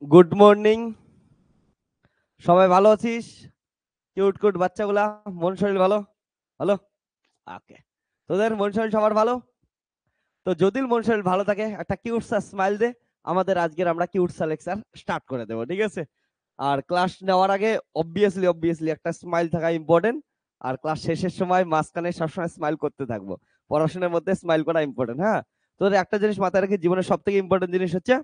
Good morning. সবাই ভালো আছিস? কিউট কিউট বাচ্চাগুলা, মন শরীর ভালো? ভালো। ওকে। তোদের মন শরীর সবার ভালো? তো যদি মন শরীর ভালো থাকে একটা কিউট সা স্মাইল দে। আমাদের আজকের আমরা কিউট সা লেকচার স্টার্ট করে দেবো, ঠিক আছে? আর ক্লাস নেওয়ার আগে অবভিয়াসলি একটা স্মাইল থাকা ইম্পর্টেন্ট। আর ক্লাস শেষের সময় মাঝখানে সবসময় স্মাইল করতে থাকবো। পড়াশোনার মধ্যে স্মাইল করা ইম্পর্টেন্ট, হ্যাঁ। তোদের একটা জিনিস মাথায় রেখে, জীবনের সব থেকে ইম্পর্টেন্ট জিনিস হচ্ছে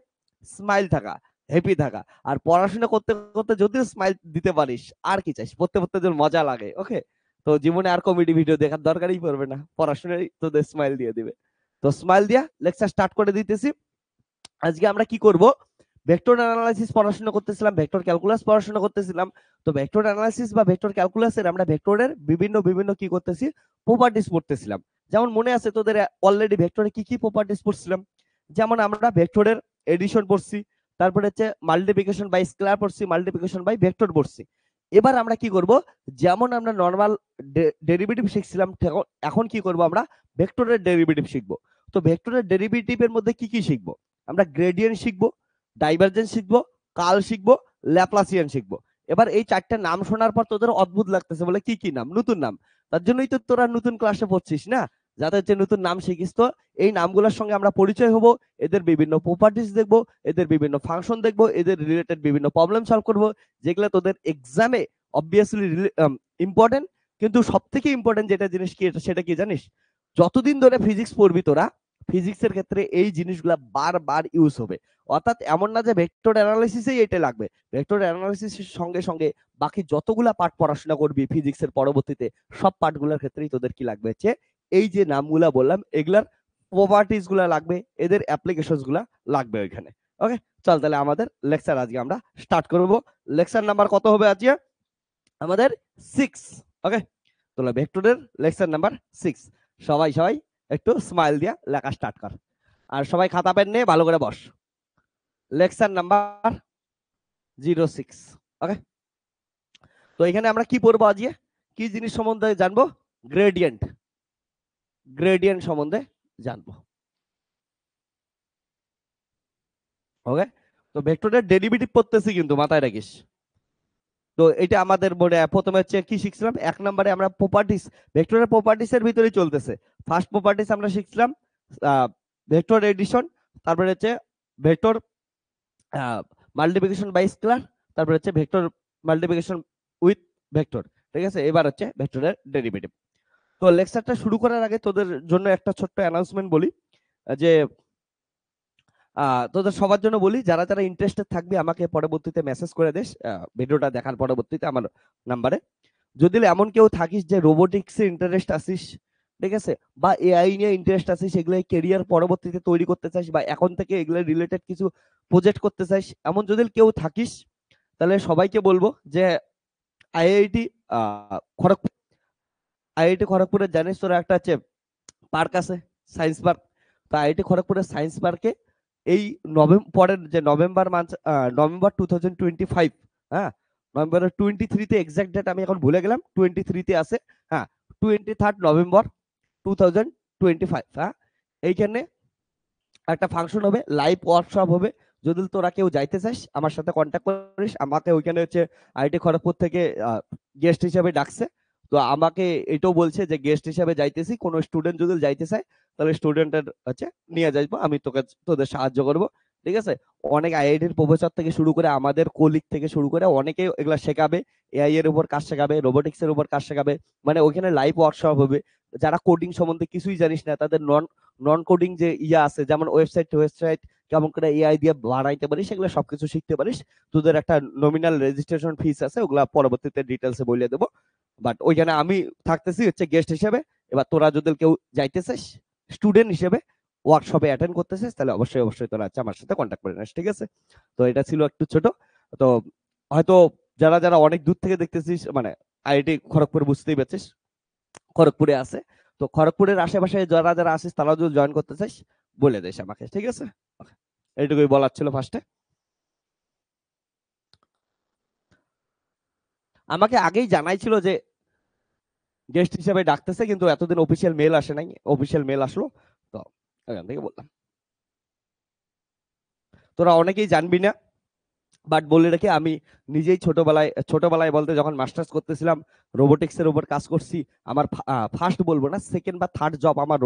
স্মাইল থাকা, হ্যাপি থাকা। আর পড়াশোনা করতে করতে যদি স্মাইল দিতে পারিস, আর কি চাইস? পড়তে পড়তে যদি মজা লাগে, ওকে। তো জীবনে আর কমেডি ভিডিও দেখার দরকারই পড়বে না, পড়াশোনায় তোদের স্মাইল দিয়ে দিবে। তো স্মাইল দিয়া লেকচার স্টার্ট করে দিতেছি। আজকে আমরা কি করব? ভেক্টর অ্যানালাইসিস পড়াশোনা করতেছিলাম, ভেক্টর ক্যালকুলাস পড়াশোনা করতেছিলাম। তো ভেক্টর অ্যানালাইসিস বা ভেক্টর ক্যালকুলাসের আমরা ভেক্টরের বিভিন্ন বিভিন্ন কি করতেছি, প্রপার্টিজ পড়তেছিলাম। যেমন মনে আছে তোদের অলরেডি ভেক্টরে কি কি প্রপার্টিজ পড়ছিলাম? যেমন আমরা ভেক্টরের এডিশন পড়ছি, তারপরে হচ্ছে মাল্টিপ্লিকেশন বাই স্কেলার পড়ছি, মাল্টিপ্লিকেশন বাই ভেক্টর পড়ছি। এবার আমরা কি করব? যেমন আমরা নরমাল ডেরিভেটিভ শিখছিলাম, এখন কি করব? আমরা ভেক্টরের ডেরিভেটিভ শিখব। তো ভেক্টরের ডেরিভেটিভের মধ্যে কি কি শিখব? আমরা গ্রেডিয়েন্ট শিখবো, ডাইভারজেন্স শিখবো, কার্ল শিখবো, ল্যাপ্লাসিয়ান শিখবো। এবার এই চারটা নাম শোনার পর তোদের অদ্ভুত লাগতেছে, বলে কি কি নাম? নতুন নাম। তার জন্যই তো তোরা নতুন ক্লাসে পড়ছিস না, যাতে হচ্ছে নতুন নাম শিখিস। তো এই নামগুলোর সঙ্গে আমরা পরিচয় হব, এদের বিভিন্ন প্রপার্টিস দেখবো, এদের বিভিন্ন ফাংশন দেখবো, এদের রিলেটেড বিভিন্ন প্রবলেম সলভ করবো, যেগুলো তোদের এক্সামে অবভিয়াসলি ইম্পর্টেন্ট। কিন্তু সব থেকে ইম্পর্টেন্ট যেটা জিনিস কি, সেটা কি জানিস? যতদিন ধরে ফিজিক্স পড়বি তোরা, ফিজিক্সের ক্ষেত্রে এই জিনিসগুলা বারবার ইউজ হবে। অর্থাৎ এমন না যে ভেক্টর অ্যানালাইসিসেই এটা লাগবে, ভেক্টর অ্যানালাইসিসের সঙ্গে সঙ্গে বাকি যতগুলা পার্ট পড়াশোনা করবি ফিজিক্সের পরবর্তীতে, সব পার্টগুলোর ক্ষেত্রেই তোদের কি লাগবে? হচ্ছে এই যে নামগুলা বললাম, এগুলার প্রপার্টিস গুলা লাগবে, এদের অ্যাপ্লিকেশনস গুলা লাগবে ওইখানে। ওকে, চল তাহলে আমাদের লেকচার আজকে আমরা স্টার্ট করব। লেকচার নাম্বার কত হবে আজকে? আমাদের 6। ওকে, তাহলে ভেক্টরের লেকচার নাম্বার 6। সবাই সবাই একটু স্মাইল দিয়া লেখা স্টার্ট কর। আর সবাই খাতা পেন নিয়ে ভালো করে বস। Lecture number 06। ওকে, তো এখানে আমরা কি পড়বো আজকে? কি জিনিস সম্বন্ধে জানবো? গ্রেডিয়েন্ট। গ্রেডিয়েন্ট সম্বন্ধে জানবো। ওকে, তো ভেক্টরের ডেরিভেটিভ পড়তেছি কিন্তু মাথায় রাখিস। তো এটা আমাদের বোর্ডে প্রথমে হচ্ছে কি শিখছিলাম, এক নম্বরে আমরা প্রপার্টিস, ভেক্টরের প্রপার্টিস এর ভিতরেই চলতেছে। ফার্স্ট প্রপার্টিস আমরা শিখছিলাম ভেক্টর এডিশন, তারপরে হচ্ছে ভেক্টর মাল্টিপ্লিকেশন বাই স্কেলার, তারপরে হচ্ছে ভেক্টর মাল্টিপ্লিকেশন উইথ ভেক্টর। ঠিক আছে, এবার হচ্ছে ভেক্টরের ডেরিভেটিভ। তো লেকচারটা শুরু করার আগে তোদের জন্য একটা ছোট্ট অ্যানাউন্সমেন্ট বলি, যে তোদের সবার জন্য বলি, যারা যারা ইন্টারেস্টেড থাকবে আমাকে পরবর্তীতে মেসেজ করে দিস, ভিডিওটা দেখার পরবর্তীতে আমার নাম্বারে। যদি এমন কেউ থাকিস যে রোবোটিক্সে ইন্টারেস্ট আসিস, ঠিক আছে, বা এআই নিয়ে ইন্টারেস্ট আসিস, এগুলো ক্যারিয়ার পরবর্তীতে তৈরি করতে চাস, বা এখন থেকে এগুলো রিলেটেড কিছু প্রজেক্ট করতে চাস, এমন যদি কেউ থাকিস, তাহলে সবাইকে বলবো যে আইআইটি খড়গপুর, আইআইটি খড়গপুরে জানিস তোরা একটা আছে পার্ক আছে, সায়েন্স পার্ক। তো আইআইটি খড়গপুরের সায়েন্স পার্কে এই পরের যে নভেম্বর মান্থ, নভেম্বর 2025, হ্যাঁ, নভেম্বরের 23-তে, এক্সাক্ট ডেট আমি এখন ভুলে গেলাম, 23-তে আছে, হ্যাঁ, 23 নভেম্বর 2025, হ্যাঁ। এইখানে একটা ফাংশন হবে, লাইভ ওয়ার্কশপ হবে। যদি তোরা কেউ যাইতে চাস আমার সাথে কন্ট্যাক্ট করিস। আমাকে ওইখানে হচ্ছে আইআইটি খড়গপুর থেকে গেস্ট হিসেবে ডাকছে। তো আমাকে এটাও বলছে যে গেস্ট হিসেবে যাইতেছি, কোনো স্টুডেন্ট যদি যাইতে চায় তাহলে স্টুডেন্টের হচ্ছে নিয়ে যাইবো, আমি তোকে তোদের সাহায্য করব। ঠিক আছে, অনেক আইআইটির প্রফেসর থেকে শুরু করে আমাদের কলিগ থেকে শুরু করে অনেকে এগুলা শেখাবে, এআই এর উপর কাজ শেখাবে, রোবোটিক্স এর উপর কাজ শেখাবে। মানে ওইখানে লাইভ ওয়ার্কশপ হবে। যারা কোডিং সম্বন্ধে কিছুই জানিস না, তাদের নন নন কোডিং যে ইয়া আছে, যেমন ওয়েবসাইট কেমন করে এআই দিয়ে বানাইতে পারিস, সেগুলো সবকিছু শিখতে পারিস। তোদের একটা নমিনাল রেজিস্ট্রেশন ফিস আছে, ওগুলা পরবর্তীতে ডিটেলসে বলে দেবো। বাট ওইখানে আমি থাকতেছি হচ্ছে গেস্ট হিসেবে। এবার তোরা যদি কেউ যাইতে চাস স্টুডেন্ট হিসেবে, ওয়ার্কশপে অ্যাটেন্ড করতেছিস, তাহলে অবশ্যই অবশ্যই তোরা আছে আমার সাথে কন্ট্যাক্ট করে নিস, ঠিক আছে? তো এটা ছিল একটু ছোট। তো হয়তো যারা যারা অনেক দূর থেকে দেখতেছিস, মানে আইআইটি খড়গপুর বুঝতেই পারছিস খড়গপুরে আছে। তো খড়গপুরের আশেপাশে যারা যারা আসিস, তারা যদি জয়েন করতে চাইস বলে দিস আমাকে, ঠিক আছে? এইটুকুই বলার ছিল ফার্স্টে। আমাকে আগেই জানাই ছিল যে গেস্ট হিসেবে ডাকতেছে, কিন্তু এতদিন অফিসিয়াল মেল আসে নাই, অফিসিয়াল মেল আসলো। তো এখান থেকে বললাম, তোরা অনেকেই জানবি না বাট বলে রেখে আমি নিজেই ছোটবেলায় বলতে যখন মাস্টার্স করতেছিলাম রোবোটিক্স এর উপর কাজ করছি। আমার ফার্স্ট বলবো না, সেকেন্ড বা থার্ড জব আমার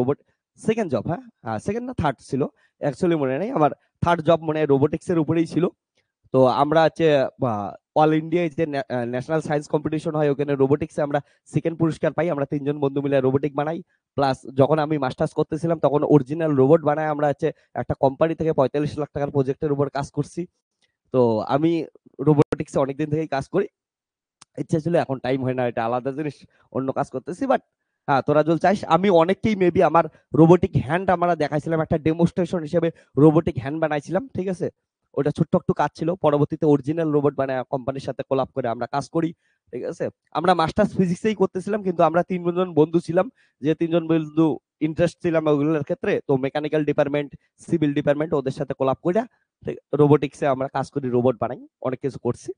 সেকেন্ড জব, হ্যাঁ সেকেন্ড না থার্ড ছিল, অ্যাকচুয়ালি মনে নেই। আমার থার্ড জব মনে হয় রোবোটিক্স এর উপরেই ছিল। তো আমরা হচ্ছে অল ইন্ডিয়ায় যে ন্যাশনাল সায়েন্স কম্পিটিশন হয়, ওখানে রোবোটিক্সে আমরা সেকেন্ড পুরস্কার পাই। আমরা তিনজন বন্ধু মিলে রোবোটিক বানাই। প্লাস যখন আমি মাস্টার্স করতেছিলাম তখন অরিজিনাল রোবট বানায় আমরা হচ্ছে একটা কোম্পানি থেকে 45 লাখ টাকার প্রজেক্টের উপর কাজ করছি। তো আমি রোবোটিক্সে অনেকদিন থেকেই কাজ করি। ইচ্ছা ছিল, এখন টাইম হয় না, এটা আলাদা জিনিস, অন্য কাজ করতেছি। বাট হ্যাঁ, তোরা যদি চাইস আমি অনেককেই মেবি আমার রোবোটিক হ্যান্ড আমরা দেখাইছিলাম একটা ডেমোস্ট্রেশন হিসেবে, রোবোটিক হ্যান্ড বানাইছিলাম, ঠিক আছে। ওটা ছোট্ট একটু কাজ ছিল, পরবর্তীতে অরিজিনাল রোবট বানায় কোম্পানির সাথে কোলাপ করে আমরা কাজ করি, ঠিক আছে। আমরা মাস্টার্স ফিজিক্সেই করতেছিলাম, কিন্তু আমরা তিনজন বন্ধু ছিলাম, যে তিনজন বন্ধু ইন্টারেস্ট ছিলাম ওগুলোর ক্ষেত্রে। তো মেকানিক্যাল ডিপার্টমেন্ট, সিভিল ডিপার্টমেন্ট, ওদের সাথে কোলাপ করে রোবোটিক্সে আমরা কাজ করি, রোবট বানাই, অনেক কিছু করছি।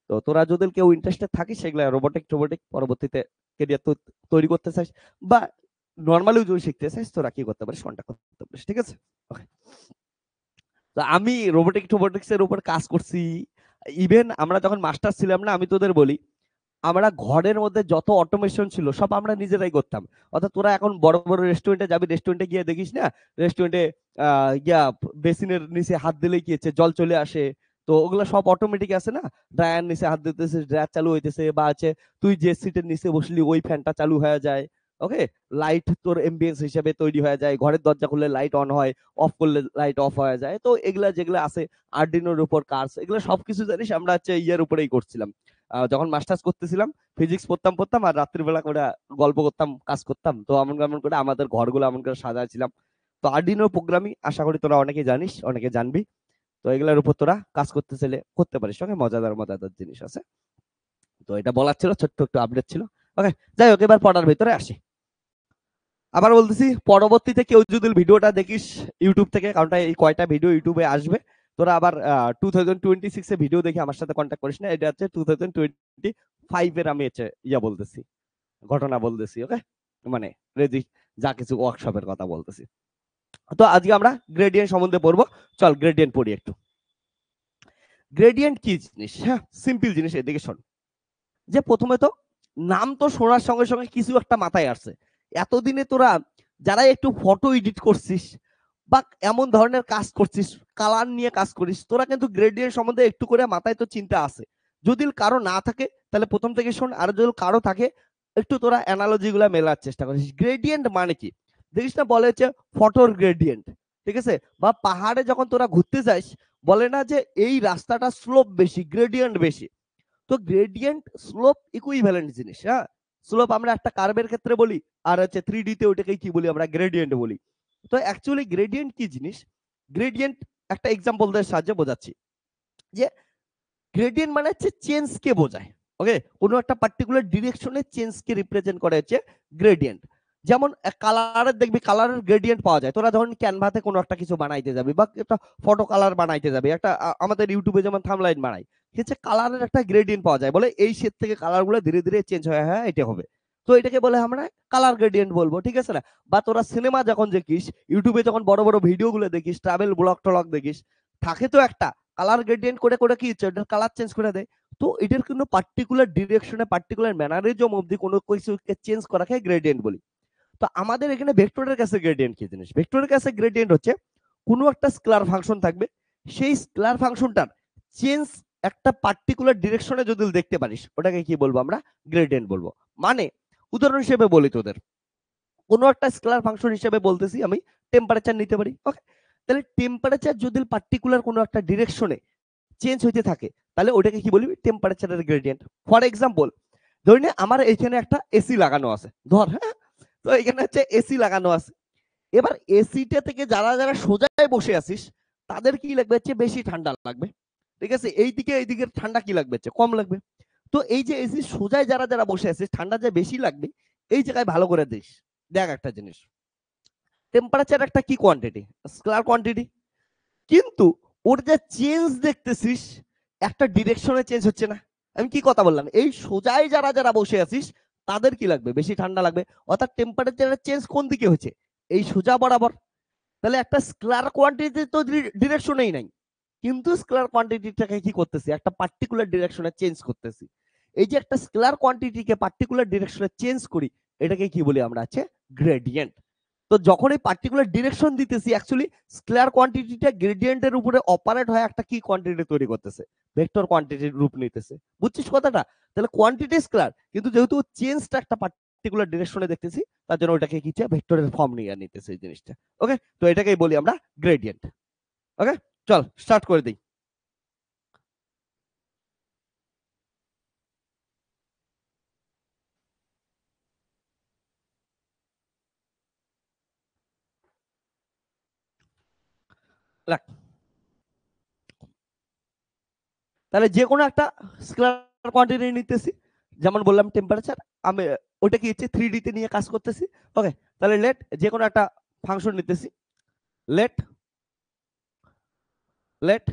তো তোরা যদি কেউ ইন্টারেস্টেড থাকিস সেগুলা রোবোটিক পরবর্তীতে কেরিয়ার তৈরি করতে চাস বা নর্মালিও যদি শিখতে চাস, তোরা কি করতে পারিস, কন্ট্যাক্ট করতে পারিস, ঠিক আছে। ওকে, তো আমি রোবোটিক্স এর উপর কাজ করছি। ইভেন আমরা যখন মাস্টার ছিলাম না, আমি তোদের বলি, আমরা ঘরের মধ্যে যত অটোমেশন ছিল সব আমরা নিজেরাই করতাম। অর্থাৎ তোরা এখন বড় বড় রেস্টুরেন্টে যাবি, রেস্টুরেন্টে গিয়ে দেখিস না, রেস্টুরেন্টে গিয়া বেসিনের নিচে হাত দিলেই কি হচ্ছে, জল চলে আসে। তো ওগুলো সব অটোমেটিক আছে না, ড্রায়ার নিচে হাত দিতেছে, ড্রায়ার চালু হইতেছে, বা আছে তুই যে সিটের নিচে বসলি ওই ফ্যানটা চালু হয়ে যায়। ওকে, লাইট তোর এমবিএন্স হিসেবে তৈরি হয়ে যায়, ঘরের দরজা খুললে লাইট অন হয়, অফ করলে লাইট অফ হয়ে যায়। তো এগুলা যেগুলো আছে আর্ডিনোর উপর কাজ, এগুলো সবকিছু জানিস আমরা হচ্ছে ইয়ার উপরেই করছিলাম। যখন মাস্টার্স করতেছিলাম ফিজিক্স পড়তাম আর রাত্রিবেলা করে গল্প করতাম, কাজ করতাম। তো এমন করে আমাদের ঘরগুলো এমন করে সাজাইছিলাম। তো আর্ডিনো প্রোগ্রামিং আশা করি তোরা অনেকে জানিস, অনেকে জানবি। তো এগুলোর উপর তোরা কাজ করতে চাইলে করতে পারিস। ওকে, মজাদার মজাদার জিনিস আছে। তো এটা বলার ছিল, ছোট্ট একটু আপডেট ছিল। ওকে, যাই হোক, এবার পড়ার ভিতরে আসি। আবার বলতেছি, পরবর্তীতে কেউ যদি ভিডিওটা দেখিস ইউটিউব থেকে, কারণ এই কয়টা ভিডিও ইউটিউবে আসবে, তোরা আবার 2026 এ ভিডিও দেখে আমার সাথে কন্ট্যাক্ট করিস না। এটা হচ্ছে 2025 এর আমি হচ্ছে বলতেছি, ঘটনা বলতেছি। ওকে, মানে রেজি যা কিছু ওয়ার্কশপের কথা বলতেছি। তো আজকে আমরা গ্রেডিয়েন্ট সম্বন্ধে পড়বো। চল গ্রেডিয়েন্ট পড়ি একটু। গ্রেডিয়েন্ট কি জিনিস? হ্যাঁ, সিম্পল জিনিস, এদিকে শোন। যে প্রথমে তো নাম তো শোনার সঙ্গে সঙ্গে কিছু একটা মাথায় আসছে। এতদিনে তোরা যারা একটু ফটো এডিট করছিস বা এমন ধরনের কাজ করছিস, কালার নিয়ে কাজ করিস, তোরা কিন্তু গ্রেডিয়েন্ট সম্বন্ধে একটু করে মাথায় তো চিন্তা আছে। যদি কারো না থাকে তাহলে প্রথম থেকে শোন, আর যদি কারো থাকে একটু তোরা অ্যানালজি গুলা মেলার চেষ্টা করিস। গ্রেডিয়েন্ট মানে কি দেখিস না, বলে হচ্ছে ফটোর গ্রেডিয়েন্ট, ঠিক আছে। বা পাহাড়ে যখন তোরা ঘুরতে যাস, বলে না যে এই রাস্তাটা স্লোপ বেশি, গ্রেডিয়েন্ট বেশি। তো গ্রেডিয়েন্ট স্লোপ ইকুইভ্যালেন্ট জিনিস। হ্যাঁ, স্লোপ আমরা একটা কার্ভের ক্ষেত্রে বলি, আর হচ্ছে 3D তে ওটাকে কি বলি, আমরা গ্রেডিয়েন্ট বলি। তো অ্যাকচুয়ালি গ্রেডিয়েন্ট কি জিনিস? গ্রেডিয়েন্ট একটা এক্সাম্পল দিয়ে সাহায্যে বোঝাচ্ছি। যে গ্রেডিয়েন্ট মানে হচ্ছে চেঞ্জ কে বোঝায়। ওকে, কোনো একটা পার্টিকুলার ডিরেকশনে চেঞ্জ কে রিপ্রেজেন্ট করে হচ্ছে গ্রেডিয়েন্ট। যেমন কালারের দেখবি, কালারের গ্রেডিয়েন্ট পাওয়া যায়। তোরা যখন ক্যানভাতে কোনো একটা কিছু বানাইতে যাবি বা একটা ফটো কালার বানাইতে যাবি, একটা আমাদের ইউটিউবে যেমন থাম্বনেইল বানাই, হচ্ছে কালারের একটা গ্রেডিয়েন্ট পাওয়া যায়, বলে এই শেড থেকে কালার গুলো ধীরে ধীরে চেঞ্জ হয়ে হ্যাঁ এটা হবে। তো এটাকে বলে আমরা কালার গ্রেডিয়েন্ট বলবো, ঠিক আছে না। বা তোরা সিনেমা যখন দেখিস, ইউটিউবে যখন বড় বড় ভিডিও গুলো দেখিস, ট্রাভেল ব্লগ টলগ দেখিস, থাকে তো একটা কালার গ্রেডিয়েন্ট করে করে কি হচ্ছে, এটার কালার চেঞ্জ করে দেয়। তো এটার কোনো পার্টিকুলার ডিরেকশনে, পার্টিকুলার ম্যানারিজম অবধি কোনো কিছুকে চেঞ্জ করাকে গ্রেডিয়েন্ট বলি। তো আমাদের এখানে ভেক্টরের কাছে গ্রেডিয়েন্ট কি জিনিস? ভেক্টরের কাছে গ্রেডিয়েন্ট হচ্ছে কোনো একটা স্কেলার ফাংশন থাকবে, সেই স্কেলার ফাংশনটার চেঞ্জ একটা পার্টিকুলার ডিরেকশনে যদি দেখতে পারিস, ওটাকে কি বলবো আমরা? গ্রেডিয়েন্ট বলবো। মানে উদাহরণ হিসেবে বলি তোদের, কোনো একটা স্কেলার ফাংশন হিসেবে বলতেছি আমি, টেম্পারেচার নিতে পারি। ওকে, তাহলে টেম্পারেচার যদি পার্টিকুলার কোনো একটা ডিরেকশনে চেঞ্জ হইতে থাকে, তাহলে ওটাকে কি বলবি? টেম্পারেচারের গ্রেডিয়েন্ট। ফর এক্সাম্পল, ধরি নে আমার এখানে একটা এসি লাগানো আছে, ধর, হ্যাঁ। তো এখানে হচ্ছে এসি লাগানো আছে। এবার এসিটা থেকে যারা যারা সোজায় বসে আছিস, তাদের কি লাগবে? হচ্ছে বেশি ঠান্ডা লাগবে, ঠিক আছে। এইদিকে ঠান্ডা কি লাগবে? হচ্ছে কম লাগবে। তো এই যে এসি সোজায় যারা যারা বসে আছিস, ঠান্ডা যে বেশি লাগবে, এই জায়গায় ভালো করে দিস। দেখ একটা জিনিস, টেম্পারেচার একটা কি কোয়ান্টিটি? Scalar quantity. কিন্তু ওর যে চেঞ্জ দেখতেছিস, একটা ডিরেকশনে চেঞ্জ হচ্ছে না। আমি কি কথা বললাম? এই সোজায় যারা যারা বসে আছিস, তাদের কি লাগবে? বেশি ঠান্ডা লাগবে। অর্থাৎ টেম্পারেচারের চেঞ্জ কোন দিকে হচ্ছে? এই সোজা বরাবর। তাহলে একটা স্কেলার কোয়ান্টিটি তো ডিরেকশনেই নাই, কিন্তু স্কেলার কোয়ান্টিটিটাকে কি করতেছি, একটা পার্টিকুলার ডিরেকশনে চেঞ্জ করতেছি। এই যে একটা স্কেলার কোয়ান্টিটিকে পার্টিকুলার ডিরেকশনে চেঞ্জ করি, এটাকে কি বলি আমরা, আছে গ্রেডিয়েন্ট। তো যখন এই পার্টিকুলার ডিরেকশন দিতেছি, অ্যাকচুয়ালি স্কেলার কোয়ান্টিটিটা গ্রেডিয়েন্টের উপরে অপারেট হয় একটা কি কোয়ান্টিটি তৈরি করতেছে, ভেক্টর কোয়ান্টিটির রূপ নিতেছে। বুঝছিস কথাটা? তাহলে কোয়ান্টিটি স্কেলার, কিন্তু যেহেতু চেঞ্জটা একটা পার্টিকুলার ডিরেকশনে দেখতেছি, তার জন্য ওটাকে কি ভেক্টরের ফর্ম নিয়ে নিতেছে এই জিনিসটা। ওকে, তো এটাকেই বলি আমরা গ্রেডিয়েন্ট। ওকে, চল স্টার্ট করে দিই। তাহলে যে কোনো একটা স্কেলার কোয়ান্টিটি নিতেছি, যেমন বললাম টেম্পারেচার, আমি ওটা কি হচ্ছে 3D তে নিয়ে কাজ করতেছি। ওকে, তাহলে লেট যে কোনো একটা ফাংশন নিতেছি, লেট লেট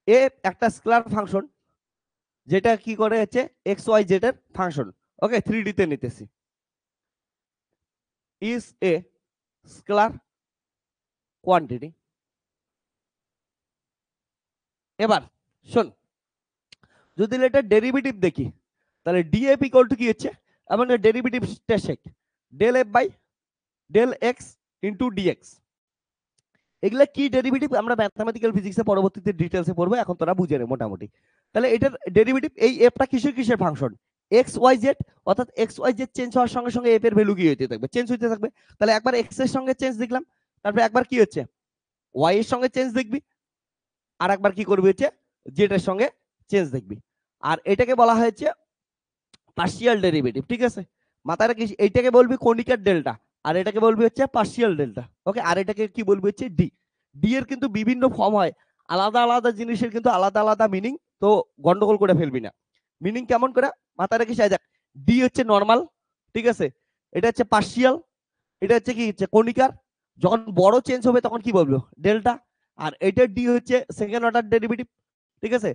এ একটা স্কেলার ফাংশন যেটা কি করে হচ্ছে এক্স ওয়াই জেড এর ফাংশন। ওকে, 3D তে নিতেছি, ইজ এ স্কেলার কোয়ান্টিটি। এবার শোন, যদি এটার ডেরিভেটিভ দেখি, তাহলে ডিএফ ইকুয়াল টু কি হচ্ছে, এমন ডেরিভেটিভটা শেখ, del F by del x into d x. এগুলা কি ডেরিভেটিভ আমরা ম্যাথমেটিক্যাল ফিজিক্সে পরবর্তীতে ডিটেইলসে পড়বো, এখন তোরা বুঝে নে মোটামুটি। তাহলে এটার ডেরিভেটিভ, এই এফটা কিসের কিসের ফাংশন, এক্স ওয়াই জেড, অর্থাৎ এক্স ওয়াই জেড চেঞ্জ হওয়ার সঙ্গে সঙ্গে এফ এর ভ্যালু কি হতে থাকবে, চেঞ্জ হতে থাকবে। তাহলে একবার এক্স এর সঙ্গে চেঞ্জ দেখলাম, তারপরে একবার কি হচ্ছে ওয়াই এর সঙ্গে চেঞ্জ দেখবি, আর একবার কি করবি হচ্ছে জেড এর সঙ্গে চেঞ্জ দেখবি। আর এটাকে বলা হয়েছে পার্শিয়াল ডেরিভেটিভ, ঠিক আছে? মাথায় রাখিস, এইটাকে বলবি কণিকার ডেল্টা, আর এটাকে বলবি হচ্ছে পার্শিয়াল ডেল্টা। ওকে, আর এটাকে কি বলবি হচ্ছে ডি। ডি এর কিন্তু বিভিন্ন ফর্ম হয়, আলাদা আলাদা জিনিসের কিন্তু আলাদা আলাদা মিনিং, তো গন্ডগোল করে ফেলবি না। মিনিং কেমন করে মাথায় রাখিস, দেখ, ডি হচ্ছে নর্মাল, ঠিক আছে, এটা হচ্ছে পার্শিয়াল, এটা হচ্ছে কি হচ্ছে কণিকার, যখন বড় চেঞ্জ হবে তখন কি বলবো ডেল্টা, আর এটা ডি হচ্ছে সেকেন্ড অর্ডার ডেরিভেটিভ, ঠিক আছে,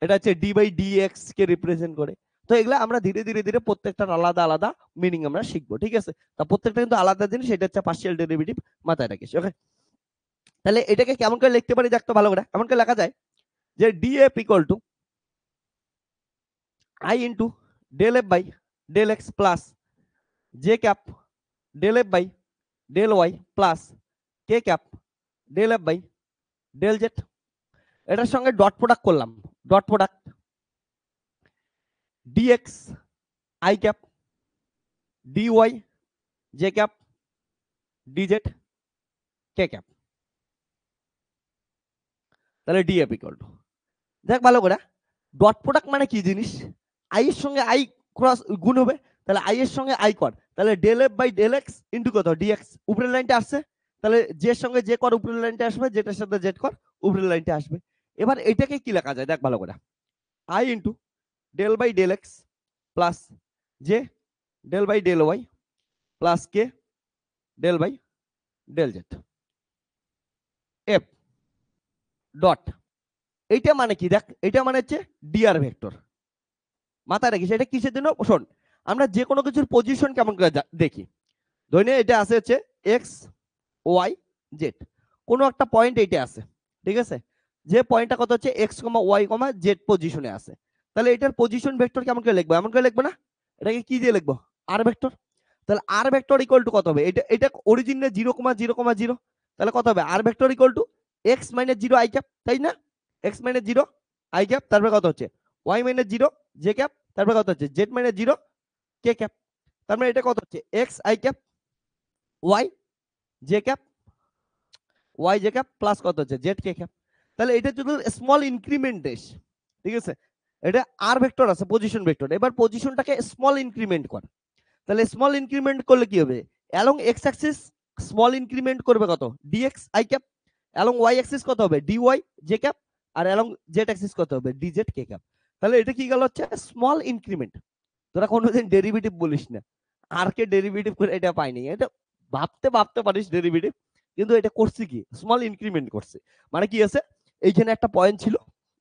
এটা হচ্ছে ডি বাই ডি এক্স কে রিপ্রেজেন্ট করে। তো এগুলা আমরা ধীরে ধীরে ধীরে প্রত্যেকটার আলাদা আলাদা মিনিং আমরা শিখবো, ঠিক আছে? তা প্রত্যেকটা কিন্তু আলাদা জিনিস, এটা হচ্ছে পার্শিয়াল ডেরিভেটিভ, মাথায় রাখিস। ওকে, তাহলে এটাকে কেমন করে লিখতে পারি দেখতো ভালো করে, এমন করে লেখা যায় যে D F equal to I into del F by del x plus J cap del F by del Y plus K cap del F by del Z. এটার সঙ্গে ডট প্রোডাক্ট করলাম, dot product D X I cap D Y J cap D Z K cap. তাহলে D F equal to, দেখ ভালো করে, dot product মানে কি জিনিস, আই এর সঙ্গে আই ক্রস গুণ হবে, তাহলে আই এর সঙ্গে আই কর, তাহলে del F by del x into কত ডিএক্স, উপরের লাইনটা আসছে, তাহলে জে এর সঙ্গে যে কর উপরের লাইনটা আসবে, যেটার সাথে জেড কর উপরের লাইনটা আসবে। এবার এটাকে কি লেখা যায় দেখ ভালো করে, I into del by del x plus J del by del Y plus K del by del Z F dot. এইটা মানে কি দেখ, এটা মানে হচ্ছে ডিআর ভেক্টর, মাথায় রাখিস। এটা কিসের জন্য শোন, আমরা যে কোনো কিছুর পজিশন কেমন করে দেখি, ধরে এটা আছে হচ্ছে এক্স ওয়াই জেড, কোনো একটা পয়েন্ট এইটা আছে, ঠিক আছে, যে পয়েন্টটা কত হচ্ছে x comma y comma Z পজিশনে আছে, তাহলে এটার পজিশন ভেক্টর কেমন করে লিখবো, এমন করে লিখবো না, এটাকে কি দিয়ে লিখবো আর ভেক্টর। তাহলে আর ভেক্টর ইকুয়াল টু কত হবে, এটা এটা অরিজিনে 0,0,0, তাহলে কত হবে R vector equal to X minus 0 I cap, তাই না, এক্স মাইনাস 0 আই ক্যাপ, তারপরে কত হচ্ছে ওয়াই মাইনাস 0 জে ক্যাপ, তারপরে কত হচ্ছে জেড মাইনাস 0 কে ক্যাপ। তার মানে এটা কত হচ্ছে X I cap Y J cap Y J cap plus কত হচ্ছে জেড কে ক্যাপ। তাহলে এটা যদি স্মল ইনক্রিমেন্ট দেশ, ঠিক আছে, এটা আর ভেক্টর আছে পজিশন ভেক্টর, এবার পজিশনটাকে স্মল ইনক্রিমেন্ট কর, তাহলে স্মল ইনক্রিমেন্ট করলে কি হবে, along X axis small increment করবে কত D X I cap, along Y axis কত হবে ডিওয়াই জে ক্যাপ, আর অ্যালং জেড অ্যাক্সিস কত হবে ডিজেড কে ক্যাপ। তাহলে এটা কি গেল হচ্ছে স্মল ইনক্রিমেন্ট। তোরা কোনোদিন ডেরিভেটিভ বলিস না, আর কে ডেরিভেটিভ করে এটা পাইনি, এটা ভাবতে ভাবতে পারিস ডেরিভেটিভ, কিন্তু এটা করছে কি স্মল ইনক্রিমেন্ট করছে, মানে কি আছে এইখানে একটা পয়েন্ট ছিল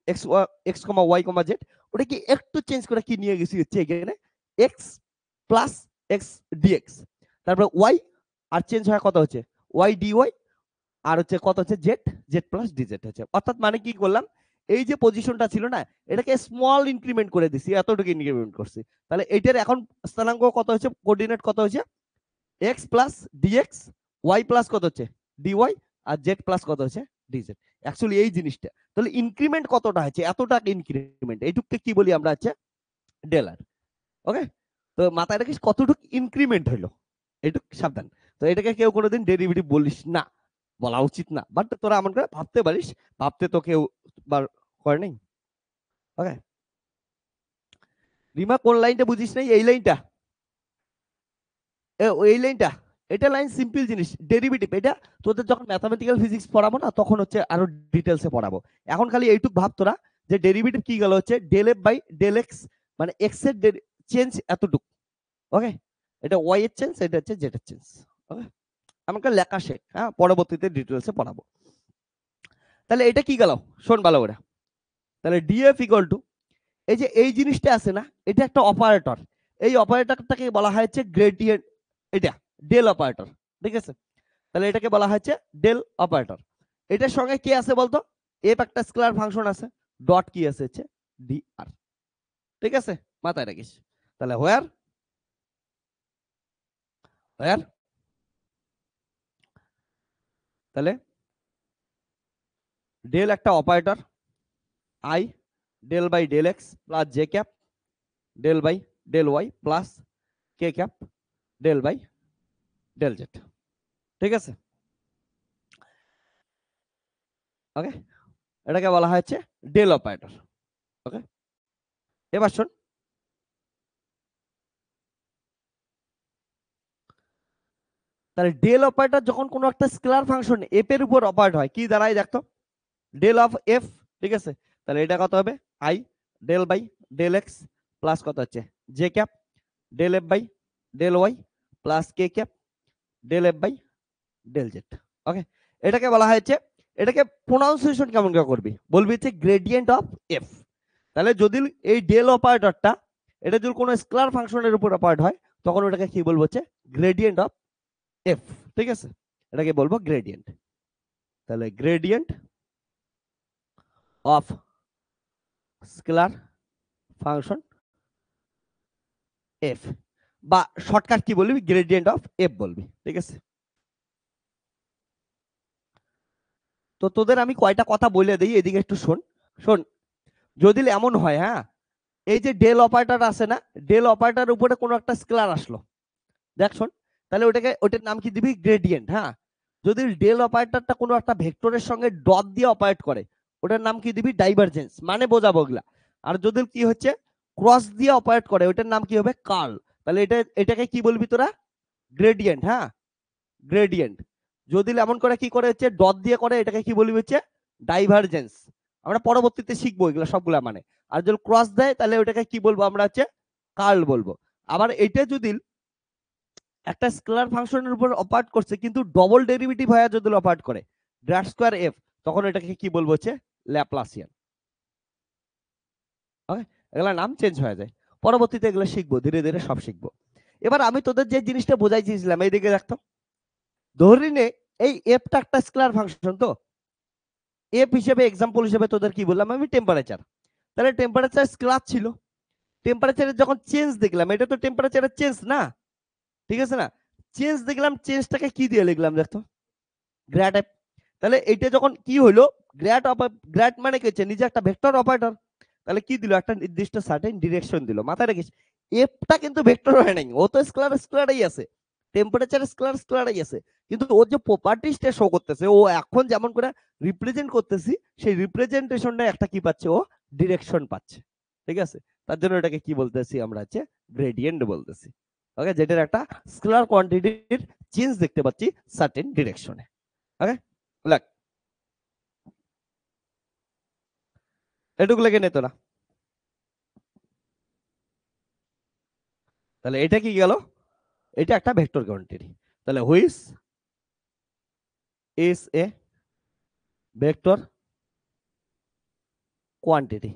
x x comma y comma Z, ওটা কি একটু চেঞ্জ করে কি নিয়ে গেছি হচ্ছে এখানে এক্স প্লাস এক্স ডিএক্স, তারপরে ওয়াই আর চেঞ্জ হয় কত হচ্ছে ওয়াই ডিওয়াই, আর হচ্ছে কত হচ্ছে জেড জেড প্লাস ডিজেড হচ্ছে, অর্থাৎ মানে কি করলাম এই যে পজিশনটা ছিল না, এটাকে স্মল ইনক্রিমেন্ট করে দিছি, এতটুকু ইনক্রিমেন্ট করছি। তাহলে এটার এখন স্থানাঙ্ক কত হচ্ছে, কোঅর্ডিনেট কত হচ্ছে, X plus D X, Y plus কত হচ্ছে ডিওয়াই, আর জেড প্লাস কত হচ্ছে ডিজেড। অ্যাকচুয়ালি এই জিনিসটা, তাহলে ইনক্রিমেন্ট কতটা হচ্ছে, এতটা ইনক্রিমেন্ট, এইটুককে কি বলি আমরা হচ্ছে ডেলার। ওকে, তো মাথায় রাখিস কতটুকু ইনক্রিমেন্ট হইলো, এইটুকু সাবধান। তো এটাকে কেউ কোনোদিন ডেরিভেটিভ বলিস না, বলা উচিত না, বাট তোরা এমন করে ভাবতে পারিস, ভাবতে তো কেউ বার করে নাই। ওকে, রিমা কোন লাইনটা বুঝিস নাই, এই লাইনটা, এই লাইনটা, এটা লাইন সিম্পল জিনিস, ডেরিভেটিভ। এটা তোদের যখন ম্যাথমেটিক্যাল ফিজিক্স পড়াবো না, তখন হচ্ছে আরো ডিটেলসে পড়াবো। এখন খালি এইটুক ভাব তোরা, যে ডেরিভেটিভ কি গেল হচ্ছে del F by del x, মানে এক্স এর চেঞ্জ এতটুক। ওকে, এটা ওয়াই এর চেঞ্জ, এটা হচ্ছে জেড এর চেঞ্জ। ওকে, আমাকে লেখা শেখ, হ্যাঁ, পরবর্তীতে ডিটেলসে পড়াবো। তাহলে এটা কি গেল, শোন ভালো করে। তাহলে ডিএফ ইকুয়াল টু, এই যে এই জিনিসটা আছে না, এটা একটা অপারেটর, এই অপারেটরটাকে বলা হয়েছে গ্রেডিয়েন্ট, এটা ডেল অপারেটর, ঠিক আছে। তাহলে এটাকে বলা হচ্ছে ডেল অপারেটর। এটার সঙ্গে কি আছে বলতো, এফ একটা স্কেলার ফাংশন আছে, ডট কি আছে হচ্ছে ডি আর, ঠিক আছে, মাথায় রাখিস। তাহলে হোয়ার হোয়ার, তাহলে ডেল একটা operator, I del by del x plus J cap del by del Y plus K cap del by del Z, ঠিক আছে। ওকে, এটাকে বলা হচ্ছে ডেল অপারেটর। ওকে, এবার শোন, তাহলে ডেল অপারেটর যখন কোনো একটা স্কেলার ফাংশন এফ এর উপর অপারেট হয়, কি দাঁড়ায় দেখতো, ডেল অফ এফ, ঠিক আছে। তাহলে এটা কত হবে, I del by del x plus কত হচ্ছে J cap del F by del Y plus K cap del F by del Z. Okay, এটাকে বলা হয়েছে, এটাকে প্রোনাউন্সিয়েশন কেমন করে করবি, বলবি হচ্ছে গ্রেডিয়েন্ট অফ এফ। তাহলে যদি এই ডেল অপারেটরটা, এটা যদি কোনো স্কেলার ফাংশনের উপর অপারেট হয়, তখন ওটাকে কি বলবো হচ্ছে গ্রেডিয়েন্ট অফ এফ, ঠিক আছে, এটাকে বলবো গ্রেডিয়েন্ট। তাহলে gradient of scalar function F, বা শর্টকাট কি বলবি, গ্রেডিয়েন্ট অফ এফ বলবি, ঠিক আছে। তো তোদের আমি কয়টা কথা বলে দিই, এদিকে একটু শোন। শোন, যদি এমন হয়, হ্যাঁ, এই যে ডেল অপারেটর আছে না, ডেল অপারেটর উপরে কোনো একটা স্কেলার আসলো, দেখ শোন, তাহলে ওটাকে, ওটার নাম কি দিবি, গ্রেডিয়েন্ট। হ্যাঁ, যদি ডেল অপারেটরটা কোনো একটা ভেক্টরের সঙ্গে ডট দিয়ে অপারেট করে, ওটার নাম কি দিবি, ডাইভারজেন্স, মানে বোঝাবো ওগুলা। আর যদি কি হচ্ছে ক্রস দিয়ে অপারেট করে, ওটার নাম কি হবে, কার্ল। তাহলে এটাকে কি বলবি তোরা, গ্রেডিয়েন্ট। হ্যাঁ, গ্রেডিয়েন্ট। যদি এমন করে কি করে হচ্ছে ডট দিয়ে করে, এটাকে কি বলবি হচ্ছে ডাইভারজেন্স। আমরা পরবর্তীতে শিখবো এগুলো সবগুলা মানে। আর যদি ক্রস দেয়, তাহলে ওটাকে কি বলবো আমরা হচ্ছে কার্ল বলবো। আবার এটা যদি একটা স্কেলার ফাংশনের উপর অপারেট করছে, কিন্তু ডবল ডেরিভেটিভ হয়ে যদি অপারেট করে, গ্রেড স্কয়ার এফ, তখন এটাকে কি বলবো হচ্ছে ল্যাপ্লাসিয়ান। ওকে, এগুলা নাম চেঞ্জ হয়ে যায়, পরবর্তীতে এগুলো শিখবো, ধীরে ধীরে সব শিখবো। এবার আমি তোদের যে জিনিসটা বোঝাইছিলাম, এইদিকে দেখতো, ধরে নে এই এফটা একটা স্কেলার ফাংশন, তো এফ হিসেবে এক্সাম্পল হিসেবে তোদের কি বললাম আমি, টেম্পারেচার। তাহলে টেম্পারেচার স্কেলার ছিল, টেম্পারেচারের যখন চেঞ্জ দেখলাম, এটা তো টেম্পারেচারের চেঞ্জ না, ঠিক আছে না, চেঞ্জ দেখলাম, চেঞ্জটাকে কি দিয়ে লিখলাম দেখতো, গ্র্যাড এফ। তাহলে এটা যখন কি হলো, গ্র্যাড অফ, গ্র্যাড মানে কি হচ্ছে নিজে একটা ভেক্টর অপারেটর, তাহলে কি দিল, একটা নির্দিষ্ট সার্টেন ডিরেকশন দিল। মাথায় রাখিস, এফটা কিন্তু ভেক্টর হয় নাই, ও তো স্কেলার স্কেলারই আছে, টেম্পারেচার স্কেলার স্কেলারই আছে, কিন্তু ওর যে প্রপার্টিসটা শো করতেছে, ও এখন যেমন করে রিপ্রেজেন্ট করতেছি, সেই রিপ্রেজেন্টেশনটা একটা কি পাচ্ছে, ও ডিরেকশন পাচ্ছে, ঠিক আছে। তার জন্য এটাকে কি বলতেছি আমরা, হচ্ছে গ্রেডিয়েন্ট বলতেছি। ওকে, যেটার একটা স্কেলার কোয়ান্টিটির চেঞ্জ দেখতে পাচ্ছি সার্টেন ডিরেকশনে। ওকে, লাগ এটুকু লেগে নে তোরা। তাহলে এটা কি গেল, এটা একটা ভেক্টর কোয়ান্টিটি। তাহলে which is a vector quantity.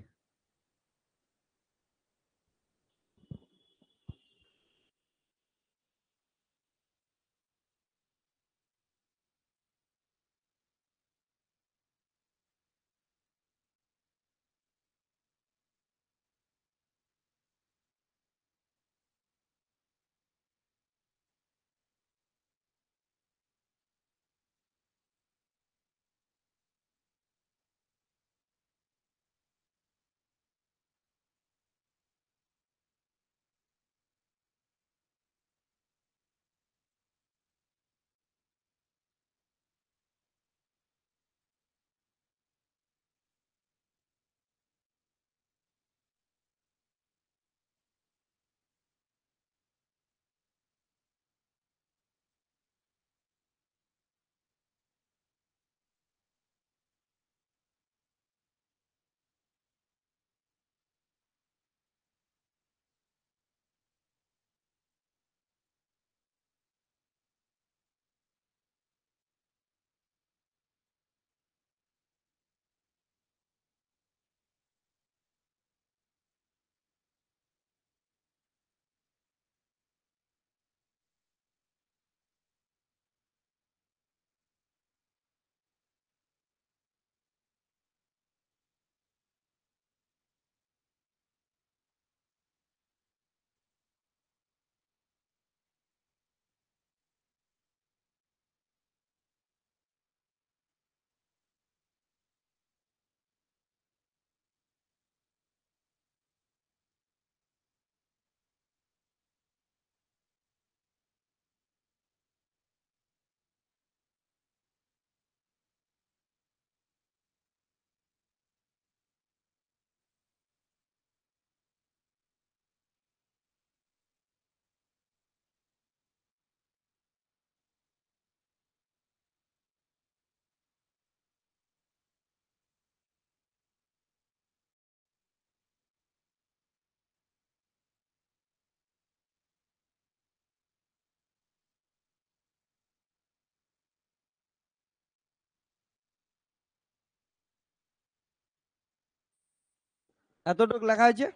এতটুকু লেখা হয়েছে।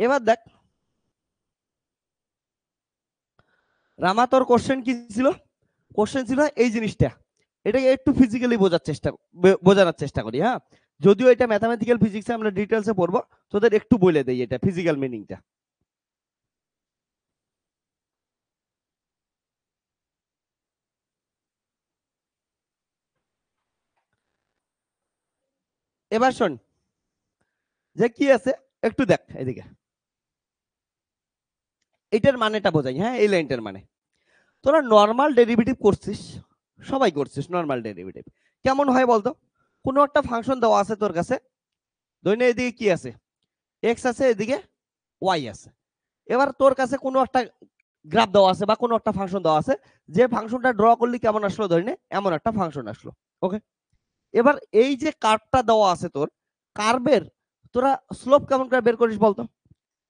এবার দেখ রামা, তোর কোশ্চেন কি ছিল? কোশ্চেন ছিল এই জিনিসটা, এটাকে একটু ফিজিক্যালি বোঝানোর চেষ্টা করি। হ্যাঁ, যদিও এটা ম্যাথামেটিক্যাল ফিজিক্সে আমরা ডিটেলসে পড়বো, তোদের একটু বলে দেই এটা ফিজিক্যাল মিনিংটা। এবার শোন যে কি আছে, একটু দেখ এদিকে, এটার মানেটা বোঝাই। হ্যাঁ, এই লাইনটার মানে, তোরা নর্মাল ডেরিভেটিভ করছিস, সবাই করছিস নর্মাল ডেরিভেটিভ। কেমন হয় বলতো? কোনো একটা ফাংশন দেওয়া আছে তোর কাছে, ধরে নে এদিকে কি আছে, এক্স আছে, এদিকে ওয়াই আছে। এবার তোর কাছে কোনো একটা গ্রাফ দেওয়া আছে বা কোনো একটা ফাংশন দেওয়া আছে, যে ফাংশনটা ড্র করলে কেমন আসলো, ধরে নে এমন একটা ফাংশন আসলো। ওকে, এবার এই যে কার্ভটা দেওয়া আছে তোর, কার্ভের তোরা স্লোপ কেমন করে বের করিস বলতো?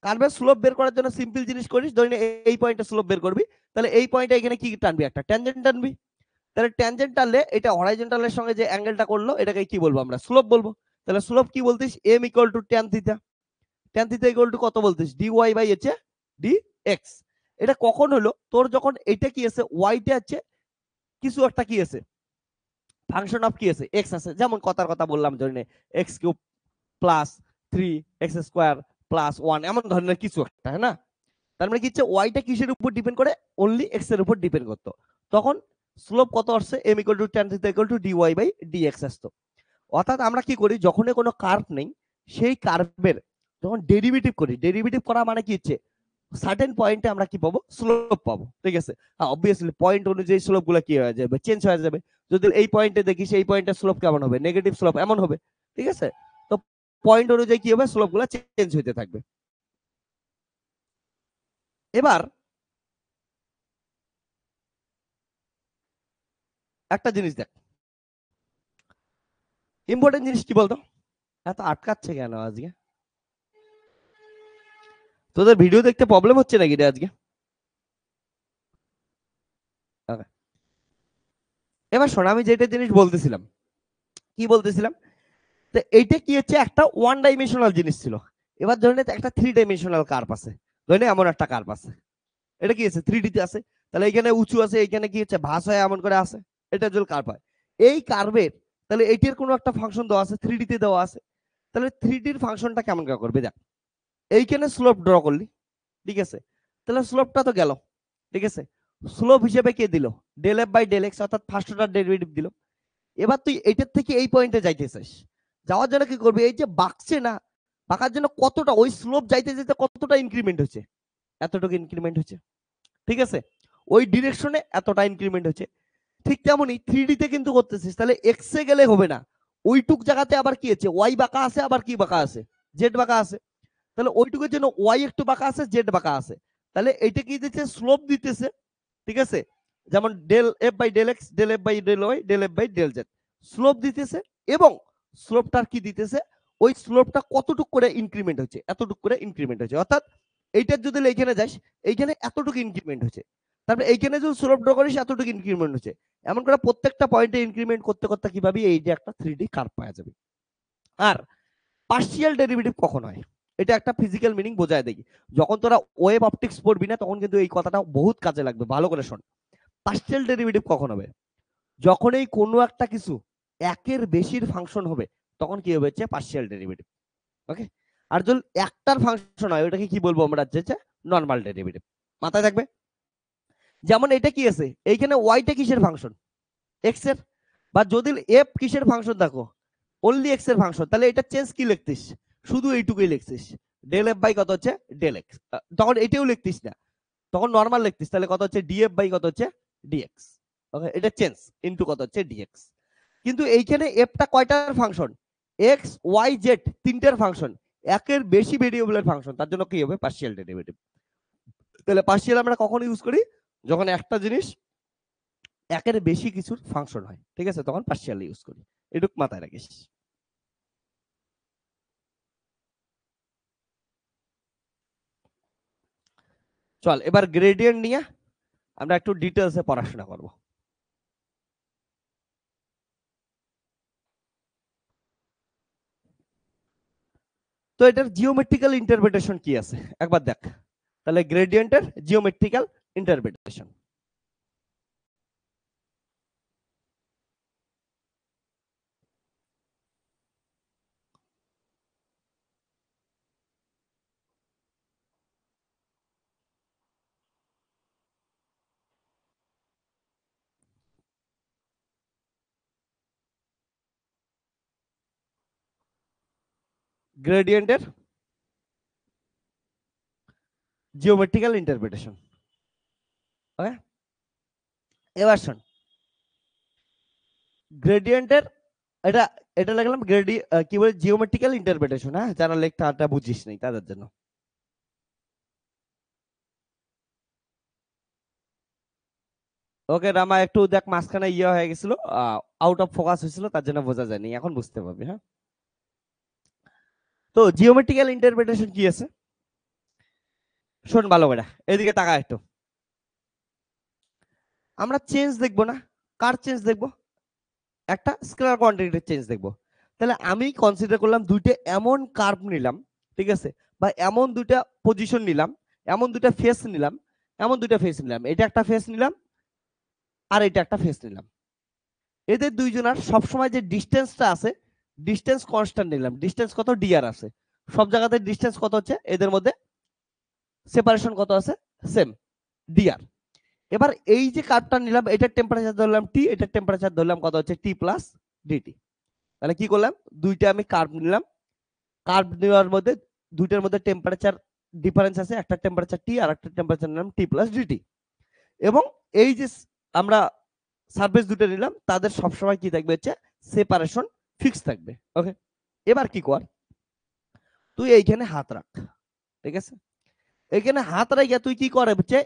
কার্ভের স্লোপ বের করার জন্য সিম্পল জিনিস করিস, ধরে নে এই পয়েন্টে স্লোপ বের করবি, তাহলে এই পয়েন্টে এখানে কি টানবি, একটা ট্যানজেন্ট টানবি। তাহলে ট্যানজেন্ট টানলে এটা হরাইজন্টালের সঙ্গে যে অ্যাঙ্গেলটা করলো এটাকে কি বলবো আমরা, স্লোপ বলবো। তাহলে স্লোপ কি বলতিস, M equal to tan theta. Tan theta equal to কত বলতিস, ডি ওয়াই বাই হচ্ছে ডি এক্স। এটা কখন হলো তোর, যখন এটা কি আছে, ওয়াইটা আছে কিছু একটা কি আছে, ফাংশন অফ কি আছে, এক্স আছে, যেমন কথার কথা বললাম ধরে নে x cube plus 3x² plus 1, এমন ধরনের কিছু একটা, হ্যাঁ না? তার মানে কি হচ্ছে, ওয়াইটা কিসের উপর ডিপেন্ড করে, অনলি এক্স এর উপর ডিপেন্ড করতো। তখন স্লোপ কত আসছে, m equal to tan theta equal to d Y by D x আসতো। অর্থাৎ আমরা কি করি, যখনই কোনো কার্ভ নেই, সেই কার্ভের যখন ডেরিভেটিভ করি, ডেরিভেটিভ করা মানে কি হচ্ছে, সার্টেন পয়েন্টে আমরা কি পাবো, স্লোপ পাবো। ঠিক আছে, হ্যাঁ অবভিয়াসলি পয়েন্ট অনুযায়ী স্লোপ গুলো কি হয়ে যাবে, চেঞ্জ হয়ে যাবে। যদি এই পয়েন্টে দেখিস এই পয়েন্টের স্লোপ কেমন হবে, নেগেটিভ স্লোপ এমন হবে। ঠিক আছে, তো পয়েন্ট অনুযায়ী কি হবে, স্লোপ গুলো চেঞ্জ হতে থাকবে। এবার একটা জিনিস দেখ, ইম্পর্টেন্ট জিনিস কি বলতো, এত আটকাচ্ছে কেন আজকে? তোদের ভিডিও দেখতে প্রবলেম হচ্ছে নাকি রে আজকে? Okay. এবার শোন, আমি যেটা জিনিস বলতেছিলাম, কি বলতেছিলাম, তো এইটা কি হচ্ছে, একটা ওয়ান ডাইমেনশনাল জিনিস ছিল। এবার ধরে নে একটা 3 ডাইমেনশনাল কার্ভ আছে, ধরে নে এমন একটা কার্ভ আছে, এটা কি আছে, 3D তে আছে। তাহলে এখানে উঁচু আছে, এখানে কি হচ্ছে, ভাঁজ হয়ে এমন করে আছে, এটা যদি কার্ভ হয়, এই কার্ভের তাহলে এটির কোনো একটা ফাংশন দেওয়া আছে, 3D তে দেওয়া আছে। তাহলে 3Dর ফাংশনটা কেমন করে করবে, দেখ এইখানে স্লোপ ড্র করলি, ঠিক আছে, তাহলে স্লোপটা তো গেল। ঠিক আছে, স্লোপ হিসেবে কে দিল, del F by del x, অর্থাৎ ফার্স্ট অর্ডার ডেরিভেটিভ দিল। এবার তুই এইটার থেকে এই পয়েন্টে যাইতেছিস, যাওয়ার জন্য কি করবি, এই যে বাঁকছে না, বাঁকার জন্য কতটা ওই স্লোপ যাইতে যেতে কতটা ইনক্রিমেন্ট হচ্ছে, এতটুকু ইনক্রিমেন্ট হচ্ছে। ঠিক আছে, ওই ডিরেকশনে এতটা ইনক্রিমেন্ট হচ্ছে। ঠিক তেমনই 3D তে কিন্তু করতেছিস, তাহলে এক্স এ গেলে হবে না, ওইটুক জায়গাতে আবার কি আছে, ওয়াই বাঁকা আছে, আবার কি বাঁকা আছে, জেড বাঁকা আছে। তাহলে ওইটুকের জন্য ওয়াই একটু বাঁকা আছে, জেড বাঁকা আছে। তাহলে এইটা কি দিচ্ছে, স্লোপ দিতেছে। ঠিক আছে, যেমন del F by del x, del F by del y, del F by del z, slope দিতেছে। এবং স্লোপটার কি দিতেছে, ওই স্লোপটা কতটুক করে ইনক্রিমেন্ট হচ্ছে, এতটুক করে ইনক্রিমেন্ট হচ্ছে। অর্থাৎ এইটার যদি এইখানে যাস, এইখানে এতটুকু ইনক্রিমেন্ট হচ্ছে, তারপরে এইখানে যদি স্লোপ ড্র করিস এতটুকু ইনক্রিমেন্ট হচ্ছে। এমন করে প্রত্যেকটা পয়েন্টে ইনক্রিমেন্ট করতে করতে কি পাবি, এই যে একটা 3D কার্ভ পাওয়া যাবে। আর পার্শিয়াল ডেরিভেটিভ কখন হয়, এটা একটা ফিজিক্যাল মিনিং বোঝায় দেখি। যখন তোরা ওয়েব অপটিক্স পড়বি না, তখন কিন্তু এই কথাটা বহুত কাজে লাগবে, ভালো করে শোন। পার্শিয়াল ডেরিভেটিভ কখন হবে, যখন এই কোনো একটা কিছু একের বেশির ফাংশন হবে, তখন কি হবে, হচ্ছে পার্শিয়াল ডেরিভেটিভ। ওকে, আর যদি একটার ফাংশন হয়, ওটাকে কি বলবো আমরা, হচ্ছে নর্মাল ডেরিভেটিভ। মাথায় থাকবে। যেমন এটা কি আছে, এইখানে ওয়াইটা কিসের ফাংশন, এক্স এর। বা যদি এফ কিসের ফাংশন দেখো, অনলি এক্স এর ফাংশন, তাহলে এটা চেঞ্জ কি লিখতিস, শুধু এইটুকুই লিখতিস, ডেল এফ বাই কত হচ্ছে ডেল এক্স। তখন এটাও লিখতিস না, তখন নর্মাল লিখতিস, তাহলে কত হচ্ছে ডিএফ বাই কত হচ্ছে ডিএক্স। ওকে, এটা চেঞ্জ ইনটু কত হচ্ছে ডিএক্স। কিন্তু এইখানে এফটা কয়টার ফাংশন, এক্স ওয়াই জেড তিনটার ফাংশন, একের বেশি ভেরিয়েবলের ফাংশন, তার জন্য কি হবে, পার্শিয়াল ডেরিভেটিভ। তাহলে পার্শিয়াল আমরা কখন ইউজ করি, যখন একটা জিনিস একের বেশি কিছুর ফাংশন হয়, ঠিক আছে, তখন পার্শিয়াল ইউজ করি। এটুক মাথায় রাখিস। চল এবার গ্রেডিয়েন্ট নিয়ে আমরা একটু ডিটেলসে পড়াশোনা করব। তো এটার জিওমেট্রিক্যাল ইন্টারপ্রিটেশন কি আছে একবার দেখ। তাহলে গ্রেডিয়েন্টের জিওমেট্রিক্যাল ইন্টারপ্রিটেশন, গ্রেডিয়েন্টের জিওমেট্রিক্যাল ইন্টারপ্রিটেশন। ওকে, এবার শোন, গ্রেডিয়েন্টের এটা এটা লিখলাম কি বলে জিওমেট্রিক্যাল ইন্টারপ্রিটেশন। হ্যাঁ, যারা লেখটা বুঝিস নাই তাদের জন্য। ওকে রামা, একটু দেখ মাঝখানে ইয়ে হয়ে গেছিল, আউট অফ ফোকাস হয়েছিল, তার জন্য বোঝা যায়নি, এখন বুঝতে পারবি। হ্যাঁ, তো জিওমেট্রিক্যাল ইন্টারপ্রিটেশন কি আছে শোন ভালো করে, এদিকে তাকা একটু। আমরা চেঞ্জ দেখবো না, কার চেঞ্জ দেখবো? একটা স্কেলার কোয়ান্টিটির চেঞ্জ দেখবো। তাহলে আমি কনসিডার করলাম দুইটা এমন কার্ভ নিলাম, ঠিক আছে, বা এমন দুইটা পজিশন নিলাম, এমন দুইটা ফেস নিলাম, এমন দুইটা ফেস নিলাম, এটা একটা ফেস নিলাম আর এটা একটা ফেস নিলাম। এদের দুইজনের সবসময় যে ডিস্টেন্সটা আছে, ডিস্টেন্স কনস্ট্যান্ট নিলাম। ডিস্টেন্স কত? ডিআর আছে। সব জায়গাতে ডিস্টেন্স কত হচ্ছে? এদের মধ্যে সেপারেশন কত আছে? Same, d r. এবার এই যে কার্ভটা নিলাম, এটার টেম্পারেচার ধরলাম টি, এটার টেম্পারেচার ধরলাম কত হচ্ছে? টি প্লাস ডিটি। তাহলে কি করলাম? দুইটা আমি কার্ভ নিলাম, কার্ভ নেওয়ার মধ্যে দুইটার মধ্যে টেম্পারেচার ডিফারেন্স আছে, একটা টেম্পারেচার টি আর একটা টেম্পারেচার নিলাম টি প্লাস ডিটি। এবং এই যে আমরা সারফেস দুটো নিলাম, তাদের সবসময় কি থাকবে? হচ্ছে সেপারেশন ফিক্স থাকবে। ওকে, এবার কি কর, তুই এইখানে হাত রাখ, ঠিক আছে? এইখানে হাত রাখিয়া তুই কি করে হচ্ছে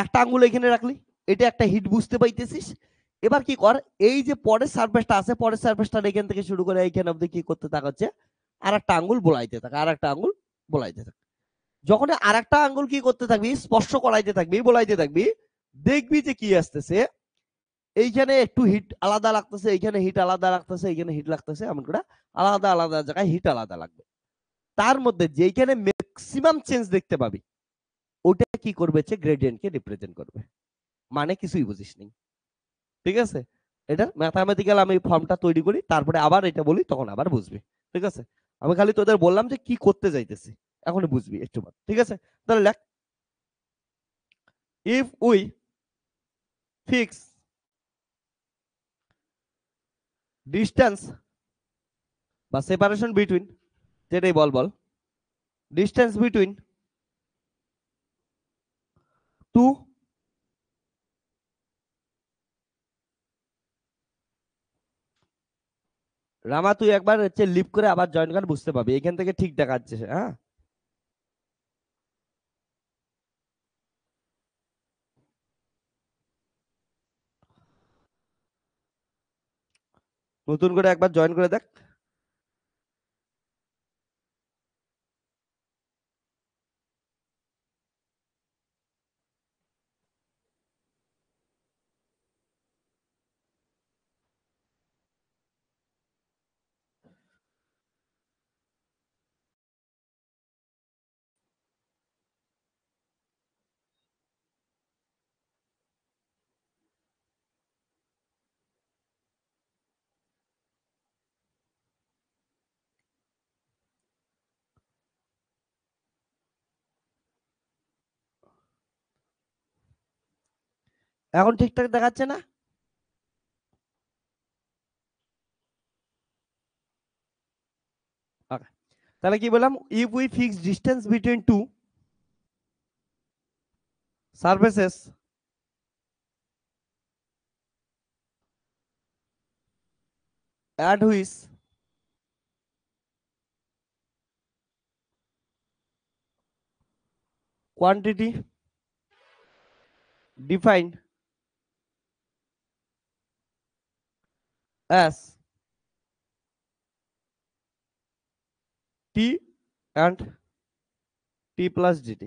একটা আঙ্গুল এখানে রাখলি, এটা একটা হিট বুঝতে পাইতেছিস। এবার কি কর, এই যে পরের সারফেসটা আছে, পরের সারফেসটা এখান থেকে শুরু করে এইখানে অবধি কি করতে থাক হচ্ছে আর একটা আঙ্গুল বলাইতে থাক, আর একটা আঙ্গুল বলাইতে থাক। যখন আর একটা আঙ্গুল কি করতে থাকবি? স্পর্শ করাইতে থাকবি, বলাইতে থাকবি, দেখবি যে কি আসতেছে, এইখানে একটু হিট আলাদা লাগতেছে, এইখানে হিট আলাদা লাগতেছে, এইখানে হিট লাগতেছে, এমন করে আলাদা আলাদা জায়গায় হিট আলাদা লাগবে। তার মধ্যে যেখানে ম্যাক্সিমাম চেঞ্জ দেখতে পাবি, ওটা কি করবে? গ্রেডিয়েন্টকে রিপ্রেজেন্ট করবে। মানে কিছুই বুঝিস নি, ঠিক আছে? এটা ম্যাথামেটিক্যাল আমি ফর্মটা তৈরি করি, তারপরে আবার এটা বলি, তখন আবার বুঝবি, ঠিক আছে? আমি খালি তোদের বললাম যে কি করতে যাইতেছি, এখন বুঝবি একটু বাদ, ঠিক আছে? তাহলে লেখ, ইফ উই ফিক্স ডিস্টেন্স বা সেপারেশন বিটুইন, যেটাই বল বল, ডিস্টেন্স বিটুইন টু রামা, তুই একবার হচ্ছে লিভ করে আবার জয়েন কর, বুঝতে পারবি, এখান থেকে ঠিক দেখাচ্ছে। হ্যাঁ, নতুন করে একবার জয়েন করে দেখ। এখন ঠিকঠাক দেখাচ্ছে না? Okay. তাহলে কি বললাম? If we fix distance between two surfaces at which quantity defined as t and t plus dt।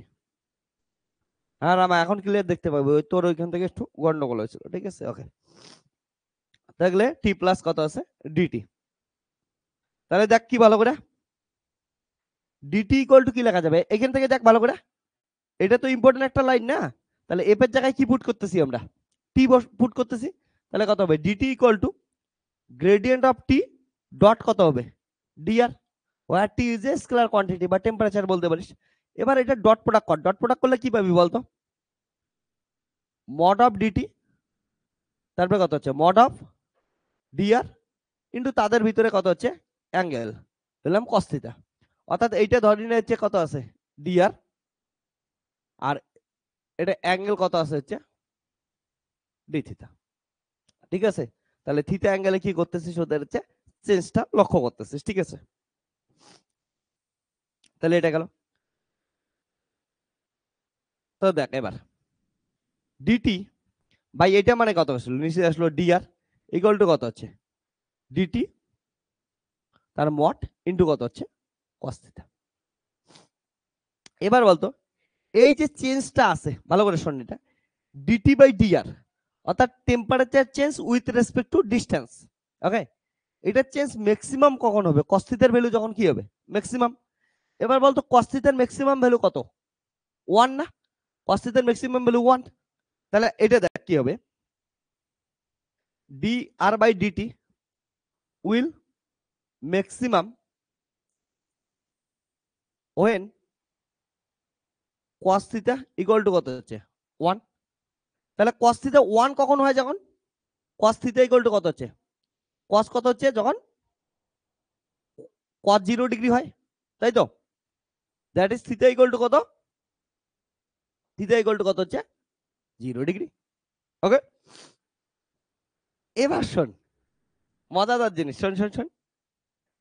হ্যাঁ রামা, এখন ক্লিয়ার দেখতে পাবো, ওই তোর ওইখান থেকে একটু গন্ডগোল হয়েছিল, ঠিক আছে? ওকে, দেখলে টি প্লাস কত আছে? ডিটি। তাহলে দেখ কি ভালো করে, ডিটি ইকুয়াল টু কি লেখা যাবে এখান থেকে দেখ ভালো করে, এটা তো ইম্পর্টেন্ট একটা লাইন না, তাহলে এফ এর জায়গায় কি পুট করতেছি আমরা, টি পুট করতেছি, তাহলে কত হবে d t equal to gradient of t dot কত হবে d r, where t is a scalar quantity বা টেম্পারেচার বলতে পারিস। এবার এটা ডট প্রোডাক্ট কর, ডট প্রোডাক্ট করলে কি পাবি বলতো, মড অফ ডিটি, তারপরে কত হচ্ছে মড অফ ডিআর ইন্টু তাদের ভিতরে কত হচ্ছে অ্যাঙ্গেল, বললাম কস থিটা, অর্থাৎ এইটা ধরে নিয়ে হচ্ছে কত আছে ডিআর, আর এটা অ্যাঙ্গেল কত আছে হচ্ছে ডি থিটা, ঠিক আছে। তাহলে থিটা অ্যাঙ্গেলে কি করতেছিস ওদের হচ্ছে চেঞ্জটা লক্ষ্য করতেছিস, ঠিক আছে। তাহলে এটা গেল, তো দেখ এবার ডিটি বাই এটা মানে কত আসলো নিচে আসলো ডিআর ইকুয়াল টু কত হচ্ছে ডিটি তার মড ইন্টু কত হচ্ছে কস থিটা। এবার বলতো এই যে চেঞ্জটা আছে ভালো করে শোন, এটা ডিটি বাই ডিআর অর্থাৎ temperature change with respect to distance, okay. এটা চেঞ্জ ম্যাক্সিমাম কখন হবে কস থিটার ভ্যালু যখন কি হবে ম্যাক্সিমাম। এবার বলতো কস থিটার ম্যাক্সিমাম ভ্যালু কত 1 না, কস থিটার ম্যাক্সিমাম ভ্যালু 1, তাহলে এটা দেখ কি হবে d r by d t will maximum when cos theta equal to কত হচ্ছে 1, তাহলে cos থিটা 1 কখন হয় যখন cos থিটা ইকুয়াল টু কত হচ্ছে cos কত হচ্ছে যখন cos 0 ডিগ্রি হয়, তাই তো, that is theta equal to কত, থিটা ইকুয়াল টু কত হচ্ছে 0 ডিগ্রি, ওকে। এবার শোন মজাদার জিনিস, শোন শোন শোন,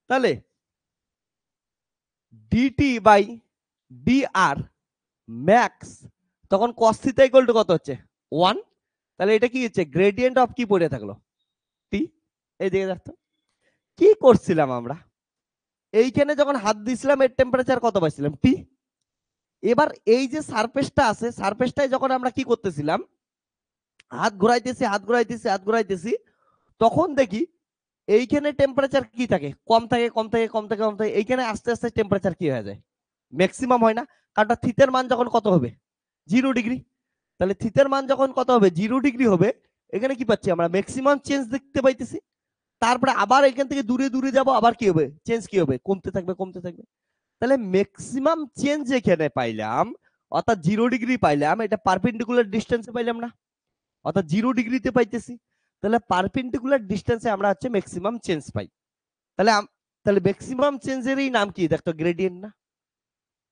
তাহলে ডিটি বাই ডিআর ম্যাক্স তখন cos থিটা ইকুয়াল টু কত হচ্ছে 1, তাহলে এটা কি হচ্ছে গ্রেডিয়েন্ট অফ কি পড়ে থাকলো টি, এই দিকে দেখতো কি করছিলাম আমরা এইখানে যখন হাত দিছিলাম এর টেম্পারেচার কত পাইছিলাম টি। এবার এই যে সারফেসটা আছে সারফেসটাই যখন আমরা কি করতেছিলাম হাত ঘুরাইতেছি হাত ঘুরাইতেছি হাত ঘুরাইতেছি, তখন দেখি এইখানে টেম্পারেচার কি থাকে কম থাকে কম থাকে কম থাকে কম থাকে, এইখানে আস্তে আস্তে টেম্পারেচার কি হয়ে যায় ম্যাক্সিমাম হয় না, কারণ থিতার মান যখন কত হবে 0 ডিগ্রি, তাহলে থিতার মান যখন কত হবে 0 ডিগ্রি হবে, এখানে কি পাচ্ছি আমরা ম্যাক্সিমাম চেঞ্জ দেখতে পাইতেছি। তারপরে আবার এখান থেকে দূরে দূরে যাব, আবার কি হবে চেঞ্জ কি হবে কমতে থাকবে কমতে থাকবে, তাহলে ম্যাক্সিমাম চেঞ্জ এখানে পাইলাম অর্থাৎ 0 ডিগ্রি পাইলাম, এটা পারপেন্ডিকুলার ডিস্টেন্সে পাইলাম না, অর্থাৎ 0 ডিগ্রিতে পাইতেছি, তাহলে পারপেন্ডিকুলার ডিস্টেন্সে আমরা হচ্ছে ম্যাক্সিমাম চেঞ্জ পাই। তাহলে তাহলে ম্যাক্সিমাম চেঞ্জেরই নাম কি দেখতো গ্রেডিয়েন্ট না,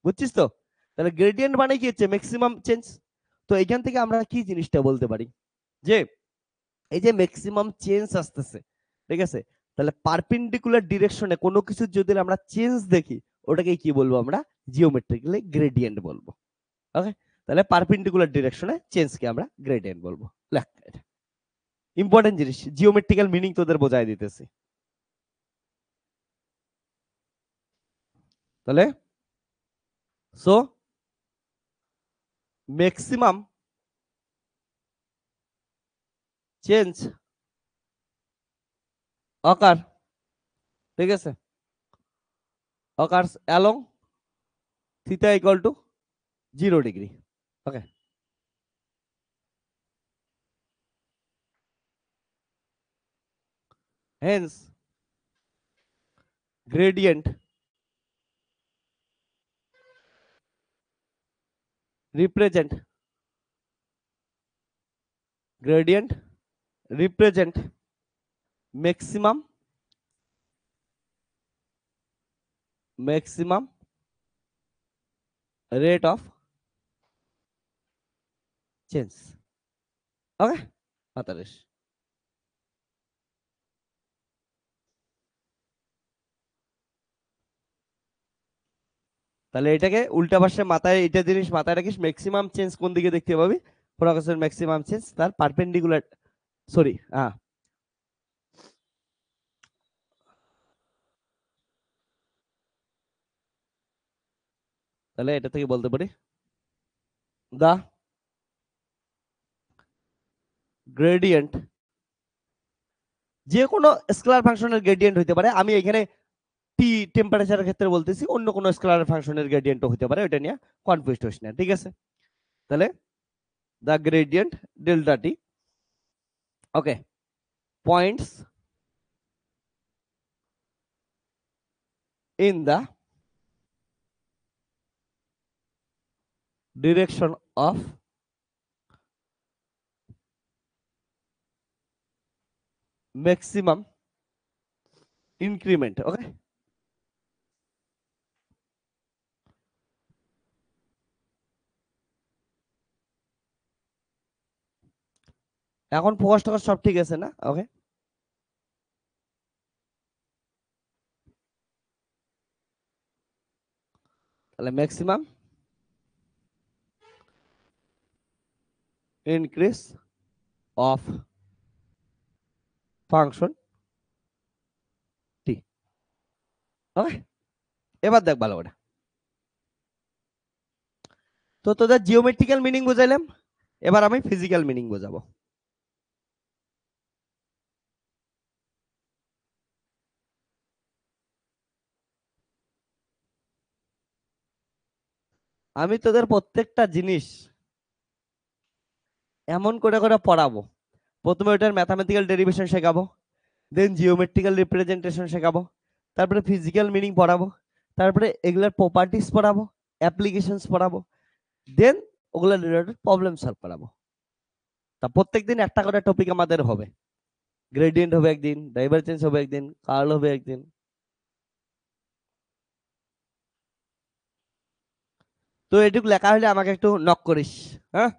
বুঝছিস তো, তাহলে গ্রেডিয়েন্ট মানে কি হচ্ছে ম্যাক্সিমাম চেঞ্জ। তো এখান থেকে আমরা কি জিনিসটা বলতে পারি যে এই যে ম্যাক্সিমাম চেঞ্জ আসতেছে, ঠিক আছে, তাহলে পারপেন্ডিকুলার ডিরেকশনে কোনো কিছু যদি আমরা চেঞ্জ দেখি ওটাকে কি বলবো আমরা জিওমেট্রিক্যালি গ্রেডিয়েন্ট বলবো, ওকে। তাহলে পারপেন্ডিকুলার ডিরেকশনে চেঞ্জকে আমরা গ্রেডিয়েন্ট বলবো, লেখ এটা ইম্পর্টেন্ট জিনিস, জিওমেট্রিক্যাল মিনিং তোদের বোঝাই দিতেছি। তাহলে সো ম্যাক্সিমাম চেঞ্জ অকার, ঠিক আছে, occurs along theta equal to 0 degree, okay. Hence gradient represent gradient represent maximum rate of change, okay মাতারিস। তাহলে এটাকে উল্টা পাশে মাথায় এটা জিনিস মাথায় রাখিস, ম্যাক্সিমাম চেঞ্জ কোন দিকে দেখতে পাবি ফোকাসের ম্যাক্সিমাম চেঞ্জ তার পারপেন্ডিকুলার, সরি হ্যাঁ, তাহলে এটা থেকে বলতে পারি দা গ্রেডিয়েন্ট, যে কোনো স্কেলার ফাংশনের গ্রেডিয়েন্ট হইতে পারে, আমি এখানে টি টেম্পারেচারের ক্ষেত্রে বলতেছি, অন্য কোনো স্কেলার ফাংশনের গ্রেডিয়েন্টও হতে পারে, ওটা নিয়ে কনফিউজড হোস না, ঠিক আছে? তাহলে the gradient delta T, okay, points in the direction of maximum increment, okay? এখন ফোকাস টোকাস সব ঠিক আছে না? ওকে, তাহলে ম্যাক্সিমাম ইনক্রিজ অফ ফাংশন টি, ওকে? এবার দেখ ভালো করে, তো তোদের জিওমেট্রিক্যাল মিনিং বুঝাইলাম, এবার আমি ফিজিক্যাল মিনিং বোঝাবো। আমি তোদের প্রত্যেকটা জিনিস এমন করে করে পড়াবো, প্রথমে ওটার ম্যাথামেটিক্যাল ডেরিভেশন শেখাবো, দেন জিওমেট্রিক্যাল রিপ্রেজেন্টেশন শেখাবো, তারপরে ফিজিক্যাল মিনিং পড়াবো, তারপরে এগুলোর প্রপার্টিস পড়াবো, অ্যাপ্লিকেশনস পড়াবো, দেন ওগুলো রিলেটেড প্রবলেম সলভ করাবো। তা প্রত্যেকদিন একটা করে টপিক আমাদের হবে, গ্রেডিয়েন্ট হবে একদিন, ডাইভারজেন্স হবে একদিন, কার্ল হবে একদিন। তো এটুকু লেখা হলে আমাকে একটু নক করিস, হ্যাঁ?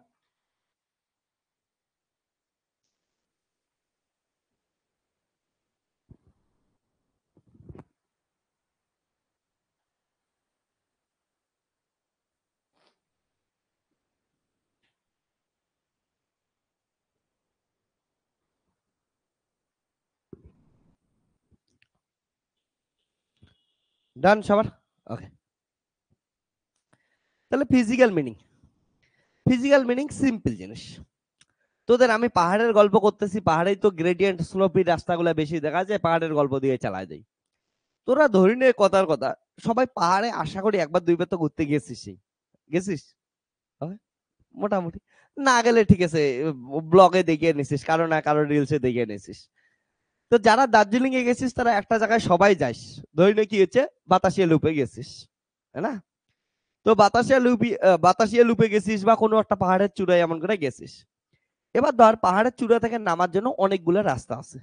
ডান সবার? ওকে, তাহলে physical meaning, physical meaning simple জিনিস। তোদের আমি পাহাড়ের গল্প করতেছি, পাহাড়েই তো গ্রেডিয়েন্ট স্লোপি রাস্তাগুলো বেশি দেখা যায়, পাহাড়ের গল্প দিয়ে চালায় যায়। তোরা ধরি নে কথার কথা, সবাই পাহাড়ে আশা করি একবার দুইবার তো ঘুরতে গেছিস, গেছিস? Okay? মোটামুটি, না গেলে ঠিক আছে, ব্লগে দেখিয়ে নিছিস, কারো না কারো রিলসে দেখিয়ে নিছিস। তো যারা দার্জিলিং এ গেছিস তারা একটা জায়গায় সবাই যাস, ধরি নে কি হচ্ছে, বাতাসিয়া লুপে গেছিস, তাই না? তো বাতাসিয়া লুপে গেছিস বা কোনো একটা পাহাড়ের চূড়ায় এমন করে গেছিস। এবার ধর পাহাড়ের চূড়া থেকে নামার জন্য অনেকগুলো রাস্তা আছে,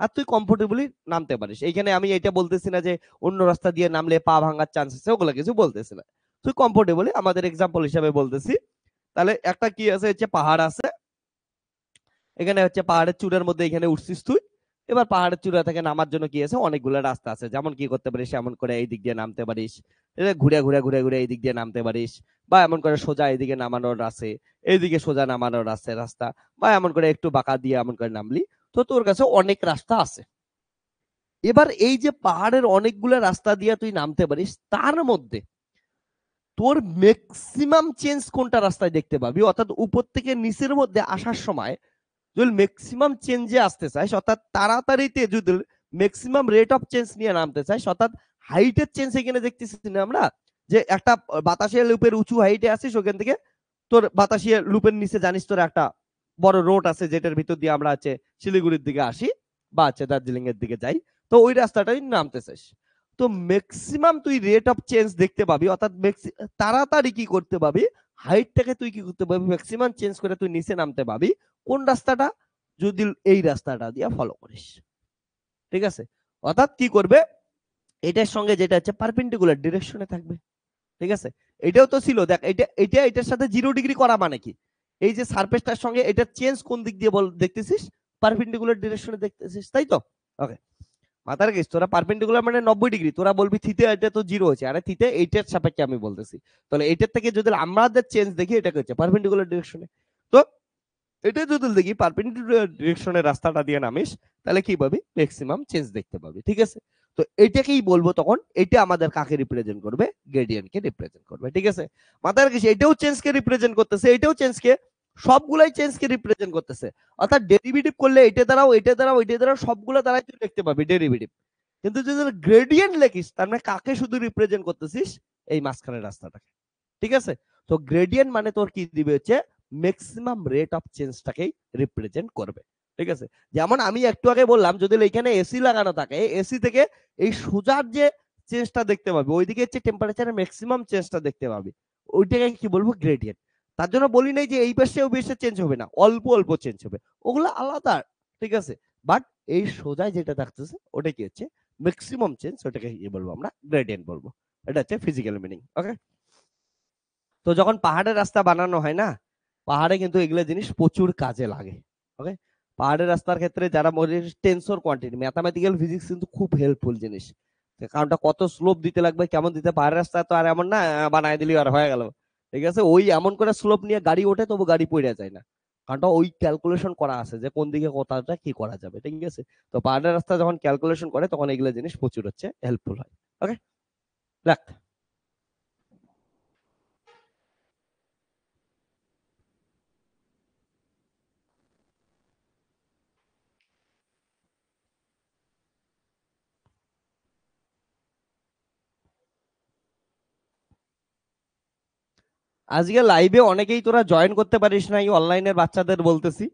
আর তুই কমফোর্টেবলি নামতে পারিস। এইখানে আমি এটা বলতেছি না যে অন্য রাস্তা দিয়ে নামলে পা ভাঙার চান্স আছে, ওগুলো কিছু বলতেছি না, তুই কমফোর্টেবলি, আমাদের এক্সাম্পল হিসাবে বলতেছি। তাহলে একটা কি আছে, হচ্ছে পাহাড় আছে, এখানে হচ্ছে পাহাড়ের চূড়ার মধ্যে এখানে উঠছিস তুই। এবার পাহাড়ের চূড়া থেকে নামার জন্য কি আছে, অনেকগুলো রাস্তা আছে, যেমন কি করতে পারিস, এমন করে এই দিক দিয়ে নামতে পারিস, ঘুরে ঘুরে ঘুরে ঘুরে এই দিক দিয়ে নামতে পারিস, বা এমন করে সোজা এইদিকে নামানোর আছে, এইদিকে সোজা নামানোর আছে রাস্তা, বা এমন করে একটু বাঁকা দিয়ে এমন করে নামলি। তো তোর কাছে অনেক রাস্তা আছে। এবার এই যে পাহাড়ের অনেকগুলো রাস্তা দিয়ে তুই নামতে পারিস, তার মধ্যে তোর ম্যাক্সিমাম চেঞ্জ কোনটা রাস্তায় দেখতে পাবি, অর্থাৎ উপর থেকে নিচের মধ্যে আসার সময় যদি ম্যাক্সিমাম চেঞ্জে আসতে চাস, অর্থাৎ তাড়াতাড়িতে যদি ম্যাক্সিমাম রেট অফ চেঞ্জ নিয়ে নামতে চাস, অর্থাৎ হাইটের চেঞ্জ এখানে দেখতেছি না আমরা, যে একটা বাতাসিয়া লুপের উঁচু হাইটে আসিস, ওখান থেকে তোর বাতাসিয়া লুপের নিচে জানিস তোর একটা বড় রোড আছে, যেটার ভিতর দিয়ে আমরা আছে শিলিগুড়ির দিকে আসি বা আছে দার্জিলিং এর দিকে যাই, তো ওই রাস্তাটাই নামতে চাস। তো ম্যাক্সিমাম তুই রেট অফ চেঞ্জ দেখতে পাবি, অর্থাৎ তাড়াতাড়ি কি করতে পাবি, হাইটটাকে তুই কি করতে পারবি, ম্যাক্সিমাম চেঞ্জ করে তুই নিচে নামতে পাবি কোন রাস্তাটা, যদি এই রাস্তাটা দিয়ে ফলো করিস, ঠিক আছে? অর্থাৎ কি করবে, এটার সঙ্গে যেটা হচ্ছে পারপেন্ডিকুলার ডিরেকশনে থাকবে, ঠিক আছে? এটাও তো ছিল, দেখ এটা এটা এটার সাথে 0 ডিগ্রি করা মানে কি, এই যে সারফেসটার সঙ্গে এটা চেঞ্জ কোন দিক দিয়ে বল দেখতেছিস, পারপেন্ডিকুলার ডিরেকশনে দেখতেছিস, তাই তো? ওকে, মাথার গেছ, তোরা পারপেন্ডিকুলার মানে 90 ডিগ্রি, তোরা বলবি থিতা, এটা তো 0 হচ্ছে, আরে থিতা এইটার সাপেক্ষে আমি বলতেছি। তাহলে এইটার থেকে যদি আমাদের চেঞ্জ দেখি, এটা হচ্ছে পারপেন্ডিকুলার ডিরেকশনে। তো এটা যদি দেখি পারপেন্ডিকুলার ডিরেকশনের রাস্তাটা দিয়ে নামিস, তাহলে কি পাবি, ম্যাক্সিমাম চেঞ্জ দেখতে পাবি, ঠিক আছে? তো এটাকেই বলবো তখন, এটা আমাদের কাকে রিপ্রেজেন্ট করবে, গ্রেডিয়েন্টকে রিপ্রেজেন্ট করবে, ঠিক আছে? মাথার গেছে, এটাও চেঞ্জকে রিপ্রেজেন্ট করতেছে, এটাও চেঞ্জকে, সবগুলাই চেঞ্জকে রিপ্রেজেন্ট করতেছে। অর্থাৎ ডেরিভেটিভ করলে এটা দ্বারাও এটা দ্বারাও এটা দ্বারাও সবগুলো দ্বারাই তুই দেখতে পাবি ডেরিভেটিভ, কিন্তু যদি গ্রেডিয়েন্ট লেখিস তার মানে কাকে শুধু রিপ্রেজেন্ট করতেছিস? এই মাঝখানের রাস্তাটাকে। ঠিক আছে? তো গ্রেডিয়েন্ট মানে তোর কি দিবে হচ্ছে ম্যাক্সিমাম রেট অফ চেঞ্জটাকেই রিপ্রেজেন্ট করবে। ঠিক আছে? যেমন আমি একটু আগে বললাম যদি এখানে এসি লাগানো থাকে, এসি থেকে এই সোজার যে চেঞ্জটা দেখতে পাবি, ওইদিকে হচ্ছে টেম্পারেচারের ম্যাক্সিমাম চেঞ্জটা দেখতে পাবি, ওইটাকে কি বলবো? গ্রেডিয়েন্ট। তার জন্য বলি নাই যে এই পাশে ওই পাশে চেঞ্জ হবে না, অল্প অল্প চেঞ্জ হবে, ওগুলো আলাদা। ঠিক আছে? বাট এই সোজায় যেটা থাকতেছে ওটা কি হচ্ছে ম্যাক্সিমাম চেঞ্জ, ওটাকে কি বলবো আমরা? গ্রেডিয়েন্ট বলবো। এটা হচ্ছে ফিজিক্যাল মিনিং। ওকে? তো যখন পাহাড়ের রাস্তা বানানো হয় না, পাহাড়ে কিন্তু এগুলো জিনিস প্রচুর কাজে লাগে। ওকে? পাহাড়ের রাস্তার ক্ষেত্রে যারা টেন্সর কোয়ান্টিটি, ম্যাথামেটিক্যাল ফিজিক্স কিন্তু খুব হেল্পফুল জিনিস। কারণটা কত স্লোপ দিতে লাগবে, কেমন দিতে, পাহাড়ের রাস্তা তো আর এমন না বানায় দিলি আর হয়ে গেল। ঠিক আছে? ওই এমন করে স্লোপ নিয়ে গাড়ি ওঠে তবু গাড়ি পড়ে যায় না, কারণটা ওই ক্যালকুলেশন করা আছে যে কোন দিকে কোথাটা কি করা যাবে। ঠিক আছে? তো পাহাড়ের রাস্তা যখন ক্যালকুলেশন করে তখন এগুলো জিনিস প্রচুর হচ্ছে হেল্পফুল হয়। ওকে? দেখ, আজকে লাইভে অনেকেই তোরা জয়েন করতে পারিস না, এই অনলাইনের বাচ্চাদের বলতেছি,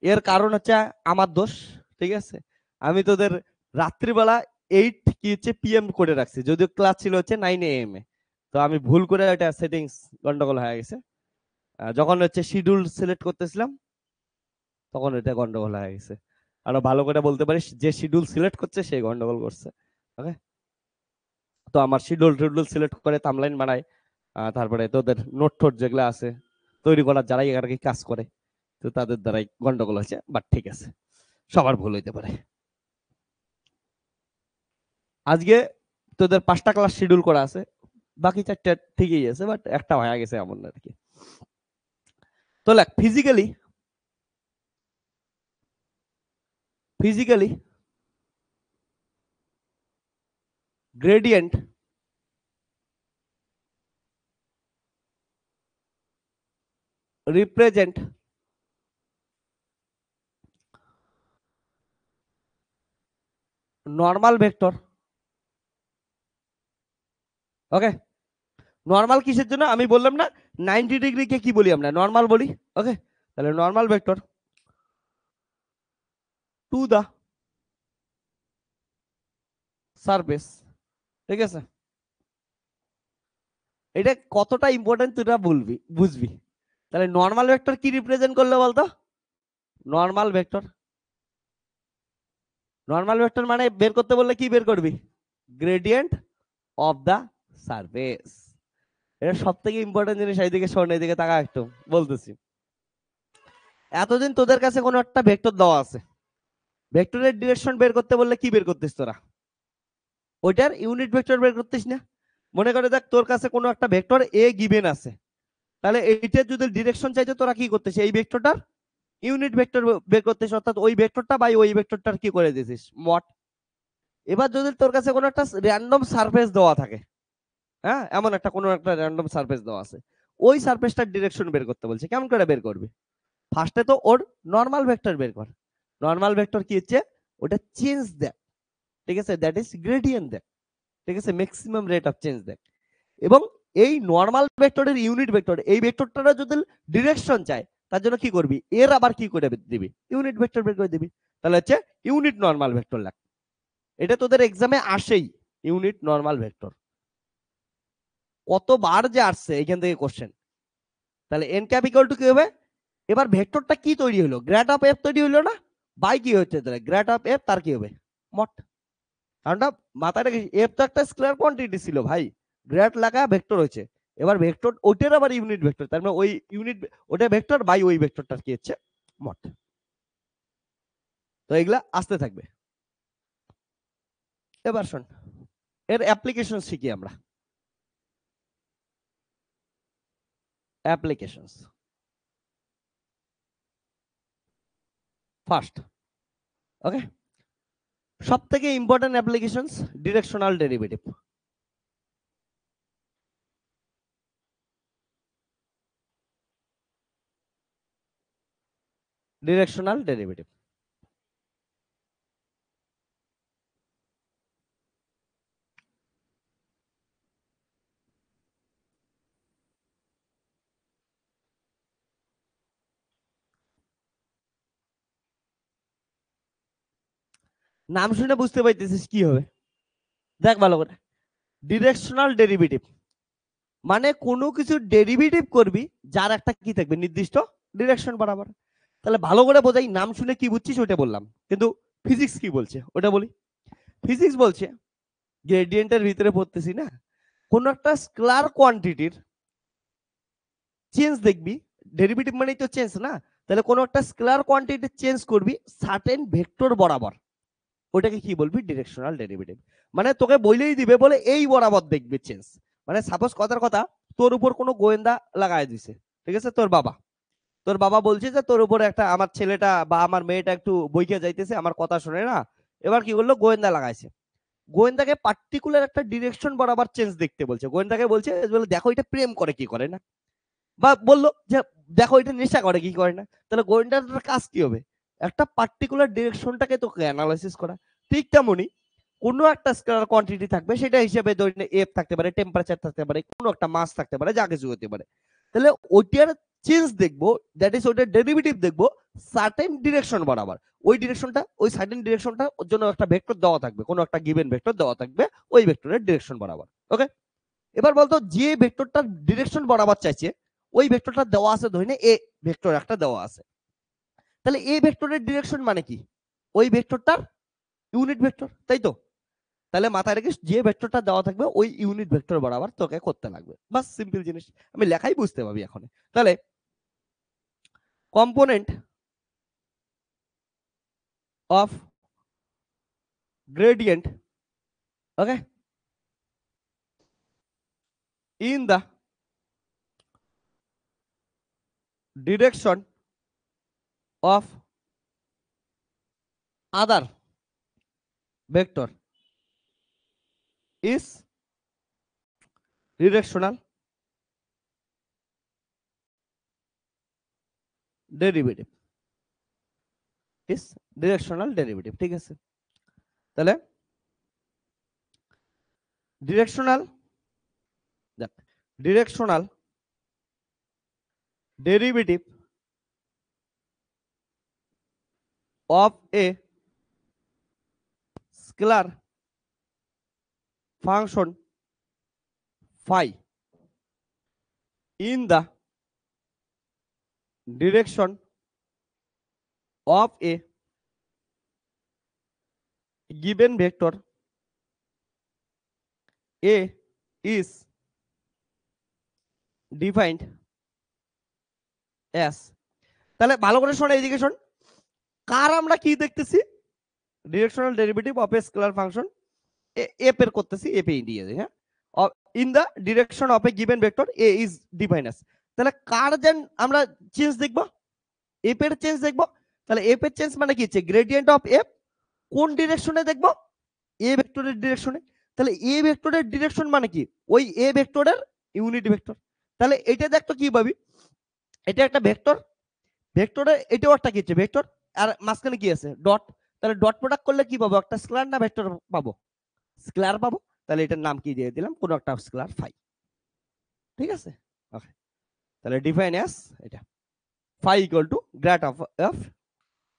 এর কারণ হচ্ছে আমার দোষ। ঠিক আছে? আমি তোদের রাত্রিবেলা 8 কি হচ্ছে PM করে রাখছি, যদিও ক্লাস ছিল হচ্ছে 9 AM এ। তো আমি ভুল করে এটা সেটিংস গন্ডগোল হয়ে গেছে। যখন হচ্ছে শিডিউল সিলেক্ট করতেছিলাম তখন এটা গন্ডগোল হয়ে গেছে। আরো ভালো করে বলতে পারিস যে শিডিউল সিলেক্ট করছে সেই গন্ডগোল করছে। ওকে? তো আমার শিডিউল টিডিউল সিলেক্ট করে টাইমলাইন বানায়, তারপরে তোদের নোট টোট যেগুলো আছে তৈরি করার যারাই আর কি কাজ করে, তো তাদের দ্বারাই গন্ডগোল হয়েছে। বাট ঠিক আছে, সবার ভুল হইতে পারে। আজকে তোদের 5টা ক্লাস শিডিউল করা আছে, বাকি 4টা ঠিকই আছে, বাট একটা হয়ে গেছে এমন আর কি। তো লাগ physically, physically gradient represent normal vector. Okay? Normal কিসের জন্য আমি বললাম না, 90 ডিগ্রি কে কি বলি আমরা? নর্মাল বলি। ওকে? তাহলে normal vector to the surface. ঠিক আছে? এটা কতটা ইম্পর্টেন্ট তুই বলবি, বুঝবি। তাহলে নর্মাল ভেক্টর কি রিপ্রেজেন্ট করলো বলতো? নর্মাল ভেক্টর, নর্মাল ভেক্টর মানে বের করতে বললে কি বের করবি? Gradient of the surface. এটা সব থেকে ইম্পর্টেন্ট জিনিস। এইদিকে শোন, এইদিকে তাকা একটু, বলতেছি। এতদিন তোদের কাছে কোনো একটা ভেক্টর দেওয়া আছে, ভেক্টরের ডিরেকশন বের করতে বললে কি বের করতিস তোরা? ওইটার ইউনিট ভেক্টর বের করতিস না? মনে করে দেখ তোর কাছে কোনো একটা ভেক্টর এ গিভেন আছে, তাহলে এইটার যদি ডিরেকশন চাইতে তোরা কি করতিস? এই ভেক্টরটার ইউনিট ভেক্টর বের করতিস, অর্থাৎ ওই ভেক্টরটা বাই ওই ভেক্টরটার কি করে দিছিস, মড। এবার যদি তোর কাছে কোনো একটা র্যান্ডম সারফেস দেওয়া থাকে, হ্যাঁ, এমন একটা কোনো একটা র্যান্ডম সারফেস দেওয়া আছে, ওই সারফেসটার ডিরেকশন বের করতে বলছে, কেমন করে বের করবি? ফার্স্টে তো ওর নর্মাল ভেক্টর বের কর। নর্মাল ভেক্টর কি হচ্ছে? ওটা চেঞ্জ দেয়। ঠিক আছে? দ্যাট ইজ গ্রেডিয়েন্ট দেয়। ঠিক আছে? ম্যাক্সিমাম রেট অফ চেঞ্জ দেয়। এবং এই নর্মাল ভেক্টরের ইউনিট ভেক্টর, এই ভেক্টরটা যদি ডিরেকশন চায় তার জন্য কি করবি? এর আবার কি করে দিবি? ইউনিট ভেক্টর বের করে দিবি। তাহলে হচ্ছে ইউনিট নর্মাল ভেক্টর লাগ। এটা তোদের এক্সামে আসেই, ইউনিট নর্মাল ভেক্টর। কতবার যে আসছে এখান থেকে কোশ্চেন। তাহলে এন ক্যাপ ইকুয়াল টু কি হবে? এবার ভেক্টরটা কি তৈরি হলো? গ্র্যাড অফ এফ তৈরি হলো না? বাই কি হচ্ছে তাহলে? গ্র্যাড অফ এফ তার কি হবে? মট। কারণটা মাথায় রাখিস, এফ তো একটা স্কেলার কোয়ান্টিটি ছিল ভাই, গ্র্যাড লাগা ভেক্টর হয়েছে। এবার ভেক্টর ওইটার আবার ইউনিট ভেক্টর, তার মানে ওই ইউনিট ওটা ভেক্টর বাই ওই ভেক্টরটার কি হচ্ছে? মট। তো এগুলা আসতে থাকবে। এবার শোন, এর অ্যাপ্লিকেশন শিখি আমরা। Applications first. ওকে? সব থেকে important applications directional derivative. Directional derivative নাম শুনে বুঝতে পাইতেছিস কি হবে, দেখ ভালো করে। ডিরেকশনাল ডেরিভেটিভ মানে কোনো কিছু ডেরিভেটিভ করবি যার একটা কি থাকবে, নির্দিষ্ট ডিরেকশন বরাবর। তাহলে ভালো করে বোঝাই, নাম শুনে কি বুঝছিস ওটা বললাম, কিন্তু ফিজিক্স কি বলছে ওটা বলি। ফিজিক্স বলছে গ্রেডিয়েন্টের ভিতরে পড়তেছি না, কোন একটা স্কেলার কোয়ান্টিটির চেঞ্জ দেখবি, ডেরিভেটিভ মানেই তো চেঞ্জ না, তাহলে কোনো একটা স্কেলার কোয়ান্টিটি চেঞ্জ করবি সার্টেন ভেক্টর বরাবর, ওটাকে কি বলবি, ডিরেকশনাল ডেরিভেটিভ। মানে তোকে বইলেই দিবে বলে এই বরাবর দেখবি চেঞ্জ। মানে সাপোজ কথার কথা, তোর উপর কোনো গোয়েন্দা লাগাই দিছে, ঠিক আছে, তোর বাবা বলছে যে তোর উপরে একটা, আমার ছেলেটা বা আমার মেয়েটা একটু বইকে যাইতেছে, আমার কথা শুনে না, এবার কি করলো, গোয়েন্দা লাগাইছে। গোয়েন্দাকে পার্টিকুলার একটা ডিরেকশন বরাবর চেঞ্জ দেখতে বলছে, গোয়েন্দাকে বলছে দেখো এটা প্রেম করে কি করে না, বা বললো যে দেখো এটা নেশা করে কি করে না, তাহলে গোয়েন্দাটার কাজ কি হবে, একটা পার্টিকুলার ডিরেকশনটাকে তোকে অ্যানালাইসিস করা। ঠিক তেমনই কোনো একটা স্কেলার কোয়ান্টিটি থাকবে, সেটা হিসেবে ধরে এফ থাকতে পারে, টেম্পারেচার থাকতে পারে, কোনো একটা মাস থাকতে পারে, যা কিছু হতে পারে। তাহলে ওইটার চেঞ্জ দেখবো, দ্যাট ইজ ওইটার ডেরিভেটিভ দেখবো সার্টেন ডিরেকশন বরাবর। ওই ডিরেকশনটা, ওই সার্টেন ডিরেকশনটা ওর জন্য একটা ভেক্টর দেওয়া থাকবে, কোনো একটা গিভেন ভেক্টর দেওয়া থাকবে ওই ভেক্টরের ডিরেকশন বরাবর। ওকে, এবার বলতো যে ভেক্টরটার ডিরেকশন বরাবর চাইছে ওই ভেক্টরটা দেওয়া আছে, ধরে নে এ ভেক্টর একটা দেওয়া আছে, তাহলে এ ভেক্টরের ডিরেকশন মানে কি, ওই ভেক্টরটার ইউনিট ভেক্টর, তাই তো? তাহলে মাথায় রাখিস যে ভেক্টরটা দেওয়া থাকবে ওই ইউনিট ভেক্টর বরাবর তোকে করতে লাগবে, বাস সিম্পল জিনিস, আমি লেখাই বুঝতে পাবি এখন। তাহলে component of gradient, okay, in the direction of other vector is directional derivative, is directional derivative, ঠিক আছে? তাহলে directional, directional derivative of a scalar function phi in the direction of a given vector a is defined as, তাহলে ভালো করে শোন, এইদিকে শোন, কার আমরা কি দেখতেছি, directional derivative of a scalar function, f এর করতেছি, এফ এ দিয়ে দেই, হ্যাঁ, in the direction of a given vector a is defined as. তাহলে কার যেন আমরা চেঞ্জ দেখব, এফ এর চেঞ্জ দেখব। তাহলে এফ এর চেঞ্জ মানে কি হচ্ছে, গ্রেডিয়েন্ট অফ এফ কোন ডিরেকশনে দেখব, এ ভেক্টরের ডিরেকশনে। তাহলে এ ভেক্টরের ডিরেকশন মানে কি, ওই এ ভেক্টরের ইউনিট ভেক্টর। তাহলে এটা দেখতো কি পাবি, এটা একটা ভেক্টর, ভেক্টরে এটাও একটা কি হচ্ছে ভেক্টর, আর মাঝখানে কি আছে, ডট। তাহলে ডট প্রোডাক্ট করলে কি পাবো, একটা স্কেলার না ভেক্টর পাবো, স্কেলার পাবো। তাহলে এটার নাম কি দিয়ে দিলাম, কোন একটা স্কেলার ফাই, ঠিক আছে? ওকে, তাহলে ডিফাইন অ্যাজ এটা phi equal to grad of f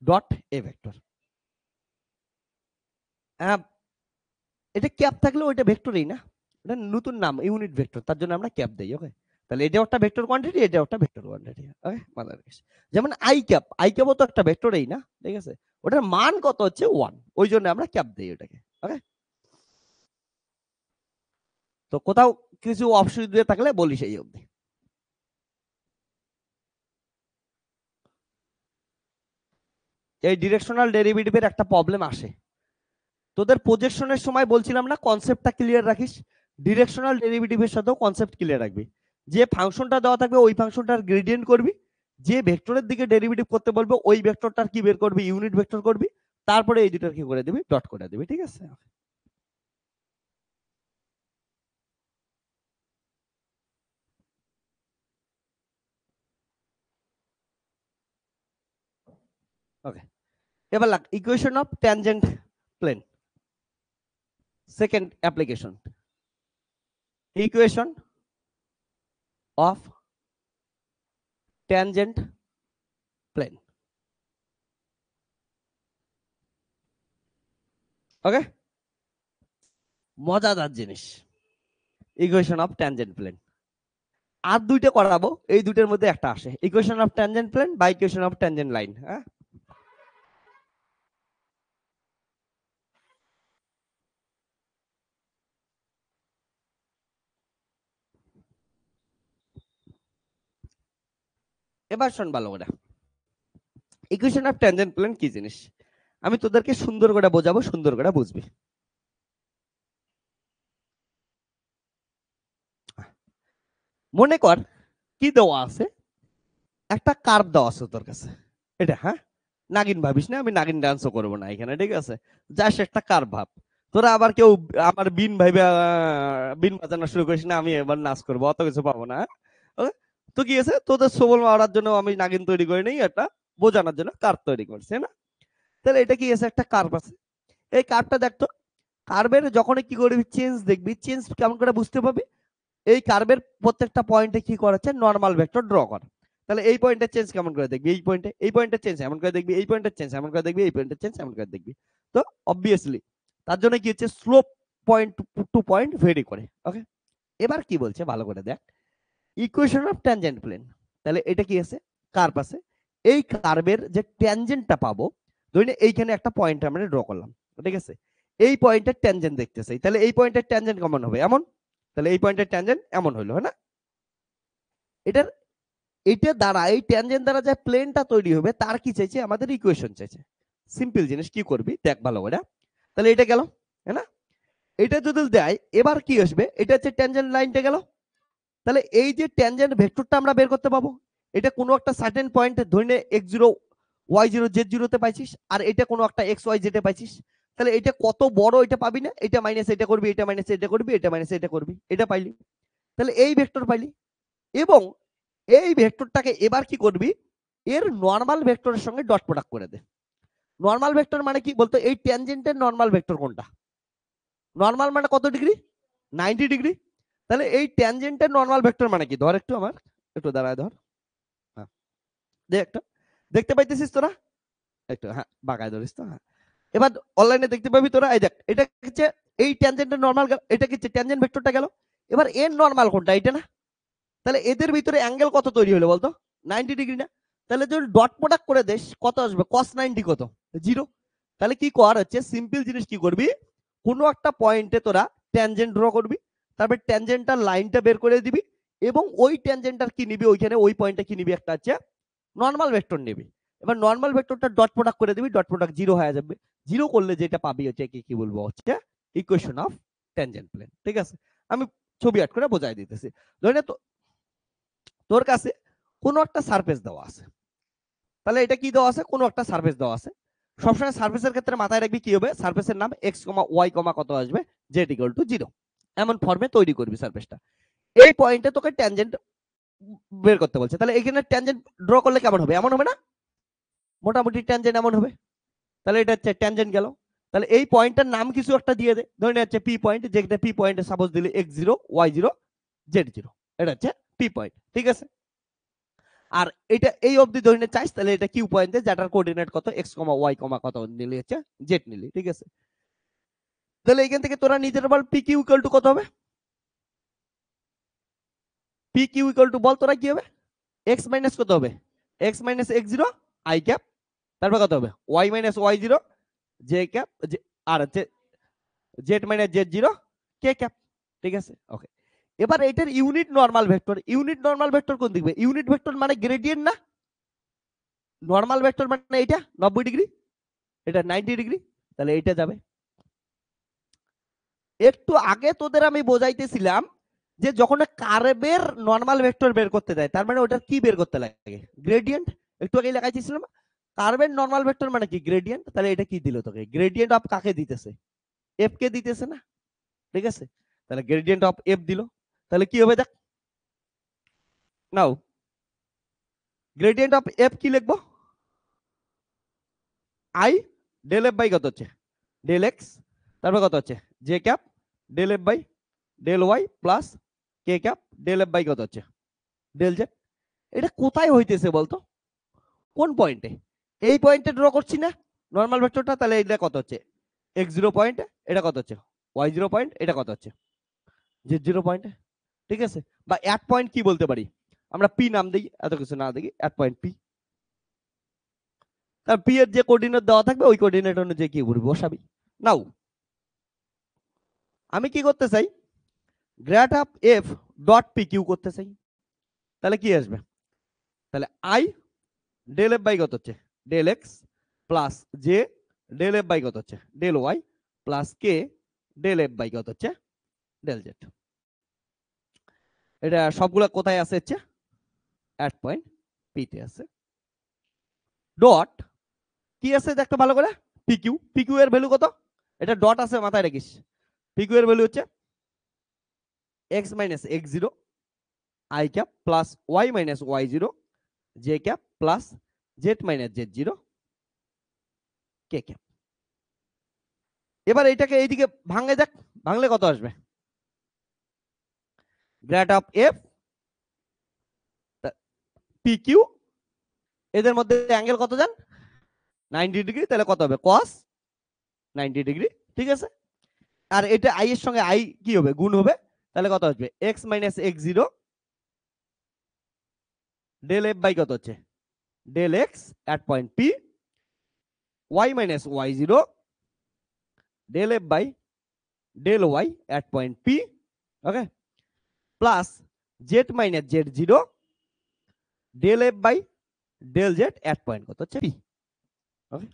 dot a vector. এটা ক্যাপ থাকলে ওইটা ভেক্টরই না, এটা নতুন নাম ইউনিট ভেক্টর, তার জন্য আমরা ক্যাপ দেই। ওকে, তাহলে এটা একটা ভেক্টর কোয়ান্টিটি, এটা একটা ভেক্টর কোয়ান্টিটি। ওকে, মাথা রাখিস। যেমন আই ক্যাপও তো একটা ভেক্টরই না, ঠিক আছে, ওটার মান কত হচ্ছে 1, ওই জন্য আমরা ক্যাপ দেই ওটাকে। ওকে, তো কোথাও কিছু অসুবিধা থাকলে বলিস এই অবধি। এই ডিরেকশনাল ডেরিভেটিভের একটা প্রবলেম আসে, তোদের প্রজেকশনের সময় বলছিলাম না, কনসেপ্টটা ক্লিয়ার রাখিস, ডিরেকশনাল ডেরিভেটিভের সাথেও কনসেপ্ট ক্লিয়ার রাখবি। যে ফাংশনটা দেওয়া থাকবে ওই ফাংশনটার গ্রেডিয়েন্ট করবি, যে ভেক্টরের দিকে ডেরিভেটিভ করতে বলবে ওই ভেক্টরটার কি বের করবি, ইউনিট ভেক্টর করবি, তারপরে এই দুটোর কি করে দিবি, ডট করে দিবি, ঠিক আছে? ওকে, এবার লাগ equation of tangent plane, second application, equation of tangent plane. Okay, মজাদার জিনিস, ইকুয়েশন অফ ট্যানজেন্ট প্লেন। আর দুইটা করাবো, এই দুইটার মধ্যে একটা আসে, ইকুয়েশন অফ ট্যানজেন্ট প্লেন বা ইকুয়েশন অফ ট্যানজেন্ট লাইন। হ্যাঁ, এবার শোন ভালো করে, ইকুয়েশন অফ ট্যানজেন্ট প্লেন কি জিনিস আমি তোদেরকে সুন্দর করে বোঝাবো, সুন্দর করে বুঝবি। মনে কর কি দেওয়া আছে, একটা কার্ভ দেওয়া আছে তোর কাছে, এটা হ্যাঁ, নাগিন ভাবিস না, আমি নাগিন ডান্সও করবো না এখানে, ঠিক আছে, জাস্ট একটা কার্ভ ভাব। তোরা আবার কেউ আমার বিন ভাইবে বিন বাজানো শুরু করিস না, আমি এবার নাচ করবো, অত কিছু পাবো না। Okay? তো কি আছে, তোদের সবল মারার জন্য আমি নাগিন তৈরি করে নেই, একটা বোঝানোর জন্য কার্ভ তৈরি করছি না। তাহলে এটা কি আছে, একটা কার্ভ আছে, এই কার্ভটা দেখতো, কার্ভের যখন কি করবি চেঞ্জ দেখবি, চেঞ্জ কেমন করে বুঝতে পারবি, এই কার্ভের প্রত্যেকটা পয়েন্টে কি করেছে, নরমাল ভেক্টর ড্র কর। তাহলে এই পয়েন্টের চেঞ্জ কেমন করে দেখবি, এই পয়েন্টে, এই পয়েন্টের চেঞ্জ এমন করে দেখবি, এই পয়েন্টের চেঞ্জ এমন করে দেখবি, এই পয়েন্টের চেঞ্জ এমন করে দেখবি। তো অবভিয়াসলি তার জন্য কি হচ্ছে, slope point to point vary করে। ওকে, এবার কি বলছে ভালো করে দেখ, ইকুয়েশন অফ ট্যানজেন্ট প্লেন। তাহলে এটা কি আছে, কার্ভ আছে, এই কার্ভের যে ট্যানজেন্টটা পাবো, ধরে এইখানে একটা পয়েন্ট আমরা ড্র করলাম, ঠিক আছে, এই পয়েন্টের ট্যানজেন্ট দেখতে চাই, তাহলে এই পয়েন্টের ট্যানজেন্ট কেমন হবে, এমন, তাহলে এই পয়েন্টের ট্যানজেন্ট এমন হলো, হ্যাঁ না, এটার, এটা দ্বারা এই ট্যানজেন্ট দ্বারা যে প্লেনটা তৈরি হবে তার কি চাইছে, আমাদের ইকুয়েশন চাইছে। সিম্পল জিনিস, কি করবি দেখ ভালো করে, তাহলে এটা গেল, হ্যাঁ না, এটা যদি দেয় এবার কি আসবে, এটা হচ্ছে ট্যানজেন্ট লাইনটা গেল। তাহলে এই যে ট্যানজেন্ট ভেক্টরটা আমরা বের করতে পাবো, এটা কোনো একটা সার্টেন পয়েন্টে ধরে x0 y0 z0 তে পাইছিস, আর এটা কোনো একটা x y z এ পাইছিস, তাহলে এটা কত বড় এটা পাবি না, এটা মাইনাস এটা করবি, এটা মাইনাস এটা করবি, এটা মাইনাস এটা করবি, এটা পাইলি, তাহলে এই ভেক্টর পাইলি। এবং এই ভেক্টরটাকে এবার কি করবি, এর নরমাল ভেক্টরের সঙ্গে ডট প্রোডাক্ট করে দে। নরমাল ভেক্টর মানে কি বলতো, এই ট্যানজেন্টের নরমাল ভেক্টর কোনটা, নরমাল মানে কত ডিগ্রি, 90 ডিগ্রি। তাহলে এই ট্যানজেন্টের নরমাল ভেক্টর মানে কি, ধর একটু আমার, একটু দাঁড়ায় ধর, হ্যাঁ দেখ একটা, দেখতে পাইতেছিস তোরা, একটু হ্যাঁ বাঁকায় ধরিস তো, হ্যাঁ এবার অনলাইনে দেখতে পাবি তোরা, এই দেখ এটা হচ্ছে এই ট্যানজেন্টের নরমাল, এটা কি ট্যানজেন্ট ভেক্টরটা গেল, এবার এর নরমাল কোনটা, এটা না, তাহলে এদের ভিতরে অ্যাঙ্গেল কত তৈরি হলো বলতো, 90 ডিগ্রি না, তাহলে যদি ডট প্রোডাক্ট করে দেশ কত আসবে, cos 90 কত, 0। তাহলে কি কর হচ্ছে, সিম্পল জিনিস কি করবি, কোনো একটা পয়েন্টে তোরা ট্যানজেন্ট ড্র করবি, তারপর ট্যানজেন্টাল লাইনটা বের করে দিবি, এবং ওই ট্যানজেন্টার কি নিবি, ওইখানে ওই পয়েন্টে কি নিবি, একটা হচ্ছে নর্মাল ভেক্টর নিবি। এবার নর্মাল ভেক্টরটা ডট প্রোডাক্ট করে দিবি, ডট প্রোডাক্ট 0 হয়ে যাবে, 0 করলে যেটা পাবি হচ্ছে কি বলবো, হচ্ছে ইকুয়েশন অফ ট্যানজেন্ট প্লেন। ঠিক আছে, আমি ছবি আট করে বোঝাই দিতেছি। ধরে তো তোর কাছে কোনো একটা সারফেস দেওয়া আছে, তাহলে এটা কি দেওয়া আছে, কোনো একটা সারফেস দেওয়া আছে, সবসময় সারফেসের ক্ষেত্রে মাথায় রাখবি কি হবে, সারফেসের নাম x, y, কত আসবে, z = 0, এমন ফর্মে তৈরি করবি সারফেসটা। এই পয়েন্টে তোকে ট্যানজেন্ট বের করতে বলছে, তাহলে এখানে ট্যানজেন্ট ড্র করলে কেমন হবে, এমন হবে না, মোটামুটি ট্যানজেন্ট এমন হবে, তাহলে এটা হচ্ছে ট্যানজেন্ট গেল। তাহলে এই পয়েন্টের নাম কিছু একটা দিয়ে দে, ধরে নে হচ্ছে পি পয়েন্ট, যেটা পি পয়েন্টে সাপোজ দিলে x0 y0 z0, এটা হচ্ছে পি পয়েন্ট, ঠিক আছে। আর এটা এই অবধি ধরে নিতে চাইস, তাহলে এটা কিউ পয়েন্টে, যেটার কোঅর্ডিনেট কত, x, y, কত নিলে হচ্ছে z নিলি, ঠিক আছে। তাহলে এখান থেকে তোরা নিজের বল পি কিউ ইকুয়াল টু কত হবে, পি কিউ ইকুয়াল টু বল তোরা কি হবে, x মাইনাস কত হবে, x minus x0 i cap, তারপর কত হবে y minus y0 j cap, আর হচ্ছে z minus z0 k cap, ঠিক আছে। ওকে, এবার এটার unit normal vector, unit normal vector কোন দিকে, ইউনিট ভেক্টর মানে গ্রেডিয়েন্ট না, নরমাল ভেক্টর মানে এটা 90 ডিগ্রি, এটা 90 ডিগ্রি, তাহলে এটা যাবে। একটু আগে তোদের আমি বোঝাইতেছিলাম যে যখন কার্ভের নরমাল ভেক্টর বের করতে দেয়, তার মানে ওটার কি বের করতে লাগে, গ্রেডিয়েন্ট। একটু আগে লেখাইছিলাম, কার্ভের নরমাল ভেক্টর মানে কি, গ্রেডিয়েন্ট। তাহলে এটা কি দিল তোকে, গ্রেডিয়েন্ট অফ কাকে দিতেছে, এফ কে দিতেছে না, ঠিক আছে। তাহলে গ্রেডিয়েন্ট অফ এফ দিল, তাহলে কি হবে দেখ, নাও গ্রেডিয়েন্ট অফ এফ কি লিখবো, আই ডেল এফ বাই কত হচ্ছে, ডেল এক্স, তারপর কত হচ্ছে J cap del F by del Y plus K cap del F by কত হচ্ছে ডেল জেড। এটা কোথায় হইতেছে বলতো, কোন পয়েন্টে, এই পয়েন্টে ড্র করছি না নরমাল ভেক্টরটা, তাহলে এটা কত হচ্ছে x0 পয়েন্ট, এটা কত হচ্ছে y0 পয়েন্ট, এটা কত হচ্ছে z0 পয়েন্ট। ঠিক আছে, বা অ্যাট পয়েন্ট কি বলতে পারি আমরা, পি নাম দিই, এত কিছু না দেখি, অ্যাট পয়েন্ট পি। তার পি এর যে কোঅর্ডিনেট দেওয়া থাকবে ওই কোঅর্ডিনেট অনুযায়ী কি করবি, বসাবি। নাও আমি কি করতে চাই, grad of f dot P Q করতে চাই, তাহলে কি আসবে, তাহলে আই ডেল এফ বাই কত হচ্ছে del x plus J del F by কত হচ্ছে del Y plus K del F by কত হচ্ছে ডেল জেড। এটা সবগুলা কোথায় আছে হচ্ছে অ্যাট পয়েন্ট পি তে আছে। ডট কি আছে দেখতে ভালো করে, পিকিউ, পিকিউ এর ভ্যালু কত, এটা ডট আছে মাথায় রাখিস, পিকিউ এর ভ্যালু হচ্ছে x minus x zero i cap plus y minus Y zero j cap plus z minus Z zero k cap. এবার এটাকে এইদিকে ভাঙে দেখ, ভাঙলে কত আসবে, grad of f P Q, এদের মধ্যে অ্যাঙ্গেল কত জান 90 ডিগ্রি, তাহলে কত হবে cos 90 ডিগ্রি। ঠিক আছে, আর এটা আই এর সঙ্গে আই কি হবে গুণ হবে, তাহলে কত আসবে x minus x zero del F by কত হচ্ছে del x at point P y minus Y zero del F by del y at point P, okay, plus z minus Z zero del F by del z at point কত হচ্ছে P. ওকে,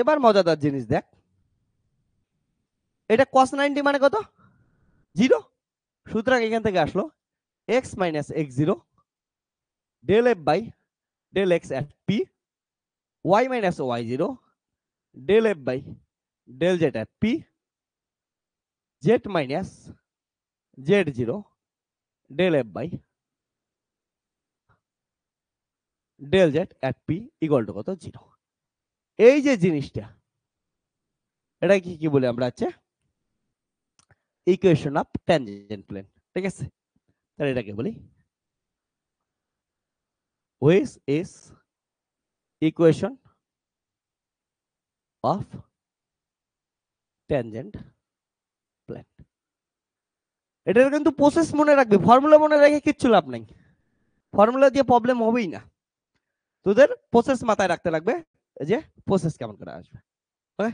এবার মজাদার জিনিস দেখ, এটা cos 90 মানে কত zero, সুতরাং এখান থেকে আসলো x minus x zero del F by del x at P y minus Y zero del F by del z at P z minus Z zero del F by del z at P equal to কত zero. এই যে জিনিসটা, এটা কি কি বলে আমরা হচ্ছে ইকুয়েশন অফ ট্যানজেন্ট প্লেন। ঠিক আছে, তাহলে এটাকে বলি which is equation of tangent plane. এটার কিন্তু প্রসেস মনে রাখবি, ফর্মুলা মনে রেখে কিচ্ছু লাভ নাই, ফর্মুলা দিয়ে প্রবলেম হবেই না, তোদের প্রসেস মাথায় রাখতে লাগবে যে প্রসেস কেমন করে আসবে। ওকে,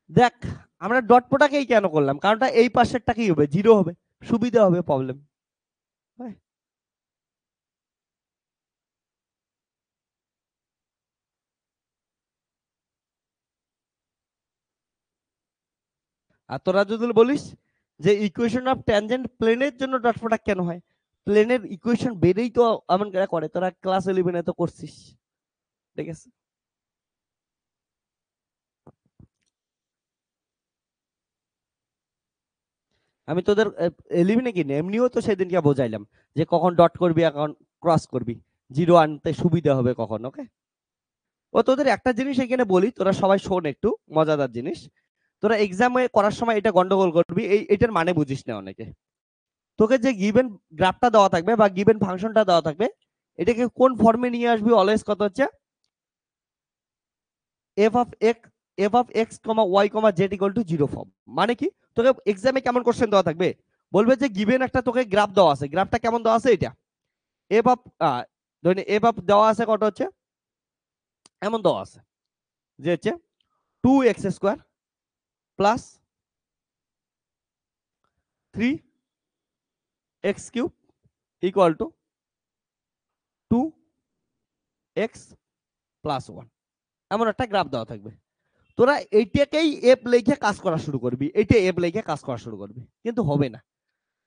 দেখ আমরা ডট প্রোডাক্টই কেন করলাম, কারণটা এই পাশেরটা কি হবে জিরো হবে, সুবিধা হবে প্রবলেম। আর তোরা যদি বলিস যে ইকুয়েশন অফ ট্যানজেন্ট প্লেনের জন্য ডট প্রোডাক্ট কেন হয়, প্লেনের ইকুয়েশন বেরেই তো এমন করে, তোরা ক্লাস 11 তো করছিস। ঠিক আছে, আমি তোদের 11 কি এমনিও তো সেদিনকে বোঝাইলাম যে কখন ডট করবি এখন ক্রস করবি, জিরো আনতে সুবিধা হবে কখন। ওকে, ও তোদের একটা জিনিস এখানে বলি, তোরা সবাই শোন একটু মজাদার জিনিস, তোরা এক্সামে করার সময় এটা গন্ডগোল করবি, এটার মানে বুঝিস না অনেকে। তোকে যে গিভেন গ্রাফটা দেওয়া থাকবে বা গিভেন ফাংশনটা দেওয়া থাকবে, এটাকে কোন ফর্মে নিয়ে আসবি অলওয়েজ কত হচ্ছে f of x comma y comma z equal to zero form. মানে কি, তোকে এক্সামে কেমন কোশ্চেন দেওয়া থাকবে, বলবে যে গিভেন একটা তোকে গ্রাফ দেওয়া আছে, গ্রাফটা কেমন দেওয়া আছে, এটা এফ অফ ধরে এফ অফ দেওয়া আছে কত হচ্ছে এমন দেওয়া আছে যে হচ্ছে 2x square plus 3x cube equal to 2x plus 1, এমন একটা গ্রাফ দেওয়া থাকবে। তোরা এইটাকেই এফ লিখে কাজ করা শুরু করবি, এইটা এফ লিখে কাজ করা শুরু করবি, কিন্তু হবে না,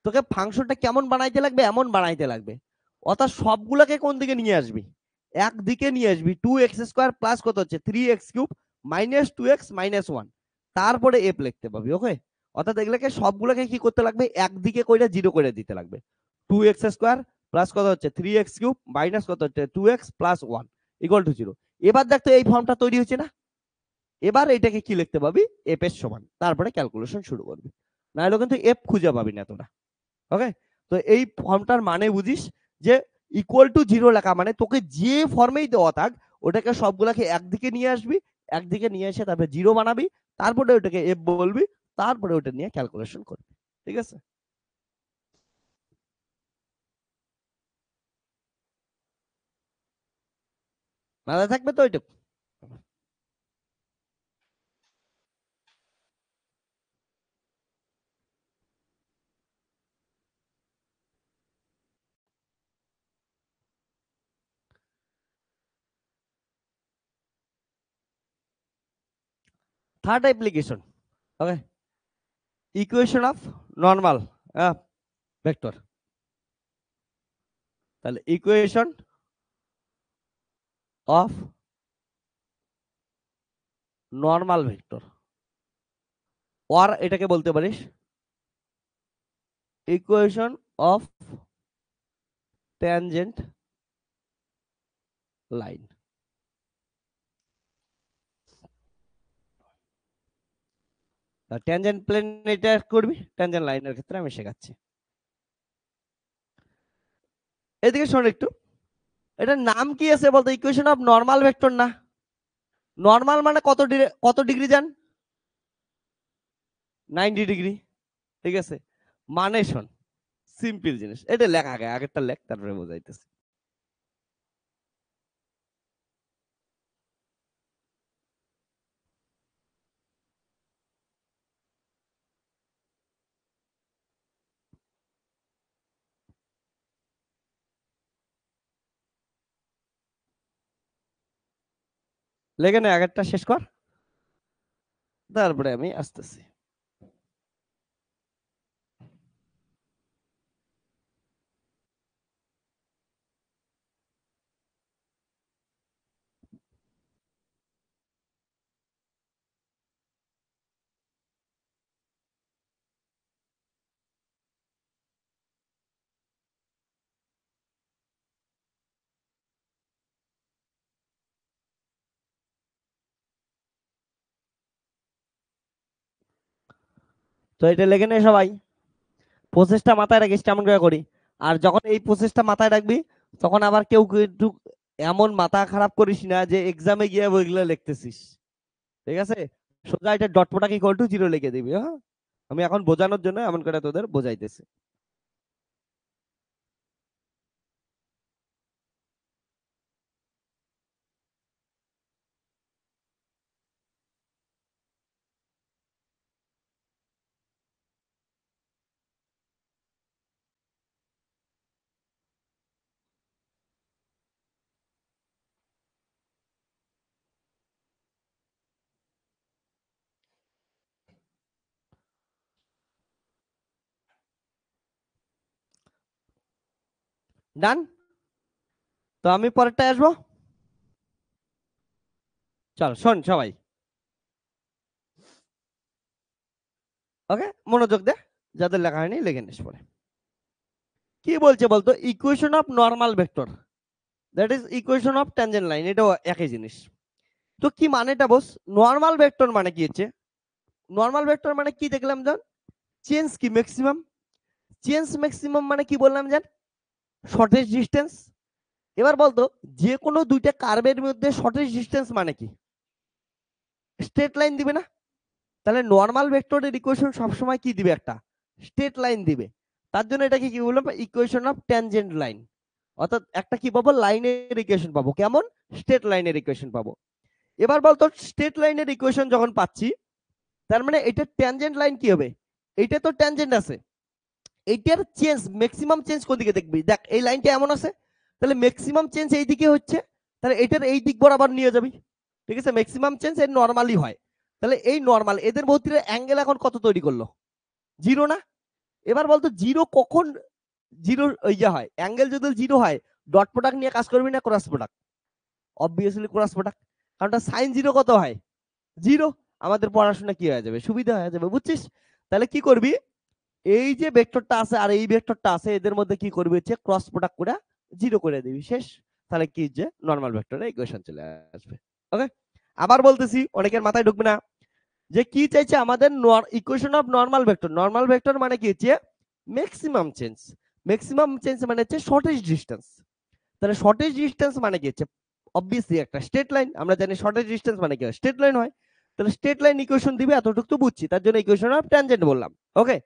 তোকে ফাংশনটা কেমন বানাইতে লাগবে এমন বানাইতে লাগবে, অর্থাৎ সবগুলোকে কোন দিকে নিয়ে আসবি, একদিকে নিয়ে আসবি, 2x স্কয়ার প্লাস কত হচ্ছে 3x কিউব -2x - 1 তারপরে f লিখতে পাবি। ওকে, অর্থাৎ এগুলোকে সবগুলোকে কি করতে লাগবে, একদিকে কইরা 0 করে দিতে লাগবে। 2x² প্লাস কত হচ্ছে 3x³ মাইনাস কত হচ্ছে 2x + 1 = 0। এবার দেখ তো এই ফর্মটা তৈরি হচ্ছে না। এবার এটাকে কি লিখতে পাবি, f এর সমান, তারপরে ক্যালকুলেশন শুরু করবি, নাহলে কিন্তু f খুঁজে পাবি না তোরা। ওকে, তো এই ফর্মটার মানে বুঝিস যে =0 লেখা মানে তোকে যে ফর্মেই দেওয়া থাক ওটাকে সবগুলাকে একদিকে নিয়ে আসবি, একদিকে নিয়ে এসে তারপরে 0 বানাবি, তারপরে ওটাকে f বলবি, তারপরে ওটা নিয়ে ক্যালকুলেশন করবি। ঠিক আছে, মাথায় থাকবে তো ওইটুকু। Third application, okay, equation of normal vector. তাহলে equation of normal vector, or এটাকে বলতে পারিস equation of tangent line. Tangent plane এটা করবি, ট্যানজেন্ট লাইনের ক্ষেত্রে আমি শেখাচ্ছি। এদিকে শোন একটু, এটার নাম কি আছে বলতো, ইকুয়েশন অফ নর্মাল ভেক্টর না? নর্মাল মানে কত ডিগ্রি জান? 90 ডিগ্রি। ঠিক আছে, মানে শোন, সিম্পল জিনিস, এটা লেখা আগে, আগেরটা লেখ তারপরে বোঝাইতেছি। লেখে নে, আগেরটা শেষ কর, তারপরে আমি আসতেছি। তো এটা লেখে নে সবাই, প্রসেসটা মাথায় রাখিস কেমন করে করি। আর যখন এই প্রসেসটা মাথায় রাখবি, তখন আবার কেউ একটু এমন মাথা খারাপ করিস না যে এক্সামে গিয়ে বইগুলো লিখতেছিস। ঠিক আছে, সোজা এটা ডট প্রোডাক্ট =0 লিখে দিবি। হ্যাঁ, আমি এখন বোঝানোর জন্য এমন করে তোদের বোঝাইতেছি। ডান, তো আমি পরেরটায় আসবো। চল শোন সবাই, ওকে, মনোযোগ দে, যাদের লেখা হয়নি লিখে নিস পরে। কি বলছে বলতো, equation of normal vector, that is equation of tangent line, এটাও একই জিনিস। তো কি মানেটা বস, নর্মাল ভেক্টর মানে কি হচ্ছে, নর্মাল ভেক্টর মানে কি দেখলাম জান, চেঞ্জ কি ম্যাক্সিমাম, চেঞ্জ ম্যাক্সিমাম মানে কি বললাম জান, শর্টেজ ডিস্টেন্স। এবার বলতো, যে কোনো দুইটা কার্ভের মধ্যে শর্টেজ ডিস্টেন্স মানে কি, স্ট্রেট লাইন দিবে না? তাহলে নর্মাল ভেক্টরের ইকুয়েশন সবসময় কি দিবে, একটা স্ট্রেট লাইন দিবে। তার জন্য এটাকে কি বললাম, ইকুয়েশন অফ ট্যানজেন্ট লাইন। অর্থাৎ একটা কি পাবো, লাইনের ইকুয়েশন পাবো, কেমন, স্ট্রেট লাইনের ইকুয়েশন পাবো। এবার বলতো, স্ট্রেট লাইনের ইকুয়েশন যখন পাচ্ছি, তার মানে এটা ট্যানজেন্ট লাইন কি হবে, এইটা তো ট্যানজেন্ট আছে, এইটার চেঞ্জ ম্যাক্সিমাম চেঞ্জ কোন দিকে দেখবি, দেখ এই লাইনটা এমন আছে, তাহলে ম্যাক্সিমাম চেঞ্জ এই দিকে হচ্ছে, তাহলে এটার এই দিক বরাবর নিয়ে যাবি। ঠিক আছে, ম্যাক্সিমাম চেঞ্জ এর নরমালি হয়, তাহলে এই নরমাল এদের মধ্যে অ্যাঙ্গেল এখন কত তৈরি করলো, 0 না? এবার বলতো জিরো কখন, জিরো ইয়ে হয়, অ্যাঙ্গেল যদি 0 হয়, ডট প্রোডাক্ট নিয়ে কাজ করবি না cross product? Obviously cross product, কারণ সাইন 0 কত হয়, জিরো। আমাদের পড়াশোনা কি হয়ে যাবে, সুবিধা হয়ে যাবে, বুঝছিস? তাহলে কি করবি, এই যে ভেক্টরটা আছে আর এই ভেক্টরটা আছে এদের মধ্যে কি করবি হচ্ছে ক্রস প্রোডাক্ট করে জিরো করে দিবি, শেষ। তাহলে কি যে নরমাল ভেক্টরের ইকুয়েশন চলে আসবে। ওকে, আবার বলতেছি, অনেকের মাথায় ঢুকবে না, যে কি চাইছে আমাদের equation of normal vector. Normal vector মানে কি হচ্ছে ম্যাক্সিমাম চেঞ্জ। ম্যাক্সিমাম চেঞ্জ মানে হচ্ছে শর্টেস্ট ডিসটেন্স। তাহলে শর্টেস্ট ডিসটেন্স মানে কি হচ্ছে অবভিয়াসলি একটা স্ট্রেট লাইন। আমরা জানি শর্টেস্ট ডিসটেন্স মানে কি স্ট্রেট লাইন হয়। তাহলে স্ট্রেট লাইন ইকুয়েশন দিবে, এতটুকু তো বুঝছি, তার জন্য ইকুয়েশন অফ ট্যানজেন্ট বললাম। ওকে,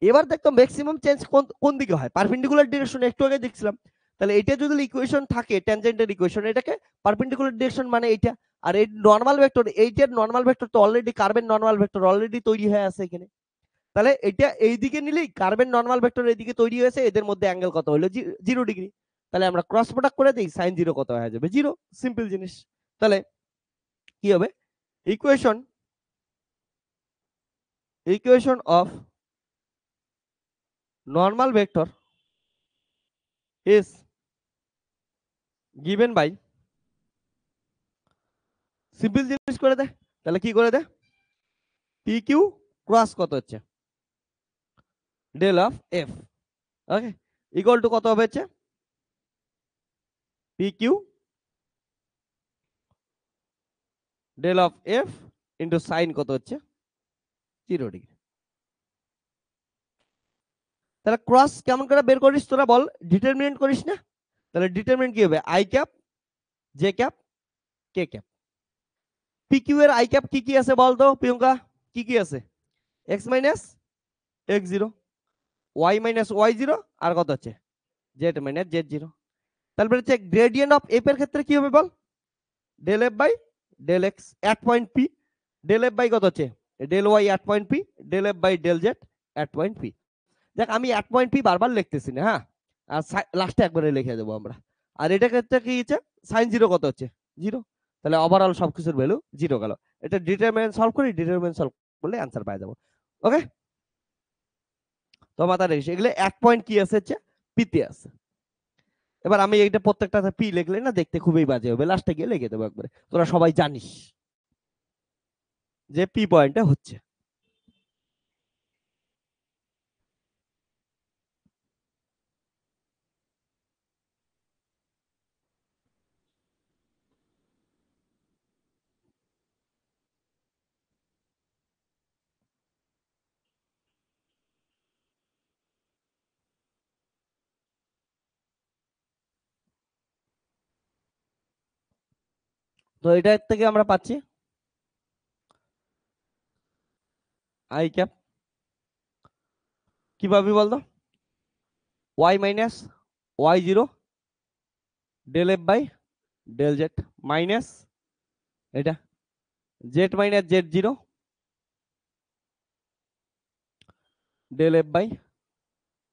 এবার দেখতো ম্যাক্সিমাম চেঞ্জ কোন দিকে হয়, পারপেন্ডিকুলার ডিরেকশন, একটু আগে দেখছিলাম। তাহলে এটা যদি ইকুয়েশন থাকে ট্যানজেন্টের ইকুয়েশন, এটাকে পারপেন্ডিকুলার ডিরেকশন মানে এইটা। আর এই নরমাল ভেক্টর, এইটার নরমাল ভেক্টর তো অলরেডি কার্বের নরমাল ভেক্টর অলরেডি তৈরি হয়ে আছে এখানে। তাহলে এটা এইদিকে নিলেই কার্বের নরমাল ভেক্টর এইদিকে তৈরি হয়েছে, এদের মধ্যে অ্যাঙ্গেল কত হলো 0 ডিগ্রি। তাহলে আমরা ক্রস প্রোডাক্ট করে দিই, সাইন জিরো কত হয়ে যাবে 0, সিম্পল জিনিস। তাহলে কি হবে, equation of normal vector is given by, simple জিনিস করে দে। তাহলে কি করে দে, পি কিউ ক্রস কত হচ্ছে del of f, okay, equal to কত হবে হচ্ছে P Q del of f into sine কত হচ্ছে 0 ডিগ্রি। তাহলে ক্রস কেমন করে বের করিস তোরা বল, ডিটারমিনেন্ট করিস না? তাহলে ডিটারমিনেন্ট কি হবে, I cap J cap K cap. P Q এর আই ক্যাপ কি কি আছে বলতো প্রিয়ঙ্কা, কি কি আছে, X minus x zero, Y minus Y zero, আর কত হচ্ছে জেড মাইনাস জেড জিরো। তারপরে হচ্ছে গ্রেডিয়েন্ট অফ এফ এর ক্ষেত্রে কি হবে বল, del F by del x at point P, del F by কত হচ্ছে del Y at point P, del F by del Z at point P. দেখ আমি এট পয়েন্ট পি বারবার লিখতেছি না, হ্যাঁ, আর লাস্টে একবারে লিখে দেবো আমরা। আর এটা ক্ষেত্রে কি হচ্ছে সাইন জিরো কত হচ্ছে 0। তাহলে ওভারঅল সবকিছুর ভ্যালু 0 গেল। এটা ডিটারমিনেন্ট সলভ করি, ডিটারমিনেন্ট সলভ করলে অ্যান্সার পাই যাবো। ওকে, তো মাথায় রেখে এগুলো এক পয়েন্ট কি আছে হচ্ছে পিতে আছে। এবার আমি এইটা প্রত্যেকটা পি লিখলে না দেখতে খুবই বাজে হবে, লাস্টে গিয়ে লিখে দেবো একবারে, তোরা সবাই জানিস যে পি পয়েন্টটা হচ্ছে। তো এটা থেকে আমরা পাচ্ছি আই ক্যাপ, কি পাবি বলতো, Y minus Y zero del F by del Z minus এটা Z minus Z zero del F by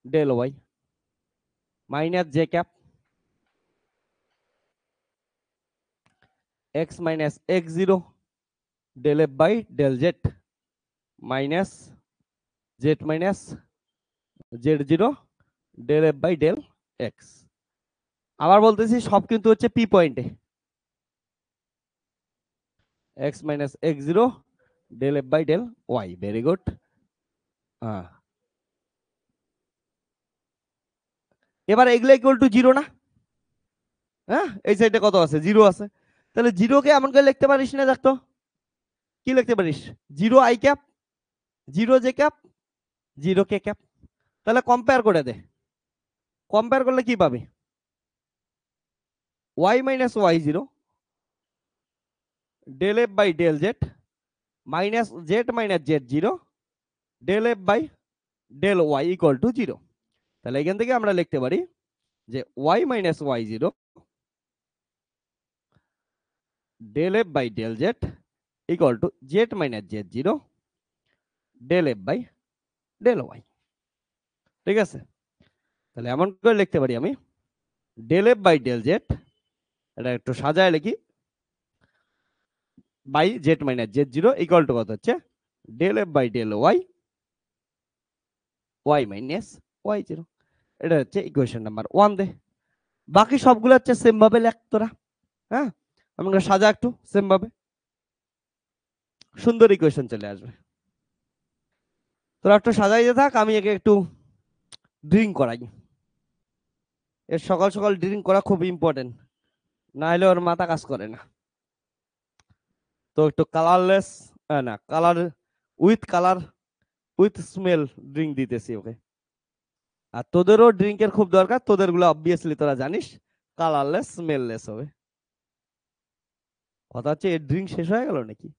del Y minus J cap X minus x zero del F by del Z minus Z minus Z zero del F by del X. আবার বলতেছি সব কিন্তু হচ্ছে P পয়েন্টে, X minus x zero del F by del Y, very good. এবার এগুলো equal to 0 না, হ্যাঁ, এই সাইডে কত আছে 0 আছে। তাহলে 0 কে এমন করে লিখতে পারিস না, দেখতো কি লিখতে পারিস, 0 I cap 0 j cap 0 k cap. তাহলে কম্পেয়ার করে দে, কম্পেয়ার করলে কি পাবি, y minus Y zero del F by del Z minus Z minus Z zero del F by del y equal to 0। তাহলে এখান থেকে আমরা লিখতে পারি যে y minus Y zero del F by del z equal to z minus Z zero del F by del y. ঠিক আছে, তাহলে এমন করে লিখতে পারি আমি del F by del z, এটা একটু সাজায় লিখি, by z minus Z zero equal to কত হচ্ছে del F by del y y minus Y zero. এটা হচ্ছে ইকুয়েশন নাম্বার 1 দে। বাকি সবগুলো হচ্ছে সেম ভাবে লেখ তোরা, হ্যাঁ, আমরা সাজা একটু সেম ভাবে। সুন্দর ইকুয়েশন চলে আসবে। তোরা একটু সাজাইতে থাক, আমি একে একটু ড্রিঙ্ক করাই। এর সকাল সকাল ড্রিঙ্ক করা খুব ইম্পর্টেন্ট, না হলে ওর মাথা কাজ করে না। তো একটু কালারলেস, না কালার উইথ স্মেল ড্রিঙ্ক দিতেছি ওকে। আর তোদেরও ড্রিঙ্কের খুব দরকার, তোদের গুলো অবভিয়াসলি তোরা জানিস কালারলেস স্মেললেস হবে। কথা হচ্ছে এর ড্রিঙ্ক শেষ হয়ে গেল নাকি?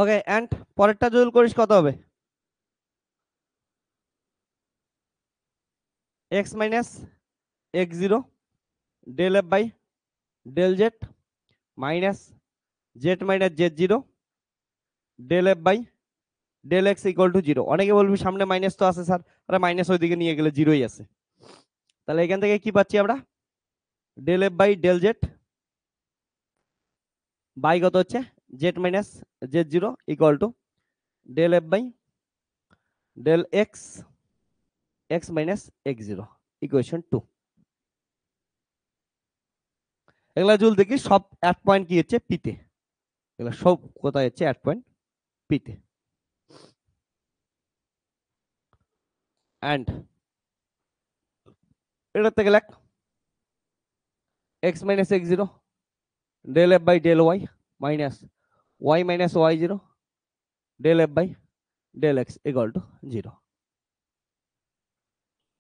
ওকে, এন্ড পরেরটা যদি করিস কত হবে? X minus x zero del F by del Z minus Z minus Z zero del F by del x equal to zero. অনেকে বলবি সামনে মাইনাস তো আছে স্যার, আরে মাইনাস ওইদিকে নিয়ে গেলে জিরোই আছে। তাহলে এখান থেকে কি পাচ্ছি আমরা? Del F by del z by কত হচ্ছে z minus Z zero equal to del F by del x x minus x zero equation 2। এগুলা জুল দেখি সব অ্যাট পয়েন্ট কি হচ্ছে পিতে, এগুলা সব কোথায় হচ্ছে অ্যাট পয়েন্ট পিতে। অ্যান্ড এটার থেকে লেখ X minus x zero del F by del Y minus Y minus Y zero del F by del x equal to zero.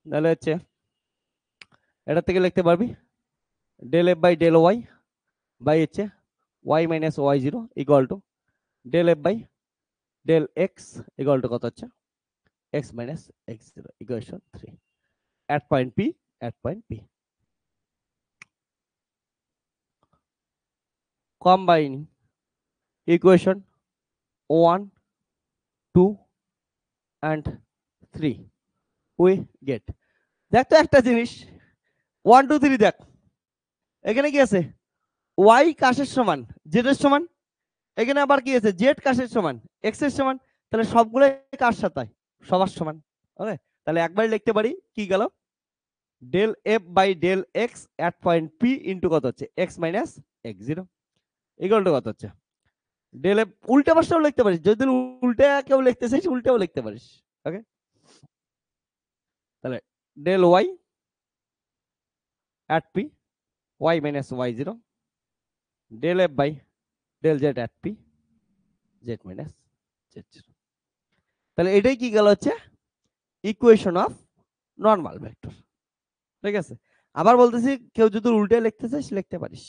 তাহলে হচ্ছে এটার থেকে লিখতে পারবি del F by del Y by হচ্ছে Y minus Y zero equal to del F by del x equal to কত হচ্ছে x minus x zero equation 3 at point P at point P. Combining equation 1, 2 and 3 we get, দেখ তো একটা জিনিস 1 2 3 দেখ এখানে কি আছে y কাশের সমান z এর সমান, এখানে আবার কি আছে z কাশের সমান x এর সমান, তাহলে সবগুলো কার সাথে সবার সমান। ওকে, তাহলে একবার লিখতে পারি কি গেল del f by del x at point P into কত হচ্ছে x minus x0 equal to কত হচ্ছে ডেল এফ। উল্টা পাশটাও লিখতে পারিস, যদি উল্টা কেউ লিখতে চাইস উল্টাও লিখতে পারিস। ওকে, তাহলে del y at P y minus y0 del F by del z at P z minus z0। তাহলে এটাই কি গেল হচ্ছে ইকুয়েশন অফ নরমাল ভেক্টর। ঠিক আছে, আবার বলতেছি কেউ যদি উল্টে লিখতে চাইস লিখতে পারিস,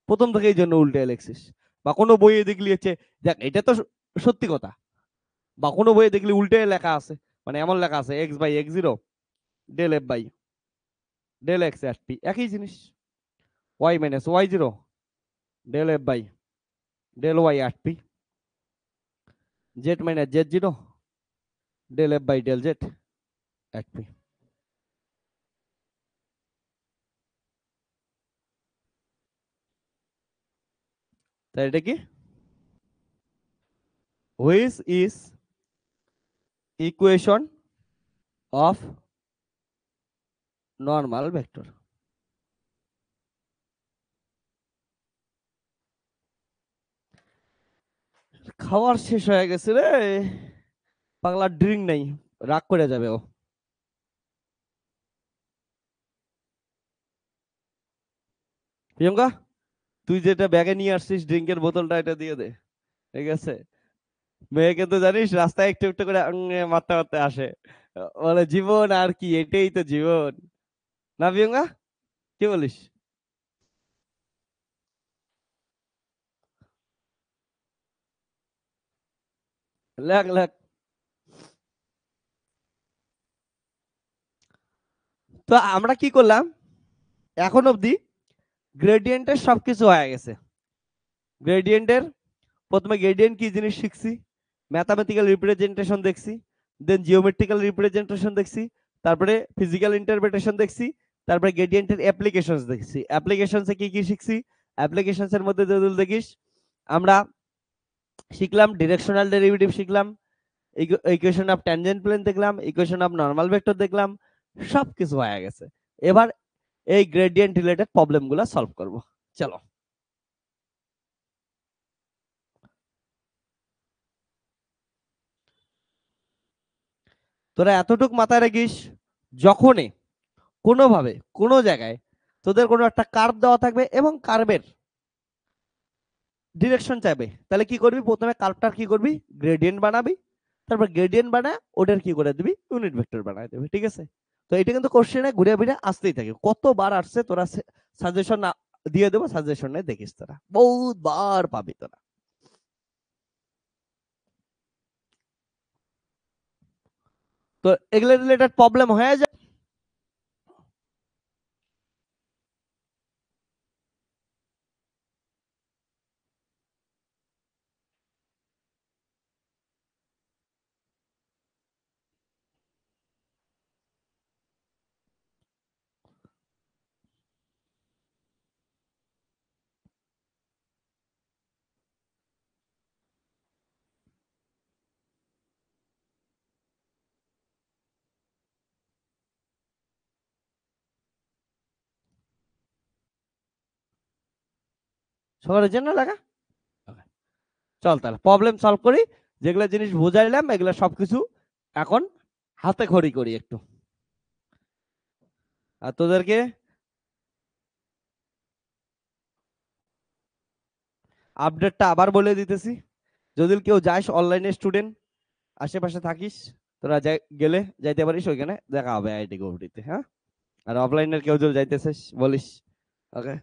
প্রথম থেকে এই জন্য উল্টে লিখছিস। বা কোনো বইয়ে দেখলি হচ্ছে দেখ এটা তো সত্যি কথা, বা কোনো বইয়ে দেখলি উল্টে লেখা আছে, মানে এমন লেখা আছে x by x zero del F by del x at P, একই জিনিস y minus Y zero del F by del Y at P z minus Z zero del F by del Z at P. তাই এটা কি which is equation of normal vector. খাওয়ার শেষ হয়ে গেছে রে, পাগলা ড্রিঙ্ক নাই, রাগ করে যাবে ও। প্রিয়ঙ্কা তুই যেটা ব্যাগে নিয়ে আসছিস ড্রিঙ্কের বোতলটা এটা দিয়ে দে, ঠিক আছে? মেয়েকে তো জানিস রাস্তায় একটু একটু করে মারতে মারতে আসে, বলে জীবন আর কি, এটাই তো জীবন, না প্রিয়ঙ্কা, কি বলিস? লেখ লেখ। তো আমরা কি করলাম এখন অবধি? গ্রেডিয়েন্টের সবকিছু হয়ে গেছে। গ্রেডিয়েন্টের প্রথমে গ্রেডিয়েন্ট কি জিনিস শিখছি, ম্যাথামেটিক্যাল রিপ্রেজেন্টেশন দেখছি, দেন জিওমেট্রিক্যাল রিপ্রেজেন্টেশন দেখছি, তারপরে ফিজিক্যাল ইন্টারপ্রিটেশন দেখছি, তারপরে গ্রেডিয়েন্টের অ্যাপ্লিকেশনস দেখছি। অ্যাপ্লিকেশনসে কি কি শিখছি? অ্যাপ্লিকেশনসের মধ্যে যদি দেখিস আমরা শিখলাম ডিরেকশনাল ডেরিভেটিভ শিখলাম, ইকুয়েশন অফ ট্যানজেন্ট প্লেন দেখলাম, ইকুয়েশন অফ নরমাল ভেক্টর দেখলাম, সবকিছু হয়ে গেছে। এবার এই গ্রেডিয়েন্ট রিলেটেড প্রবলেমগুলো সলভ করব। চলো। তোরা এতটুক মাথায় রাখিস, যখনই কোনোভাবে কোনো জায়গায় তোদের কোনো একটা কার্ভ দেওয়া থাকবে এবং কার্ভের ডিরেকশন চাইবে, তাহলে কি করবি? প্রথমে কার্ভটার কি করবি? গ্রেডিয়েন্ট বানাবি, তারপর গ্রেডিয়েন্ট বানায় ওটার কি করে দিবি? ইউনিট ভেক্টর বানায় দিবি। ঠিক আছে? তো এটা কিন্তু কোশ্চেনে ঘুরে ফিরে আসতেই থাকে, কতবার আসছে তোরা সাজেশন দিয়ে দেবো, সাজেশনে দেখিস তোরা বহুত বার পাবি তোরা। তো এগুলো রিলেটেড প্রবলেম হয়ে যায়। সবার জন্য লাগা। চল তাহলে প্রবলেম সলভ করি, যেগুলো জিনিস বুঝাইলাম এগুলো সবকিছু এখন হাতে খড়ি করি একটু। আর তোদেরকে আপডেটটা আবার বলে দিতেছি, যদি কেউ যাস অনলাইনে স্টুডেন্ট আশেপাশে থাকিস, তোরা গেলে যাইতে পারিস, ওইখানে দেখা হবে আইআইটি গুয়াহাটিতে। হ্যাঁ, আর অফলাইনের কেউ যদি যাইতেছিস বলিস। ওকে,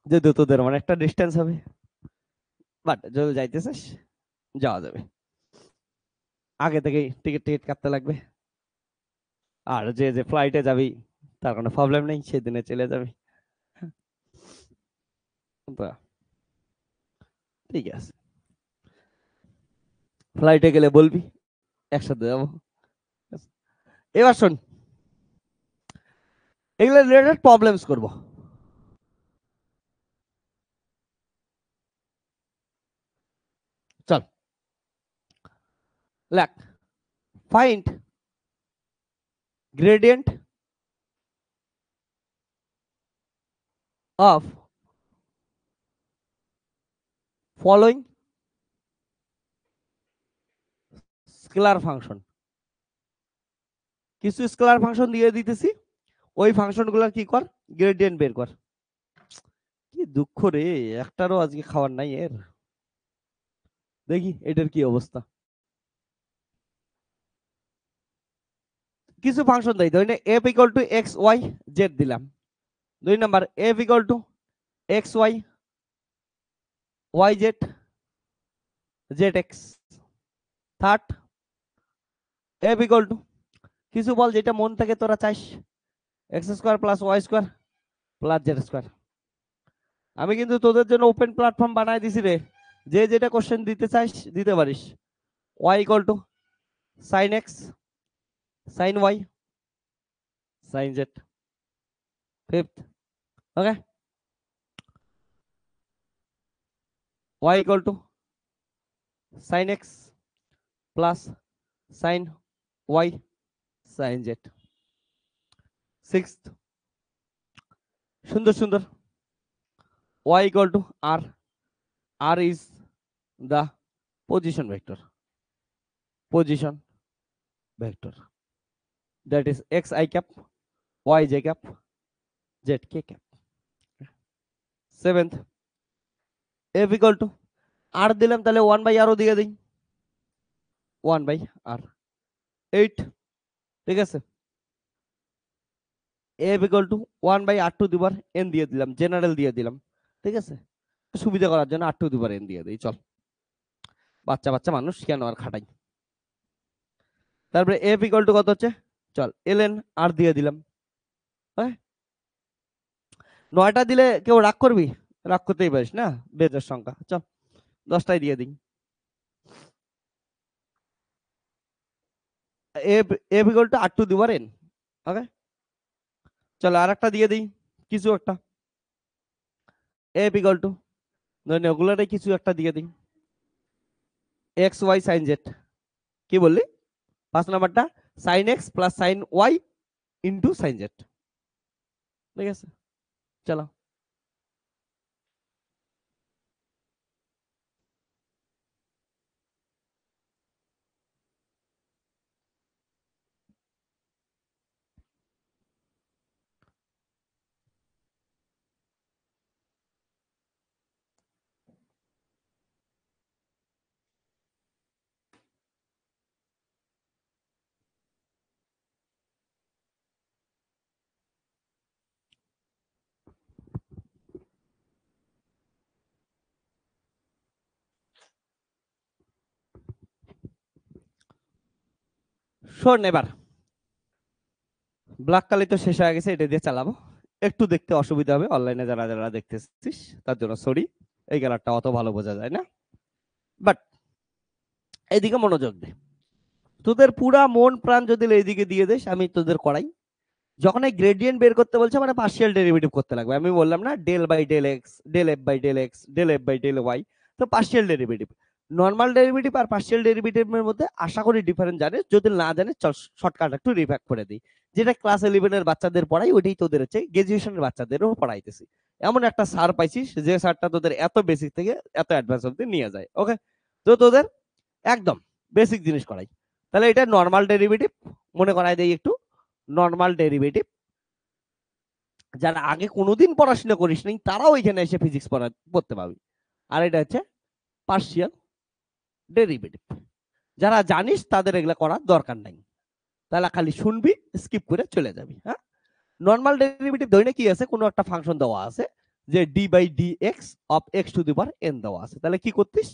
যদি তোদের অনেকটা ডিস্টেন্স হবে, বাট যদি যাইতেছিস যাওয়া যাবে। আগে থেকেই টিকিট টিকিট কাটতে লাগবে, আর যে যে ফ্লাইটে যাবি তার কোনো প্রবলেম নেই, সেদিনে চলে যাবি। তো ঠিক আছে, ফ্লাইটে গেলে বলবি, একসাথে যাবো। এবার শোন, এগুলো রিলেটেড প্রবলেমস করব। চল লেখ, find gradient of following scalar function. কিছু স্কেলার ফাংশন দিয়ে দিতেছি, ওই ফাংশনগুলোর কি কর? গ্রেডিয়েন্ট বের কর। কি দুঃখ রে, একটারও আজকে খাবার নাই এর। দেখি এটার কি অবস্থা। কিছু ফাংশন দেই, ধরি F equal to X Y Z দিলাম। 2 number, F equal to X Y Y Z Z X. Third, F equal to কিছু বল যেটা মন থেকে তোরা চাইস, X square plus Y square plus Z square. আমি কিন্তু তোদের জন্য ওপেন প্ল্যাটফর্ম বানাই দিছি রে, যে যেটা কোশ্চেন দিতে চাইস দিতে পারিস। Y equal to sine x sine y sine z. Fifth, okay, y equal to sine x plus sine y sine z. Sixth, সুন্দর সুন্দর, y equal to r, r is the position vector, position vector, that is xi cap yj cap zk cap. Seventh, f equal to r দিলাম, তাহলে 1/r ও দিয়ে দিই, 1/r 8, ঠিক আছে। f equal to 1 by r two the power n দিয়ে দিলাম, general দিয়ে দিলাম, ঠিক আছে। সুবিধা করার জন্য r two the power n দিয়ে দিই, চল বাচ্চা বাচ্চা মানুষ কেন আর খাটাই। তারপরে f equal to কত হচ্ছে, চল ln r দিয়ে দিলাম। হ্যাঁ, 9টা দিলে কেউ রাগ করবি? রাগ করতেই পারিস না, বেজের সংখ্যা, চল 10টাই দিয়ে দিই। f equal to r two the power n, ওকে। চলো আর একটা দিয়ে দিই, কিছু একটা f equal to, ধরেন ওগুলোটাই কিছু একটা দিয়ে দিই, x y sin z। কি বললি? 5 নাম্বারটা sin x plus sin y into sin z, ঠিক আছে। চলো শোন, এবার ব্ল্যাক কালি তো শেষ হয়ে গেছে, এটা দিয়ে চালাবো। একটু দেখতে অসুবিধা হবে, অনলাইনে যারা যারা দেখতেছিস তার জন্য সরি, এই কালারটা অত ভালো বোঝা যায় না, বাট এইদিকে মনোযোগ দে। তোদের পুরা মন প্রাণ যদি এইদিকে দিয়ে দিস, আমি তোদের করাই। যখন এই গ্রেডিয়েন্ট বের করতে বলছে মানে পার্শিয়াল ডেরিভেটিভ করতে লাগবে। আমি বললাম না del by del x, del F by del x, del F by del y, তো পার্শিয়াল ডেরিভেটিভ। নর্মাল ডেরিভেটিভ আর পার্শিয়াল ডেরিভেটিভের মধ্যে আশা করি ডিফারেন্স জানিস, যদি না জানিস চল শর্টকাট একটু রিফ্যাক্ট করে দিই। যেটা ক্লাস 11 এর বাচ্চাদের পড়াই ওইটাই তোদের হচ্ছে গ্রাজুয়েশনের বাচ্চাদেরও পড়াইতেছি। এমন একটা স্যার পাইছিস যে স্যারটা তোদের এত বেসিক থেকে এত অ্যাডভান্স অবধি নিয়ে যায়, ওকে। তো তোদের একদম বেসিক জিনিস করাই। তাহলে এটা নর্মাল ডেরিভেটিভ মনে করাই দেই একটু। নর্মাল ডেরিভেটিভ যারা আগে কোনোদিন পড়াশোনা করিস নাই তারাও এখানে এসে ফিজিক্স পড়তে পারবি। আর এটা হচ্ছে পার্শিয়াল ডেরিভেটিভ, যারা জানিস তাদের এগুলা করার দরকার নাই, তাহলে খালি শুনবি, স্কিপ করে চলে যাবি। হ্যাঁ, নর্মাল ডেরিভেটিভ ধরে কি আছে, কোনো একটা ফাংশন দেওয়া আছে যে D by D X of X to the power N দেওয়া আছে, তাহলে কি করতিস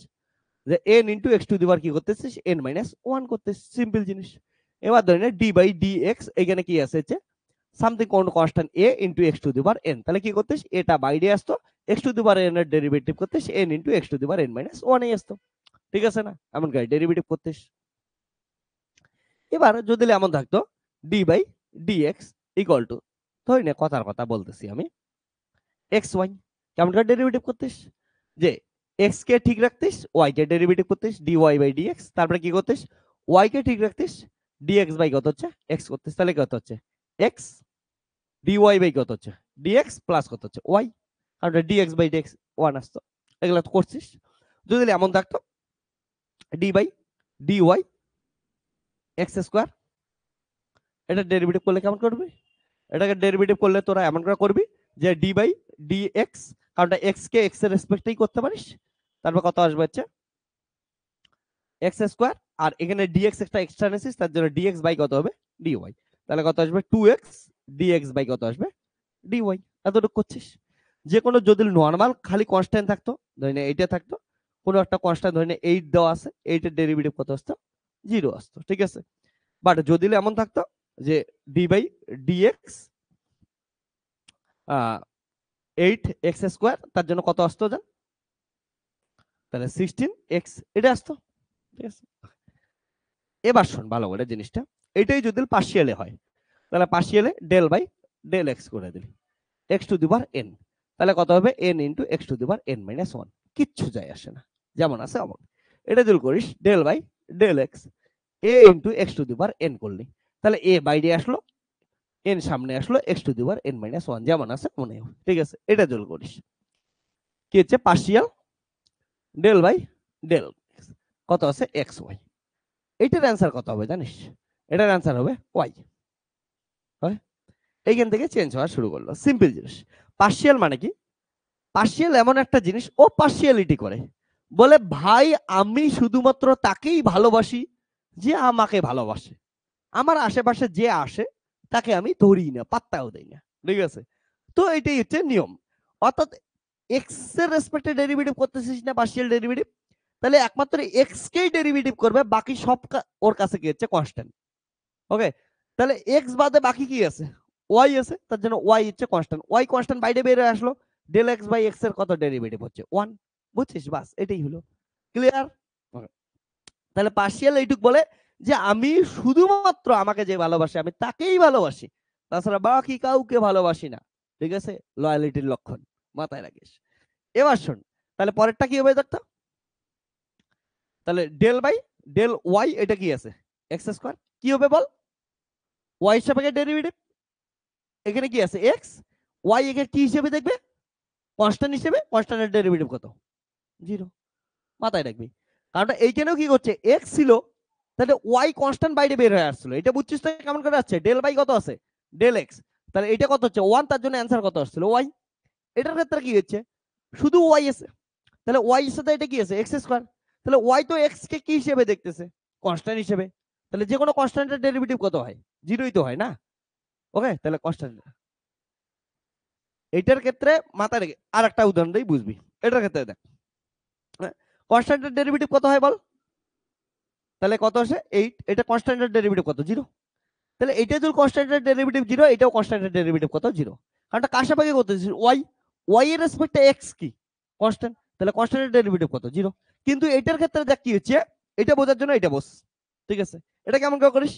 যে N into x to the power কি করতেছিস এন মাইনাস ওয়ান করতেছিস, সিম্পল জিনিস। এবার ধরে নে ডি বাই ডি এক্স, এখানে কি আছে হচ্ছে সামথিং কোন constant a into x two the power n, তাহলে কি করতেছ এটা বাইরে আসতো, x two the power n এর ডেরিভেটিভ করতেছ n into x two the power n minus 1 এ আসতো, ঠিক আছে না? এমন গাই ডেরিভেটিভ করতেছ। এবার যদি এমন থাকতো d by dx equal to, ধরি না কথার কথা বলতেছি আমি, xy, কেমন করে ডেরিভেটিভ করতেছ যে x কে ঠিক রাখতিস, y কে ডেরিভেটিভ করতিস dy বাই dx, তারপরে কি করতিস y কে ঠিক রাখতিস dx বাই কত হচ্ছে x করতিস, তাহলে কত হচ্ছে x dy বাই কত হচ্ছে dx প্লাস কত হচ্ছে y, কারণ dx বাই dx 1 আসতো, এগুলো তো করছিস। যদি এমন থাকতো d by dy x square, এটা ডেরিভেটিভ করলে কেমন করবি, এটাকে ডেরিভেটিভ করলে তোরা এমন করে করবি যে d বাই dx, কারণ x কে x এর রেসপেক্টেই করতে পারিস, তারপর কত আসবে হচ্ছে x স্কয়ার, আর এখানে dx একটা এক্সট্রা নেছিস তার জন্য dx বাই কত হবে dy, তাহলে কত আসবে 2x dx বাই কত আসবে dy, এতটুকু করছিস। যে কোনো যদি নরমাল খালি কনস্ট্যান্ট থাকতো, ধরে নে এইটা থাকতো, কোনো একটা কনস্ট্যান্ট ধরে নে 8 দেওয়া আছে, 8 এর ডেরিভেটিভ কত আসতো 0 আসতো, ঠিক আছে। বাট যদি এমন থাকতো যে d by dx 8x square, তার জন্য কত আসতো জান, তাহলে 16x এটা আসতো, ঠিক আছে। এবার শোন ভালো করে জিনিসটা, এটাই যদি পার্শিয়ালে হয় তাহলে পার্শিয়ালে ডেল বাই ডেল এক্স করে দিলি x to the power N, তাহলে কত হবে N into x to the power n minus one, কিচ্ছু যায় আসে না, যেমন আছে অমন। এটা যদি করিস del by del x a into x to the power n করলি, তাহলে এ বাইরে আসলো, এন সামনে আসলো, x to the power n minus one যেমন আছে মনে হয়, ঠিক আছে। এটা যদি করিস কি হচ্ছে পার্শিয়াল ডেল বাই ডেল কত আছে এক্স ওয়াই, এইটার অ্যান্সার কত হবে জানিস, এটার অ্যান্সার হবে ওয়াই। এইখান থেকে চেঞ্জ হওয়া শুরু করলো, সিম্পল জিনিস। পার্শিয়াল মানে কি, পার্শিয়াল এমন একটা জিনিস ও পার্শিয়ালিটি করে, বলে ভাই আমি শুধুমাত্র তাকেই ভালোবাসি যে আমাকে ভালোবাসে, আমার আশেপাশে যে আসে তাকে আমি ধরি না, পাত্তাও দেই না, ঠিক আছে? তো এটাই হচ্ছে নিয়ম। অর্থাৎ এক্স এর রেসপেক্টে ডেরিভেটিভ করতেছিস না পার্শিয়াল ডেরিভেটিভ, তাহলে একমাত্র এক্স কেই ডেরিভেটিভ করবে, বাকি সব ওর কাছে কি হচ্ছে কনস্ট্যান্ট। ওকে, তাহলে এক্স বাদে বাকি কি আছে? ওয়াই আছে, তার জন্য ওয়াই হচ্ছে কনস্ট্যান্ট। ওয়াই কনস্ট্যান্ট বাইরে বের হয়ে আসলো, ডেল এক্স বাই এক্স এর কত ডেরিভেটিভ হচ্ছে 1। বুঝছিস? বাস এটাই হলো। ক্লিয়ার? তাহলে পার্শিয়াল এইটুক বলে যে আমি শুধুমাত্র আমাকে যে ভালোবাসে আমি তাকেই ভালোবাসি, তাছাড়া বাকি কাউকে ভালোবাসি না। ঠিক আছে? লয়ালিটির লক্ষণ মাথায় রাখিস। এবার শোন, তাহলে পরেরটা কি হবে দেখতো? তাহলে ডেল বাই ডেল ওয়াই, এটা কি আছে? X square. কি হবে বল? ওয়াই সাপেক্ষে ডেরিভেটিভ, এখানে কি আছে? এক্স। ওয়াই এখানে কি হিসেবে দেখবে? কনস্ট্যান্ট হিসেবে। কনস্ট্যান্টের ডেরিভেটিভ কত? 0। মাথায় রাখবি, কারণ এইখানেও কি করছে? এক্স ছিল, তাহলে ওয়াই কনস্ট্যান্ট বাইরে বের হয়ে আসছিল। এটা বুঝছিস তো কেমন করে আসছে? ডেল বাই কত আছে? Del x. তাহলে এটা কত হচ্ছে? 1, তার জন্য অ্যান্সার কত আসছিল? ওয়াই। এটার ক্ষেত্রে কি হচ্ছে? শুধু ওয়াই আছে, তাহলে ওয়াই এর সাথে এটা কি আছে? X square. তাহলে ওয়াই তো এক্স কে কি হিসেবে দেখতেছে? কনস্ট্যান্ট হিসেবে। তাহলে যে কোনো কনস্ট্যান্টের ডেরিভেটিভ কত হয়? 0ই তো হয় না? ওকে, তাহলে কনস্ট্যান্ট। এটার ক্ষেত্রে মাথায় রেখে আর একটা উদাহরণ দিই, বুঝবি। এটার ক্ষেত্রে দেখ, কনস্ট্যান্টের ডেরিভেটিভ কত হয় বল? তাহলে কত আসে? 8। এটা কনস্ট্যান্টের ডেরিভেটিভ কত? 0। তাহলে এটা যদি কনস্ট্যান্টের ডেরিভেটিভ 0, এটাও কনস্ট্যান্টের ডেরিভেটিভ কত? 0। কারণ কার সাপেক্ষে করতেছিস? ওয়াই। ওয়াই এর রেসপেক্টে এক্স কি? কনস্ট্যান্ট। তাহলে কনস্ট্যান্টের ডেরিভেটিভ কত? 0। কিন্তু এটার ক্ষেত্রে দেখ কি হচ্ছে, এটা বোঝার জন্য এটা বস। ঠিক আছে? এটা কেমন করে করিস?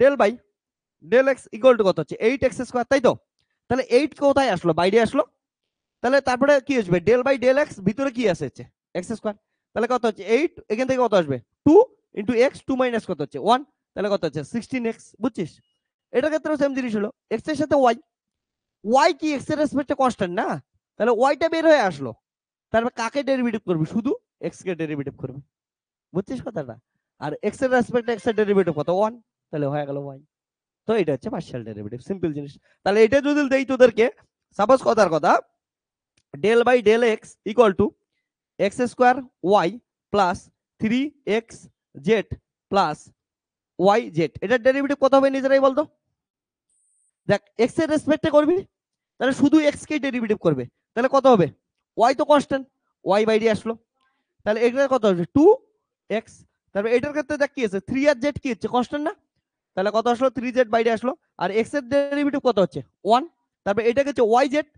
Del by del x equal to কত হচ্ছে? 8x স্কয়ার, তাই তো? তাহলে 8 কোথায় আসলো? বাইরে আসলো। তাহলে তারপরে কি আসবে? ডেল বাই ডেল এক্স, ভিতরে কি আছে? হচ্ছে এক্স স্কয়ার। তাহলে কত হচ্ছে? 8। এখান থেকে কত আসবে? 2 ইনটু এক্স, 2 মাইনাস কত হচ্ছে? 1। তাহলে কত হচ্ছে? 16x। বুঝছিস? এটার ক্ষেত্রেও সেম জিনিস হলো, এক্স এর সাথে ওয়াই। ওয়াই কি এক্স এর রেসপেক্টে কনস্ট্যান্ট না? তাহলে ওয়াইটা বের হয়ে আসলো, তারপর কাকে ডেরিভেটিভ করবি? শুধু এক্স কে ডেরিভেটিভ করবি। বুঝছিস কথাটা? আর এক্স এর রেসপেক্টে এক্স এর ডেরিভেটিভ কত? 1। তাহলে হয়ে গেল ওয়াই। তো এটা হচ্ছে পার্শিয়াল ডেরিভেটিভ, সিম্পল জিনিস। তাহলে এটা যদি দেই তোদেরকে, সাপোজ কথার কথা, del by del x equal to x square y plus 3x z plus y z, এটার ডেরিভেটিভ কত হবে নিজেরাই বলতো? দেখ, এক্স এর রেসপেক্টে করবি, তাহলে শুধু এক্স কে ডেরিভেটিভ করবে, তাহলে কত হবে? ওয়াই তো কনস্ট্যান্ট, ওয়াই বাইরে আসলো, তাহলে এটার কত হবে? 2x। তারপর এটার ক্ষেত্রে দেখ কি আছে? 3 আর জেড কি হচ্ছে? কনস্ট্যান্ট না? তাহলে কত আসলো? 3z বাইরে আসলো। আর এক্স এর ডেরিভেটিভ কত হচ্ছে? 1। তারপর এটা হচ্ছে ওয়াই জেড,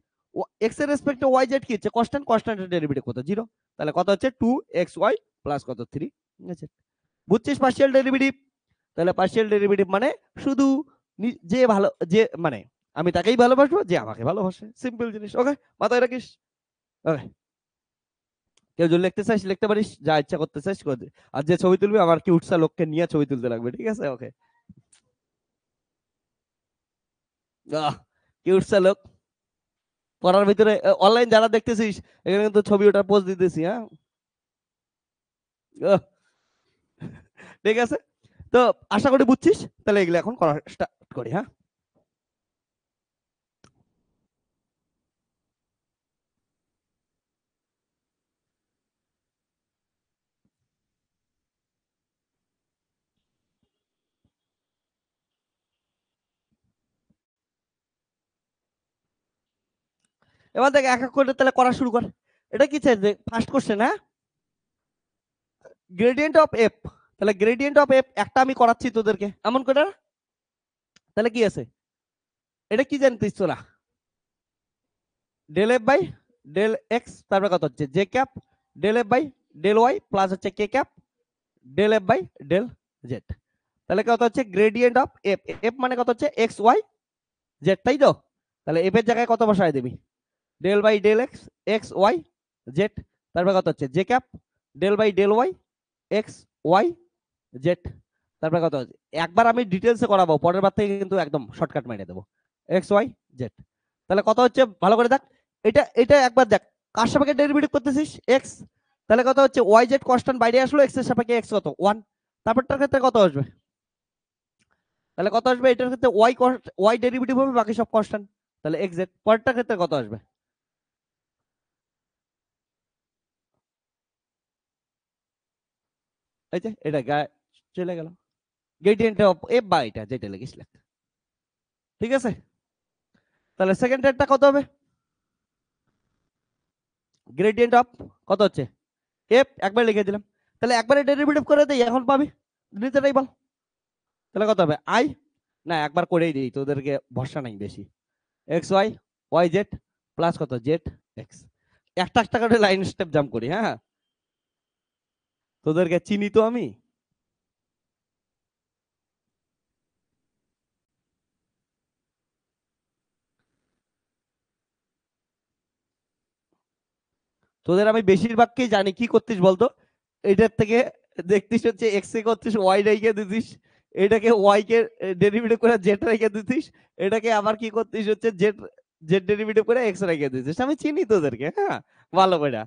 এক্স এর রেসপেক্টে ওয়াই জেড কি হচ্ছে? কনস্ট্যান্ট। কনস্ট্যান্টের ডেরিভেটিভ কত? 0। তাহলে কত হচ্ছে? 2xy প্লাস কত? 3। আছে? বুঝছিস পার্শিয়াল ডেরিভেটিভ? তাহলে পার্শিয়াল ডেরিভেটিভ মানে শুধু যে ভালো, যে মানে আমি তাকেই ভালোবাসবো যে আমাকে ভালোবাসে, সিম্পল জিনিস। ওকে, মাথায় রাখিস। ওকে, কেউ যদি লিখতে চাইস লিখতে পারিস, যা ইচ্ছা করতে চাইস করে দে। আর যে ছবি তুলবি আমার কি উৎসাহ লোককে নিয়ে ছবি তুলতে লাগবে, ঠিক আছে? ওকে। কি উৎসাহ লোক পড়ার ভিতরে। অনলাইন যারা দেখতেছিস, এখানে কিন্তু ছবি ওঠার পোজ দিতেছি, হ্যাঁ? আহ, ঠিক আছে। তো আশা করি বুঝছিস। তাহলে এগুলো এখন করা স্টার্ট করি, হ্যাঁ? এবার দেখ এক এক করে তাহলে করা শুরু কর। এটা কি চাই? ফার্স্ট কোশ্চেন, হ্যাঁ? Gradient of F. তাহলে গ্রেডিয়েন্ট অফ এফ একটা আমি করাচ্ছি তোদেরকে এমন করে না? তাহলে কি আছে? এটা কি জানতিস তোরা? Del F by del X, তারপরে কত হচ্ছে? J cap del F by del Y plus হচ্ছে কে cap del F by del Z. তাহলে কত হচ্ছে? Gradient of F. এফ মানে কত হচ্ছে? এক্স ওয়াই জেড, তাই তো? তাহলে এফ এর জায়গায় কত বসায় দিবি? Del by del x x Y z, তারপরে কত হচ্ছে? J cap del by del y x Y z, তারপরে কত হচ্ছে? একবার আমি ডিটেলসে করাবো, পরের বার থেকে কিন্তু একদম শর্টকাট মেরে দেবো। X Y z. তাহলে কত হচ্ছে ভালো করে দেখ। এটা এটা একবার দেখ, কার সাপেক্ষে ডেরিভেটিভ করতেছিস? এক্স। তাহলে কত হচ্ছে? ওয়াই জেড কনস্ট্যান্ট বাইরে আসলো, এক্স এর সাপেক্ষে এক্স কত? 1। তারপরটার ক্ষেত্রে কত আসবে? তাহলে কত আসবে? এটার ক্ষেত্রে ওয়াই ওয়াই ডেরিভেটিভ হবে, বাকি সব কনস্ট্যান্ট। তাহলে এক্স জেড। পরেরটার ক্ষেত্রে কত আসবে? এই যে এটা গায়ে চলে গেল। গ্রেডিয়েন্ট অফ এফ বা এটা যেটা লিখিস লেখ। ঠিক আছে, তাহলে সেকেন্ড টার্মটা কত হবে? গ্রেডিয়েন্ট অফ কত হচ্ছে এফ, একবার লিখে দিলাম। তাহলে একবারে ডেরিভেটিভ করে দেই, এখন পাবি নিজেরাই বল। তাহলে কত হবে আই, না একবার করেই দিই, তোদেরকে ভরসা নাই বেশি। X Y, Y z plus কত জেড এক্স। একটা একটা করে লাইন স্টেপ জাম্প করি, হ্যাঁ তোদেরকে চিনি তো আমি। তোদের আমি বেশিরভাগকেই জানি, কি করতিস বলতো, এটার থেকে দেখতিস হচ্ছে এক্স এ করতিস, ওয়াই রেখে দিতিস, এটাকে ওয়াই কে ডেরিভেটিভ করে জেড রেখে দিতিস, এটাকে আবার কি করতিস হচ্ছে জেড জেড ডেরিভেটিভ করে এক্স রেখে দিতিস। আমি চিনি তোদেরকে, হ্যাঁ ভালো করে।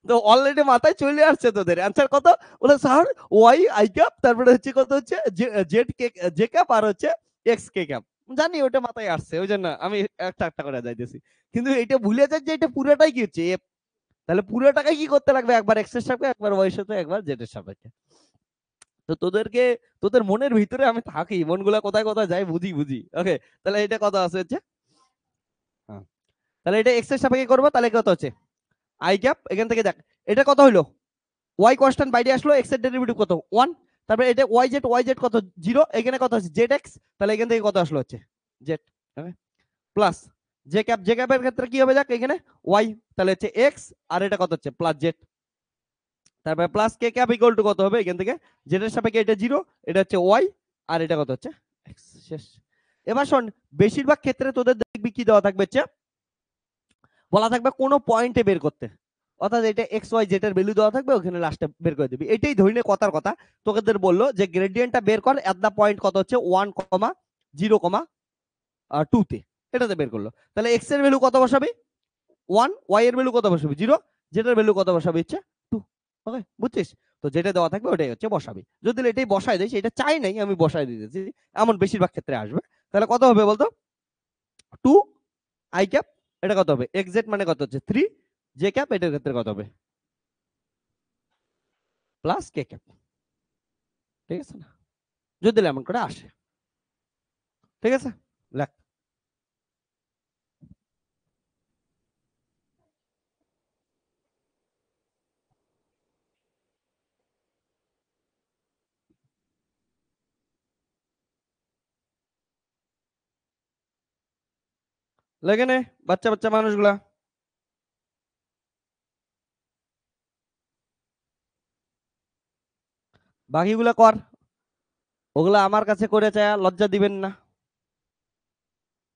তো অলরেডি মাথায় চলে আসছে তোদের অ্যান্সার কত, বলে স্যার ওয়াই আই ক্যাপ, তারপরে হচ্ছে কত হচ্ছে জেড কে জে ক্যাপ আর হচ্ছে এক্স কে ক্যাপ। জানি ওটা মাথায় আসছে, ওই জন্য আমি একটা একটা করে যাইতেছি। কিন্তু এটা ভুলে যায় যে এটা পুরোটাই কি হচ্ছে, তাহলে পুরোটাকে কি করতে লাগবে, একবার এক্স এর সাপেক্ষে, একবার ওয়াই এর সাথে, একবার জেড এর সাপেক্ষে। তো তোদেরকে, তোদের মনের ভিতরে আমি থাকি, মনগুলা কোথায় কোথায় যায় বুঝি বুঝি। ওকে, তাহলে এটা কত আছে হচ্ছে, হ্যাঁ তাহলে এটা এক্স এর সাপেক্ষে করবো, তাহলে কত হচ্ছে আই ক্যাপ, এখান থেকে দেখ এটা কত হইলো, ওয়াই কনস্ট্যান্ট বাইরে আসলো, এক্স এর ডেরিভেটিভ কত 1, তারপরে এটা ওয়াই জেড কত 0, এখানে কত আছে জেড এক্স, তাহলে এখান থেকে কত আসলো হচ্ছে জেড, প্লাস জে ক্যাপের ক্ষেত্রে কি হবে, যাক এখানে ওয়াই, তাহলে হচ্ছে এক্স, আর এটা কত হচ্ছে প্লাস জেড, তারপরে plus K cap equal to কত হবে, এখান থেকে জেড এর সাপেক্ষে এটা 0, এটা হচ্ছে ওয়াই, আর এটা কত হচ্ছে এক্স। শেষ। এবার শোন, বেশিরভাগ ক্ষেত্রে তোদের দেখবি কি দেওয়া থাকবে হচ্ছে, বলা থাকবে কোনো পয়েন্টে বের করতে, অর্থাৎ এটা এক্স ওয়াই জেড এর ভ্যালু দেওয়া থাকবে, ওখানে লাস্টে বের করে দিবি। এটাই ধরে কথার কথা, তোকেদের বললো যে গ্রেডিয়েন্টটা বের কর এট দা পয়েন্ট কত হচ্ছে 1,0,2 তে, এটাতে বের করলো। তাহলে এক্স এর ভ্যালু কত বসাবি 1, ওয়াই এর ভ্যালু কত বসাবি 0, জেড এর ভ্যালু কত বসাবি হচ্ছে 2। ওকে বুঝছিস? তো যেটা দেওয়া থাকবে ওটাই হচ্ছে বসাবি। যদি এটাই বসাই দেয়, সেটা চাই নাই আমি বসাই দিতেছি, এমন বেশিরভাগ ক্ষেত্রে আসবে। তাহলে কত হবে বলতো, 2 আই ক্যাপ, এটা কত হবে এক্স জেড মানে কত হচ্ছে 3, জে ক্যাপ এটার ক্ষেত্রে কত হবে প্লাস কে ক্যাপ। ঠিক আছে না, যদি এমন করে আসে। ঠিক আছে, লেখ। লেখে নে, বাচ্চা বাচ্চা মানুষগুলা। বাকিগুলা কর, ওগুলা আমার কাছে করে চায় লজ্জা দিবেন না,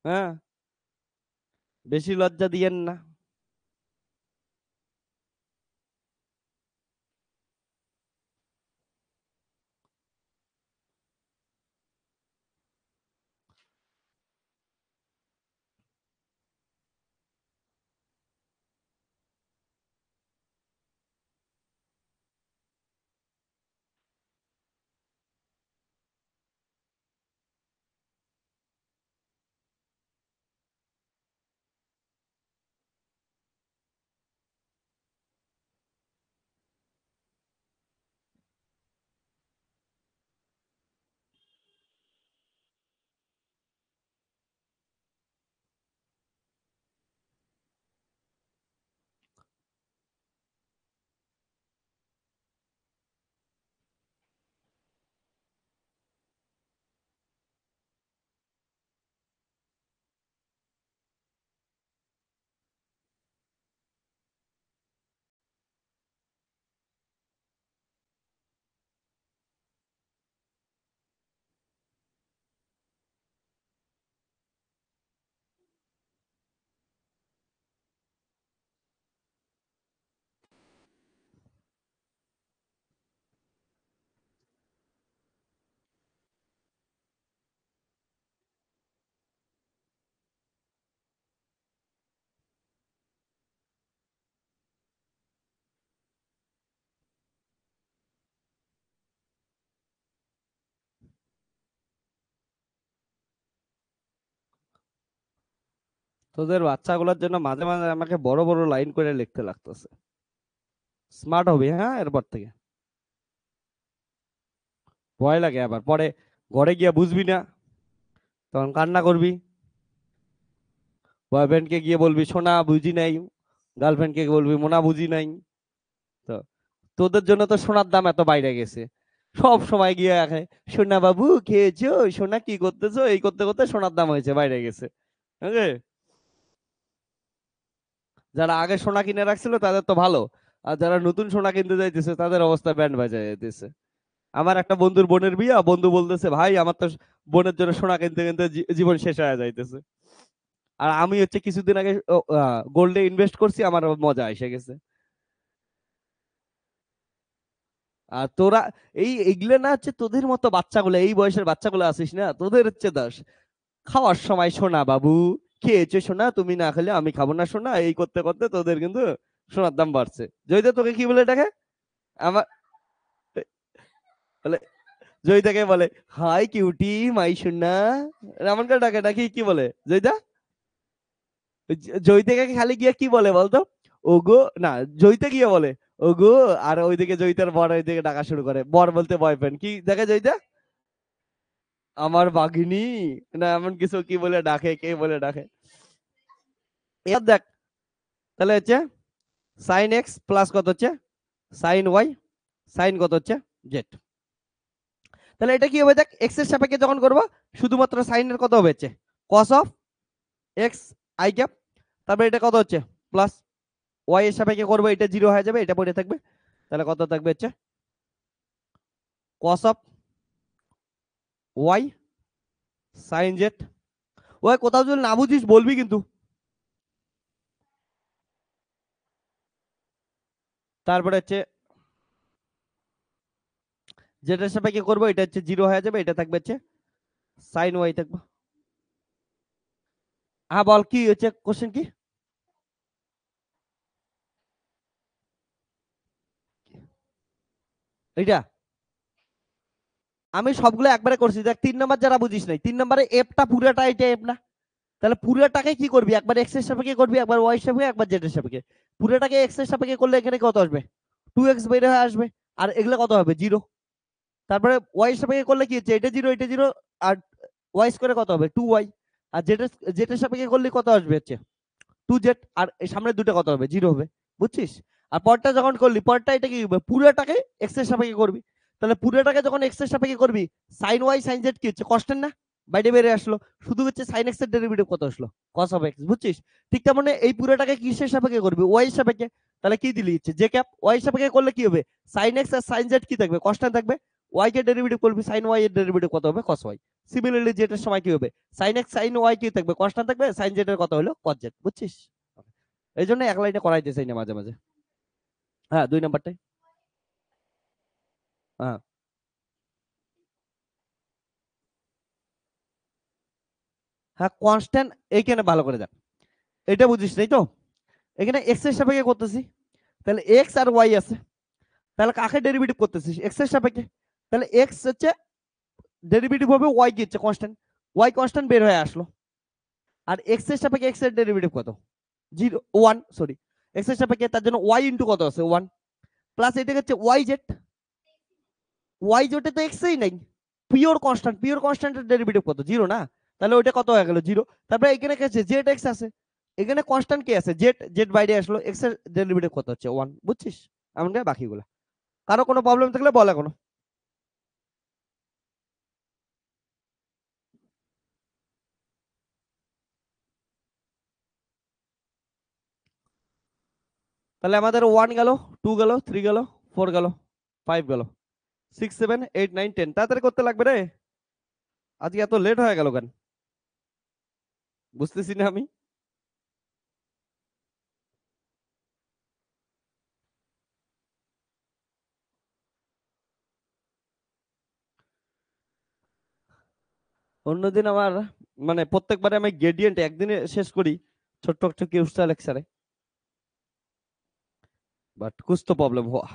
হ্যাঁ বেশি লজ্জা দিয়েন না। তোদের বাচ্চাগুলোর জন্য মাঝে মাঝে আমাকে বড় বড় লাইন করে লিখতে লাগতেছে। স্মার্ট হবি হ্যাঁ এরপর থেকে, ভয় লাগে আবার পরে, ঘরে গিয়া বুঝবি না, তখন কান্না করবি, বয়ফ্রেন্ডকে গিয়ে বলবি সোনা বুঝি নাই, গার্লফ্রেন্ডকে বলবি মোনা বুঝি নাই। তো তোদের জন্য তো সোনার দাম এত বাইরে গেছে, সব সময় গিয়ে রাখে সোনা বাবু খেয়েছো, সোনা কি করতেছো, এই করতে করতে সোনার দাম হয়েছে বাইরে গেছে। ওকে, যারা আগে সোনা কিনে রাখছিল তাদের তো ভালো, আর যারা নতুন সোনা কিনতে যাইতেছে তাদের অবস্থা ব্যান্ড বাজে যাইতেছে। আমার একটা বন্ধুর বোনের বিয়ে, বন্ধু বলতেছে ভাই আমার তো বোনের জন্য সোনা কিনতে কিনতে জীবন শেষ হয়ে যাইতেছে। আর আমি হচ্ছে কিছুদিন আগে গোল্ডে ইনভেস্ট করছি, আমার মজা এসে গেছে। আর তোরা এইগুলো না হচ্ছে তোদের মতো বাচ্চাগুলো, এই বয়সের বাচ্চাগুলো আছিস না, তোদের হচ্ছে দাস খাওয়ার সময় সোনা বাবু খেয়েছে সোনা, তুমি না খেলে আমি খাবো না সোনা, এই করতে করতে তোদের কিন্তু সোনার দাম বাড়ছে। জয়দা তোকে কি বলে ডাকে? আমার বলে, জয়দাকে বলে হাই কিউটি মাই সোনা, এমন করে ডাকে নাকি কি বলে জয়দা? জয়িতাকে খালি গিয়ে কি বলে বলতো, ওগো না, জয়িতা গিয়ে বলে ওগো, আর ওইদিকে জয়িতার বর ওইদিকে ডাকা শুরু করে, বর বলতে বয়ফ্রেন্ড, কি দেখে জয়িতা আমার বাঘিনী, না এমন কিছু কি বলে ডাকে, কে বলে ডাকে। এবার দেখ, তাহলে হচ্ছে সাইন এক্স প্লাস কত হচ্ছে সাইন ওয়াই, সাইন কত হচ্ছে জেড। তাহলে এটা কি হবে দেখ, এক্স এর সাপেক্ষে যখন করবো শুধুমাত্র সাইনের কত হবে হচ্ছে cos of x I cap, তারপরে এটা কত হচ্ছে প্লাস ওয়াই এর সাপেক্ষে করবো, এটা জিরো হয়ে যাবে, এটা পড়ে থাকবে, তাহলে কত থাকবে হচ্ছে cos of y sine z. ওই কোথাও যদি না বুঝিস বলবি কিন্তু। তারপরে হচ্ছে যেটার সাপেক্ষে করবো এটা হচ্ছে জিরো হয়ে যাবে, এটা থাকবে হচ্ছে সাইন ওয়াই থাকবে। হ্যাঁ বল কি হচ্ছে কোশ্চেন কি? এটা আমি সবগুলো একবারে করছি দেখ, 3 নম্বর যারা বুঝিস নাই, 3 নম্বরে এফটা পুরোটা এটা এফ না, তাহলে পুরোটাকে কি করবি, একবার এক্স এর সাপেক্ষে করবি, একবার ওয়াই এর সাপেক্ষে, একবার জেড এর সাপেক্ষে। পুরোটাকে এক্স এর সাপেক্ষে করলে এখানে কত আসবে, 2x বের হয়ে আসবে, আর এগুলো কত হবে জিরো। তারপরে ওয়াই এর সাপেক্ষে করলে কি হচ্ছে, এটা জিরো এটা জিরো, আর ওয়াই স্কোয়ারে কত হবে 2y, আর জেড এর সাপেক্ষে করলে কত আসবে হচ্ছে 2z, আর সামনে দুটো কত হবে জিরো হবে, বুঝছিস? আর পরটা যখন করলি পরটা এটা কি হবে, পুরোটাকে এক্স এর সাপেক্ষে করবি, তাহলে পুরোটাকে যখন এক্স এর সাপেক্ষে করবি সাইন ওয়াই সাইন জেড কি হচ্ছে কনস্ট্যান্ট না, বাইরে বেড়ে আসলো, শুধু হচ্ছে সাইন এক্স এর ডেরিভেটিভ কত আসলো কস অফ এক্স, বুঝছিস? ঠিক তেমন এই পুরোটাকে কিসের সাপেক্ষে করবি, ওয়াই এর সাপেক্ষে, তাহলে কি দিলি হচ্ছে জে ক্যাপ, ওয়াই এর সাপেক্ষে করলে কি হবে সাইন এক্স আর সাইন জেড কি থাকবে কনস্ট্যান্ট থাকবে, ওয়াই কে ডেরিভেটিভ করবি সাইন ওয়াই এর ডেরিভেটিভ কত হবে কস ওয়াই। সিমিলারলি জেড এর সময় কি হবে সাইন এক্স সাইন ওয়াই কি থাকবে কনস্ট্যান্ট থাকবে, সাইন জেড এর কত হলো কস জেড, বুঝছিস? এই জন্য এক লাইনে করাইতে চাই না মাঝে মাঝে। হ্যাঁ 2 নম্বরটাই। হ্যাঁ হ্যাঁ কনস্ট্যান্ট, এইখানে ভালো করে দেখ, এটা বুঝিস নাই তো, এখানে এক্স এর সাপেক্ষে করতেছি, তাহলে এক্স আর ওয়াই আছে, তাহলে কাকে ডেরিভেটিভ করতেছিস এক্স এর সাপেক্ষে, তাহলে এক্স হচ্ছে ডেরিভেটিভ হবে ওয়াই কি হচ্ছে কনস্ট্যান্ট, ওয়াই কনস্ট্যান্ট বের হয়ে আসলো, আর এক্স এর সাপেক্ষে এক্স এর ডেরিভেটিভ কত জিরো ওয়ান, সরি এক্স এর সাপেক্ষে, তার জন্য ওয়াই ইন্টু কত আছে ওয়ান, প্লাস এটা হচ্ছে ওয়াই জেড, ওয়াই জেডে তো এক্সই নাই, পিওর কনস্ট্যান্ট, পিওর কনস্ট্যান্টের ডেরিভেটিভ কত জিরো না, তাহলে ওইটা কত হয়ে গেল জিরো। তারপরে এখানে কি আছে জেড এক্স আছে, এখানে কনস্ট্যান্ট কি আছে জেড, জেড বাইরে আসলো, এক্স এর ডেরিভেটিভ কত হচ্ছে ওয়ান, বুঝছিস? এমন করে বাকিগুলো, কারো কোনো প্রবলেম থাকলে বল এখনো। তাহলে আমাদের ওয়ান গেল, টু গেল, থ্রি গেল, ফোর গেল, ফাইভ গেল, six seven eight nine ten, তাড়াতাড়ি করতে লাগবে রে, আজকে এত লেট হয়ে গেল কেন বুঝতেছি না আমি। অন্যদিন আমার মানে প্রত্যেকবারে আমি গ্রেডিয়েন্ট একদিনে শেষ করি, ছোট্ট ছোট্ট কিউস্টা লেকচারে, বাট কুছ তো প্রবলেম হওয়া।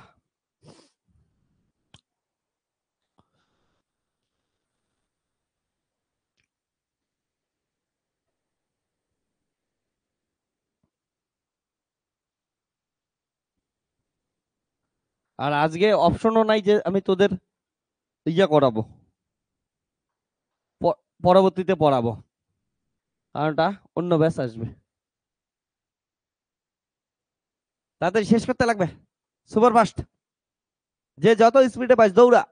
আর আজকে অপশনও নাই যে আমি তোদের ইয়া করাবো, পরবর্তীতে পড়াবো, কারণটা অন্য ব্যাচ আসবে। তাড়াতাড়ি শেষ করতে লাগবে, সুপার ফাস্ট। যে যত স্পিডে পাস দৌড়া,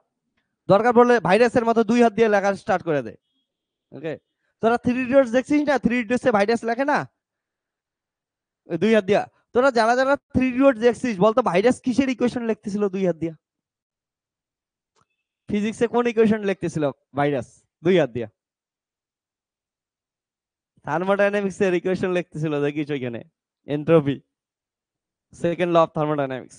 দরকার পড়লে ভাইরাসের মতো 2 হাত দিয়ে লেখা স্টার্ট করে দে। ওকে, তোরা 3 ইডিয়টস দেখছিস না? 3 ইডিয়টসে ভাইরাস লেখে না 2 হাত দিয়া? তোরা যারা যারা 3 ইডিয়টস দেখছিস বলতো ভাইরাস কিসের ইকুয়েশন লিখতেছিল 2 হাত দিয়া? ফিজিক্সে কোন ইকুয়েশন লিখতেছিল ভাইরাস 2 হাত দিয়া? থার্মোডাইনামিক্স এর ইকুয়েশন লিখতেছিল, দেখিস ওইখানে, entropy, second law of thermodynamics.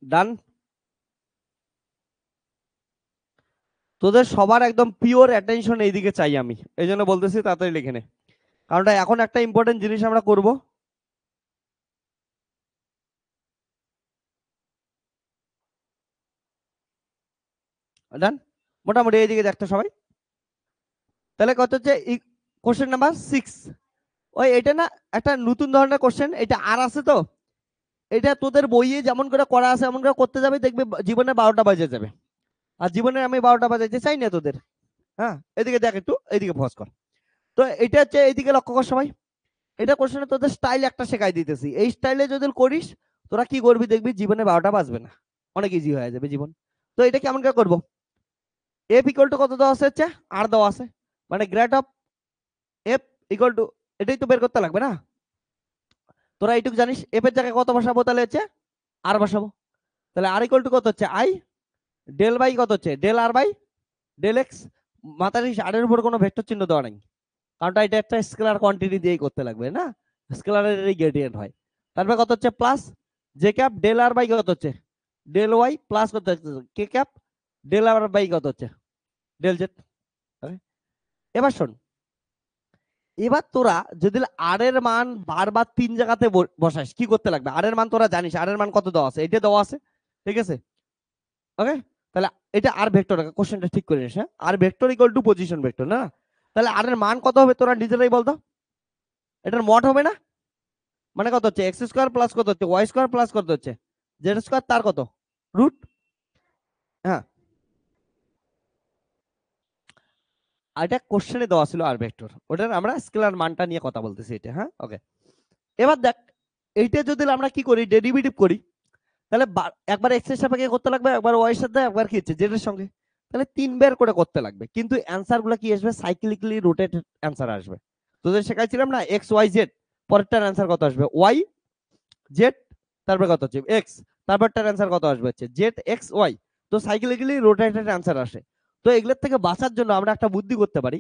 Done. তোদের সবার একদম পিওর অ্যাটেনশন এইদিকে চাই আমি, এই জন্য বলতেছি তাড়াতাড়ি লিখে নে, কারণ এখন একটা ইম্পর্টেন্ট জিনিস আমরা করব। ডান, মোটামুটি এইদিকে দেখতে সবাই। তাহলে কত হচ্ছে কোশ্চেন নাম্বার 6। ওই এটা না একটা নতুন ধরনের কোশ্চেন, এটা আর আছে তো, এটা তোদের বইয়ে যেমন করে করা আছে এমন করে করতে যাবে, দেখবে জীবনে 12টা বাজে যাবে। আর জীবনে আমি 12টা বাজাইতে চাই না তোদের। হ্যাঁ, এদিকে দেখ, একটু এদিকে ফোকাস কর। তো এটা হচ্ছে এইদিকে লক্ষ্য কর সবাই। এটা কোশ্চেনে তোদের স্টাইল একটা শেখাই দিতেছি, এই স্টাইলে যদি করিস তোরা কি করবি দেখবি জীবনে 12টা বাজবে না, অনেক ইজি হয়ে যাবে জীবন। তো এটা কেমন করে করবো? এফ ইকুয়াল টু কত দেওয়া আছে? হচ্ছে আর দেওয়া আছে, মানে grade of F equal two, এটাই তো বের করতে লাগবে না? তোরা এইটুকু জানিস এফ এর জায়গায় কত বসাবো? তাহলে হচ্ছে আর বসাবো। তাহলে আর ইকুয়াল টু কত হচ্ছে? আই ডেল বাই কত হচ্ছে? Del r by del x. মাথায় আর এর উপর কোনো ভেক্টর চিহ্ন দেওয়া নেই, কারণ এটা একটা স্কেলার কোয়ান্টিটি দিয়েই করতে লাগবে না, স্কেলারের এই গ্রেডিয়েন্ট হয়। তারপরে কত হচ্ছে? Plus J cap del r by কত হচ্ছে? ডেল ওয়াই প্লাস কত হচ্ছে? কে ক্যাপ ডেল আর বাই কত হচ্ছে? Del z. এবার শোন, এবার তোরা যদি আর এর মান বারবার 3 জায়গাতে বসাস কি করতে লাগবে? আর এর মান তোরা জানিস, আর এর মান কত দেওয়া আছে? এটা দেওয়া আছে, ঠিক আছে? ওকে, তাহলে এটা আর ভেক্টর, কোশ্চেনটা ঠিক করে নিস। হ্যাঁ, R vector equal to position vector না? তাহলে আর এর মান কত হবে তোরা নিজেরাই বলতো? এটার মড হবে না? মানে কত হচ্ছে? এক্স স্কোয়ার প্লাস কত হচ্ছে? ওয়াই স্কোয়ার প্লাস কত হচ্ছে? জেড স্কোয়ার, তার কত রুট। হ্যাঁ, এটা কোশ্চেনে দেওয়া ছিল আর ভেক্টর, ওটার আমরা স্কেলার মানটা নিয়ে কথা বলতেছি এটা। হ্যাঁ, ওকে। এবার দেখ, এইটা যদি আমরা কি করি, ডেরিভেটিভ করি, তাহলে একবার এক্স এর সাপেক্ষে করতে লাগবে, একবার ওয়াই এর সাথে, একবার কি হচ্ছে জেড এর সঙ্গে, তাহলে 3 বার করে করতে লাগবে। কিন্তু অ্যান্সার গুলো কি আসবে? সাইক্লিকলি রোটেটেড অ্যান্সার আসবে। তোদের শেখাইছিলাম না এক্স ওয়াই জেড, পরেরটার অ্যান্সার কত আসবে? ওয়াই জেড, তারপরে কত হচ্ছে? এক্স, তারপরটার অ্যান্সার কত আসবে? হচ্ছে জেড এক্স ওয়াই। তো সাইক্লিকলি রোটেটেড অ্যান্সার আসে। তো এগুলোর থেকে বাঁচার জন্য আমরা একটা বুদ্ধি করতে পারি,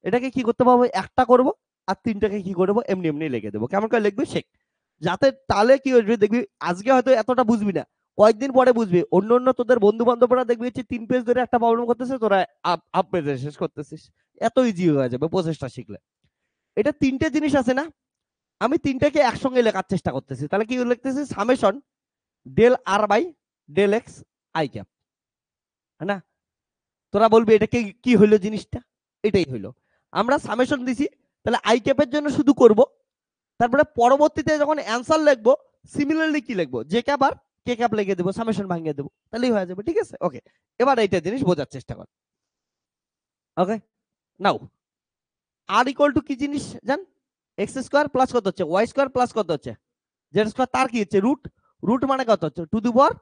এটাকে কি করতে পারবো? একটা করব আর 3টাকে কি করবো? এমনি এমনি লিখে দেবো। কেমন করে লিখবি শেখ, যাতে তাহলে কি হচ্ছে দেখবি আজকে হয়তো এতটা বুঝবি না, কয়েকদিন পরে বুঝবি। অন্য অন্য তোদের বন্ধু বান্ধবরা দেখবি হচ্ছে 3 পেজ ধরে একটা প্রবলেম করতেছে, তোরা হাফ পেজে শেষ করতেছিস। এত ইজি হয়ে যাবে প্রসেসটা শিখলে। এটা 3টে জিনিস আছে না, আমি 3টাকে একসঙ্গে লেখার চেষ্টা করতেছি। তাহলে কি লিখতেছি? Summation del r by del x I cap, হ্যাঁ না? তোরা বলবি এটা কি হইলো জিনিসটা? এটাই হইলো, আমরা সামেশন দিছি। তাহলে আই ক্যাপের জন্য শুধু করব, তারপরে পরবর্তীতে যখন অ্যান্সার লিখবো সিমিলারলি কি লিখবো? জে ক্যাপ আর কে ক্যাপ লিখে দেবো, সামেশন ভাঙিয়ে দেবো, তাহলেই হয়ে যাবে। ঠিক আছে, ওকে। এবার এইটা জিনিস বোঝার চেষ্টা কর। ওকে, নাও আর ইকুয়াল টু কি জিনিস জান? এক্স স্কোয়ার প্লাস কত হচ্ছে? ওয়াই স্কোয়ার প্লাস কত হচ্ছে? জেড স্কোয়ার, তার কি হচ্ছে? রুট। রুট মানে কত হচ্ছে? টু দি পাওয়ার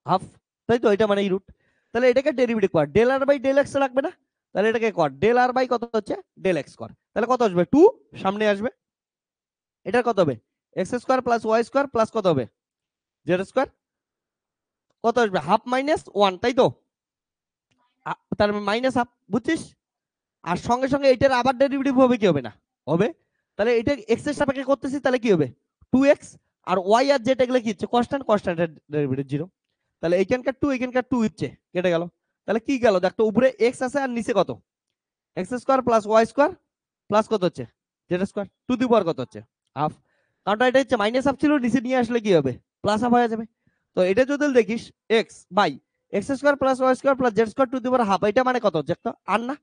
হাফ, তাই তো? এটা মানে রুট। তাহলে এটাকে ডেরিভেটিভ কর, del r by del x লাগবে না? তাহলে এটাকে কর ডেল আর বাই কত হচ্ছে? ডেল এক্স কর। তাহলে কত আসবে? 2 সামনে আসবে, এটার কত হবে? X square plus Y square plus কত হবে? জেড স্কোয়ার, কত আসবে? হাফ মাইনাস 1, তাই তো? তার মাইনাস হাফ, বুঝছিস? আর সঙ্গে সঙ্গে এটার আবার ডেরিভেটিভ হবে কি হবে না? হবে। তাহলে এটা এক্স এর সাপেক্ষে করতেছি, তাহলে কি হবে? 2x। আর ওয়াই আর জেড এগুলো কি হচ্ছে? কনস্ট্যান্ট, কনস্ট্যান্টের ডেরিভেটিভ 0। তাহলে এইখানকার 2 এখানকার 2 হচ্ছে, কেটে গেল। তাহলে কি গেল দেখ তো, উপরে এক্স আছে আর নিচে কত? X square plus Y square plus কত হচ্ছে? Z square, to the power কত হচ্ছে? হাফ। কারণ এটা হচ্ছে মাইনাস হাফ ছিল, নিচে নিয়ে আসলে কি হবে? প্লাস হাফ হয়ে যাবে। তো এটা যদি দেখিস x by x square plus Y square plus Z square to the power half, এটা মানে কত হচ্ছে একটা আর না?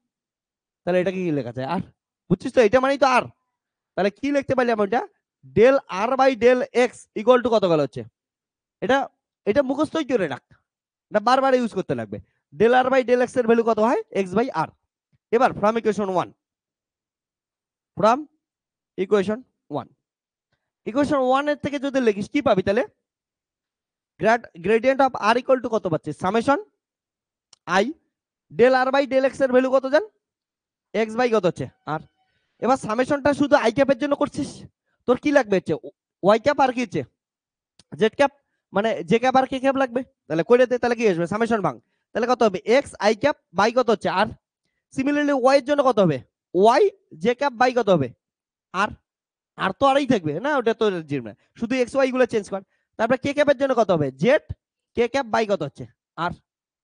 তাহলে এটাকে কি লেখা যায়? আর। বুঝছিস তো, এটা মানেই তো আর। তাহলে কি লিখতে পারলাম ওইটা? Del r by del x equal to কত গেল হচ্ছে, এটা এটা মুখস্থই করে রাখ, এটা বারবার ইউজ করতে লাগবে। Del r by del x এর ভ্যালু কত হয়? X by r. এবার from equation 1, from equation 1, equation 1 এর থেকে যদি লিখিস কি পাবি তাহলে? Gradient of r equal to কত পাচ্ছিস? Summation i del r by del x এর ভ্যালু কত জান? এক্স বাই কত হচ্ছে আর। এবার সামেশনটা শুধু আই ক্যাপের জন্য করছিস, তোর কি লাগবে হচ্ছে ওয়াই ক্যাপ আর কি হচ্ছে জেড ক্যাপ, মানে জে ক্যাপ আর কে ক্যাপ লাগবে। তাহলে করে দে, তাহলে কি আসবে? সামেশন ভাঙ, তাহলে কত হবে? এক্স আই ক্যাপ বাই কত হচ্ছে আর। সিমিলারলি ওয়াই এর জন্য কত হবে? ওয়াই জে ক্যাপ বাই কত হবে? আর। আর তো আরই থাকবে না, ওটা তো জিরো না, শুধু এক্স ওয়াই গুলো চেঞ্জ কর। তারপরে কে ক্যাপের জন্য কত হবে? জেড কে ক্যাপ বাই কত হচ্ছে আর।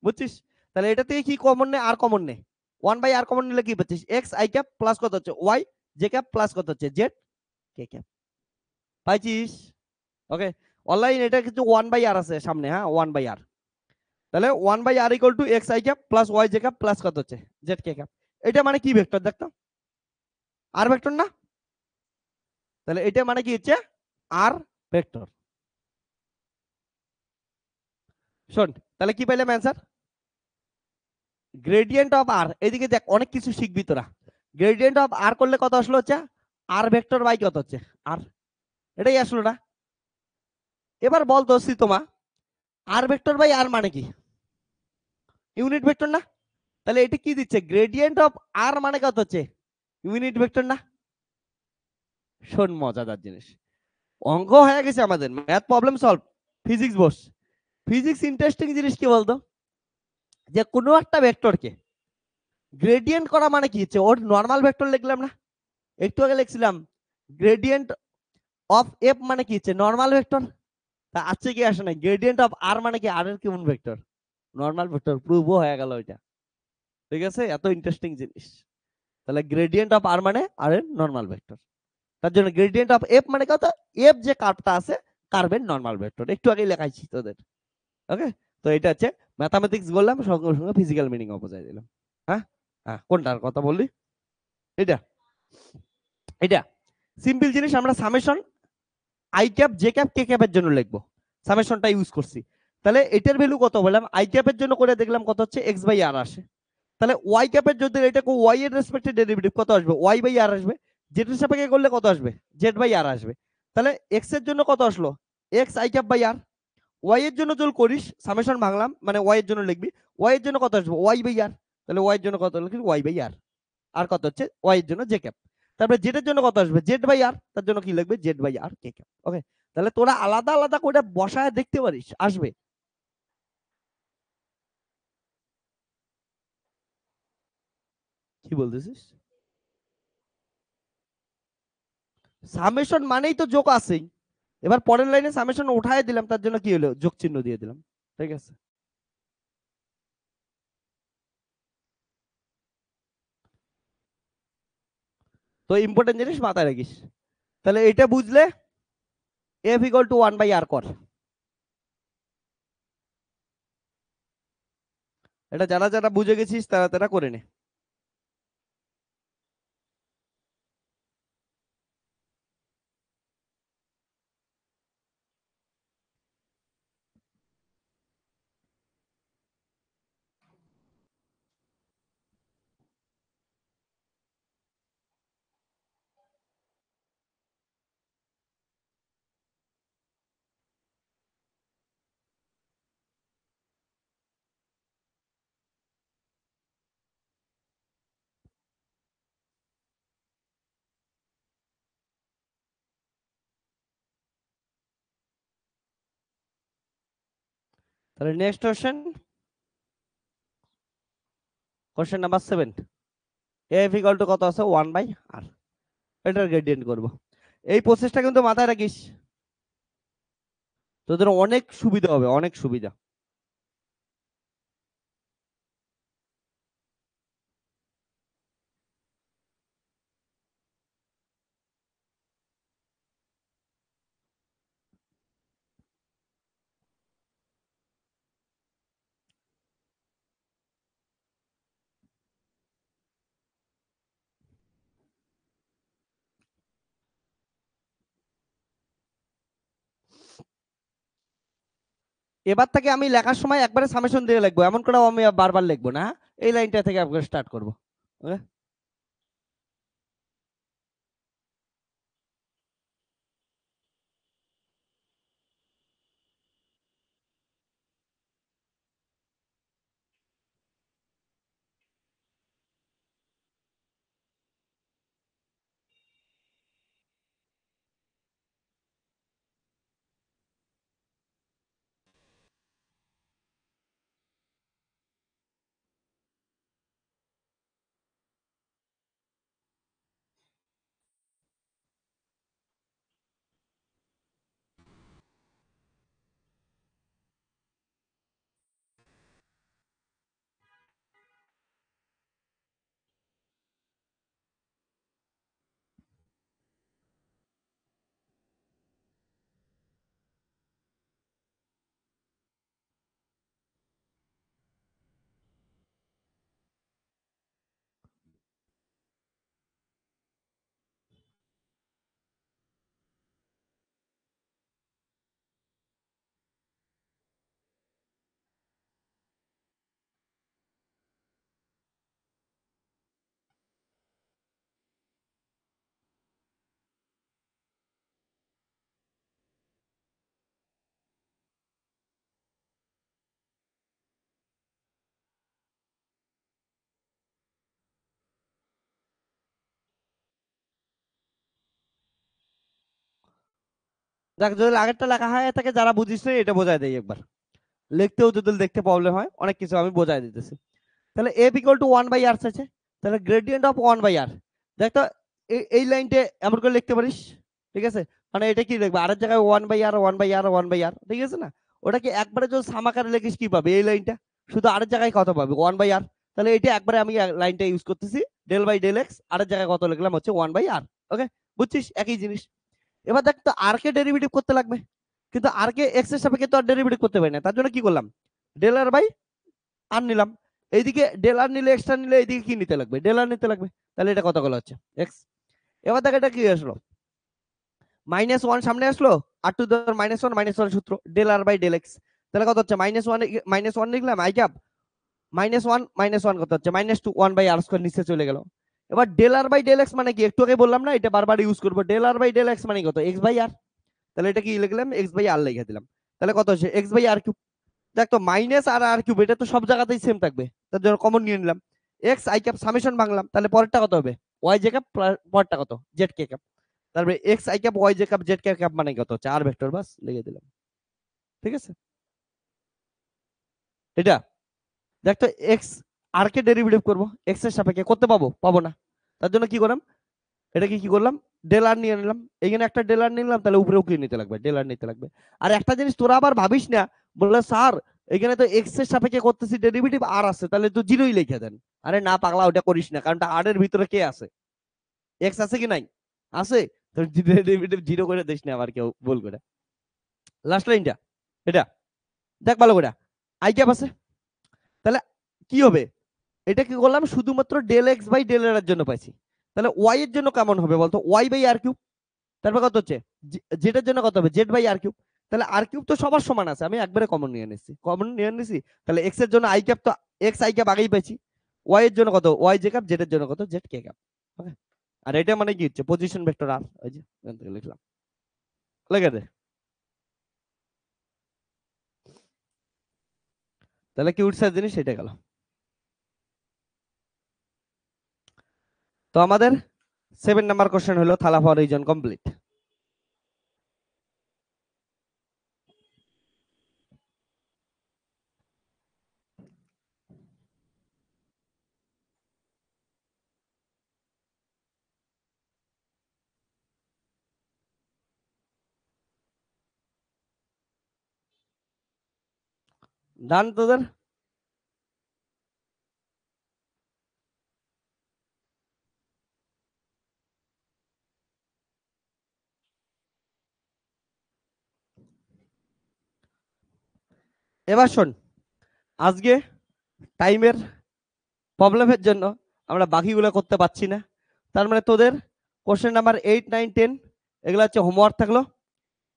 বুঝছিস? তাহলে এটা থেকে কি কমন নে? আর কমন নে, ওয়ান বাই আর কমন নিলে কি পাচ্ছিস? এক্স আই ক্যাপ প্লাস কত হচ্ছে ওয়াই জে ক্যাপ প্লাস কত হচ্ছে জেড কে ক্যাপ। পাইছিস? ওকে, অনলাইন এটা কিন্তু ওয়ান বাই আর আছে সামনে, হ্যাঁ ওয়ান বাই আর। তাহলে one by R equal to X I cap plus Y J cap plus কত হচ্ছে জেড কে ক্যাপ। এটা মানে কি ভেক্টর দেখতো? আর ভেক্টর না? তাহলে এটা মানে কি হচ্ছে? আর ভেক্টর। শোন, তাহলে কি পাইলাম অ্যান্সার? গ্রেডিয়েন্ট অফ আর, এদিকে দেখ অনেক কিছু শিখবি তোরা। গ্রেডিয়েন্ট অফ আর করলে কত আসলো হচ্ছে? আর ভেক্টর বাই কত হচ্ছে আর। এটাই আসলো না? এবার বল তো তোমা, আর ভেক্টর বাই আর মানে কি? ইউনিট ভেক্টর না? তাহলে এটা কি দিচ্ছে? গ্রেডিয়েন্ট অফ আর মানে কত হচ্ছে? ইউনিট ভেক্টর না? শোন মজাদার জিনিস, অঙ্ক হয়ে গেছে আমাদের, ম্যাথ প্রবলেম সলভ, ফিজিক্স বস। ফিজিক্স ইন্টারেস্টিং জিনিস কি বলতো, যে কোনো একটা ভেক্টরকে গ্রেডিয়েন্ট করা মানে কি হচ্ছে? ওর নর্মাল ভেক্টর লিখলাম না, একটু আগে লিখছিলাম গ্রেডিয়েন্ট অফ এফ মানে কি হচ্ছে? Normal vector. তা আছে কি আসে না? গ্রেডিয়েন্ট অফ আর মানে কি? আর এর কেমন ভেক্টর? নর্মাল ভেক্টর, প্রুভও হয়ে গেল এটা। ঠিক আছে, এত ইন্টারেস্টিং জিনিস। তাহলে গ্রেডিয়েন্ট অফ আর মানে আর এর নর্মাল ভেক্টর। তার জন্য গ্রেডিয়েন্ট অফ এফ মানে কত? এফ যে কার্ভটা আছে, কার্ভের নর্মাল ভেক্টর, একটু আগে লেখাইছি তোদের। ওকে, তো এটা হচ্ছে ম্যাথামেটিক্স বললাম, সঙ্গে সঙ্গে ফিজিক্যাল মিনিং বোঝাই দিলাম। হ্যাঁ, হ্যাঁ কোনটার কথা বললি? এটা, এটা সিম্পল জিনিস। আমরা summation I cap J cap K ক্যাপের জন্য লিখবো, সামেশনটা ইউজ করছি। তাহলে এটার ভ্যালু কত বললাম? আই ক্যাপের জন্য করে দেখলাম কত হচ্ছে? এক্স বাই আর আসে। তাহলে ওয়াই ক্যাপের যদি এটা ওয়াই এর রেসপেক্টে ডেরিভেটিভ কত আসবে? ওয়াই বাই আর আসবে। জেড এর সাপেক্ষে করলে কত আসবে? জেড বাই আর আসবে। তাহলে এক্স এর জন্য কত আসলো? X I cap by r. Y এর জন্য যদি করিস সামেশন ভাঙলাম, মানে ওয়াই এর জন্য লিখবি, ওয়াই এর জন্য কত আসবে? Y by R. তাহলে ওয়াই এর জন্য কত লিখবি? ওয়াই বাই আর। আর কত হচ্ছে? ওয়াই এর জন্য জে ক্যাপ। তারপরে জেড এর জন্য কত আসবে? জেড বাই আর, তার জন্য কি লিখবে? Z by R K cap. Okay, তাহলে তোরা আলাদা আলাদা করে বসায় দেখতে পারিস, আসবে। কি বলতেছিস? সামেশন মানেই তো যোগ আছেই। এবার পরের লাইনে সামেশন উঠায় দিলাম, তার জন্য কি হলো? যোগ চিহ্ন দিয়ে দিলাম। ঠিক আছে, তো ইম্পর্টেন্ট জিনিস মাথায় রাখিস। তাহলে এটা বুঝলে F equal to one by R কর। এটা যারা যারা বুঝে গেছিস তারা তারা করে নে। তাহলে next question, question number 7। F equal to কত আছে? ওয়ান বাই আর। এটার গ্রেডিয়েন্ট করব। এই প্রসেসটা কিন্তু মাথায় রাখিস, তোদের অনেক সুবিধা হবে, অনেক সুবিধা। এবার থেকে আমি লেখার সময় একবারে সামেশন দিয়ে লিখবো, এমন করে আমি বারবার লিখবো না। এই লাইনটা থেকে একবার স্টার্ট করবো। ওকে, দেখ যদি আগেরটা লেখা হয় থাকে, যারা বুঝিস এটা বোঝাই দেয় একবার। লিখতেও যদি দেখতে প্রবলেম হয়, অনেক কিছু আমি বোঝাই দিতেছি। তাহলে এফ ইকুয়াল টু 1/r আছে, তাহলে গ্রেডিয়েন্ট অফ 1/r। দেখ তো এই লাইনটা এমন করে লিখতে পারিস, ঠিক আছে? মানে এটা কি লিখবে, আর এর জায়গায় 1/r 1/r 1/r, ঠিক আছে না? ওটা কি একবারে যদি সামাকারে লিখিস কি পাবে, এই লাইনটা শুধু আর এর জায়গায় কত পাবে 1/r। তাহলে এটা একবারে আমি লাইনটা ইউজ করতেছি, ডেল বাই ডেল এক্স, আর এর জায়গায় কত লিখলাম হচ্ছে 1/r। ওকে, বুঝছিস? একই জিনিস। এবার দেখ তো আর কে ডেরিভেটিভ করতে লাগবে, কিন্তু আর কে এক্স এর সাপেক্ষে তো আর ডেরিভেটিভ করতে পারি না। তার জন্য কি করলাম, ডেল আর বাই আর নিলাম। এইদিকে ডেল আর নিলে এক্সট্রা নিলে এইদিকে কি নিতে লাগবে, ডেল আর নিতে লাগবে। তাহলে এটা কতগুলো হচ্ছে এক্স। এবার দেখ এটা কি আসলো, -1 সামনে আসলো, আর টু দ্য -1 সূত্র del r by del x. তাহলে কত হচ্ছে -1 লিখলাম, আই ক্যাপ -1 কত হচ্ছে -2 1/r² নিচে চলে গেল। এবার del r by del x মানে কি, একটু আগে বললাম না, এটা বারবার ইউজ করবো। Del r by del x মানে কত, x/r। তাহলে এটা কি লিখলাম, x/r লিখে দিলাম। তাহলে কত হচ্ছে x/r³। দেখ তো মাইনাস আর আর কিউব এটা তো সব জায়গাতেই সেম থাকবে, তার জন্য কমন নিয়ে নিলাম। এক্স আই ক্যাপ সামেশন ভাঙলাম, তাহলে পরেরটা কত হবে, ওয়াই জে ক্যাপ, পরেরটা কত, জেড কে ক্যাপ। তারপরে x I cap Y J cap z k cap মানে কত হচ্ছে আর ভেক্টর, বাস লিখে দিলাম। ঠিক আছে, এটা দেখ তো এক্স আর কে ডেরিভেটিভ করবো এক্স এর সাপেক্ষে, করতে পাবো পাবো না। তার জন্য কি করলাম, এটাকে কি করলাম, ডেল আর নিয়ে নিলাম। এখানে একটা ডেল আর নিলাম, তাহলে উপরেও কি নিতে লাগবে, ডেল আর নিতে লাগবে। আর একটা জিনিস তোরা আবার ভাবিস না, বললে স্যার এখানে তো এক্স এর সাপেক্ষে করতেছি ডেরিভেটিভ আর আছে, তাহলে তো জিরোই লিখে দেন। আরে না পাগলা, ওটা করিস না, কারণ আর এর ভিতরে কে আছে, এক্স আছে কি নাই, আছে। তো ডেরিভেটিভ জিরো করে দিস না আবার কেউ ভুল করে। লাস্ট লাইনটা এটা দেখ ভালো করে, আই ক্যাপ আছে। তাহলে কি হবে, এটা কি করলাম, শুধুমাত্র ডেল এক্স বাই ডেল এর জন্য পাইছি। তাহলে ওয়াই এর জন্য কেমন হবে বলতো, ওয়াই বাই আর কিউব। তারপর কত হচ্ছে, জেড এর জন্য কত হবে, জেড বাই আর কিউব। তাহলে আর কিউব তো সবার সমান আছে, আমি একবারে কমন নিয়ে নিচ্ছি, কমন নিয়ে নিছি। তাহলে এক্স এর জন্য আই ক্যাপ, তো এক্স আই ক্যাপ আগেই পেয়েছি। ওয়াই এর জন্য কত, ওয়াই জে ক্যাপ, জেড এর জন্য কত, জেড কে ক্যাপ। ওকে, আর এটা মানে কি হচ্ছে পজিশন ভেক্টর আর, ওই যে এখান থেকে লিখলাম, লিখে দে। তাহলে কি উঠছে জিনিস, সেটা গেল। তো আমাদের 7 নাম্বার কোশ্চেন হলো থালাফা রিজন কমপ্লিট। ডান তোদের। এবার শোন, আজকে টাইমের প্রবলেমের জন্য আমরা বাকিগুলো করতে পারছি না। তার মানে তোদের কোশ্চেন নাম্বার 8 9 10 এগুলো হচ্ছে হোমওয়ার্ক থাকলো।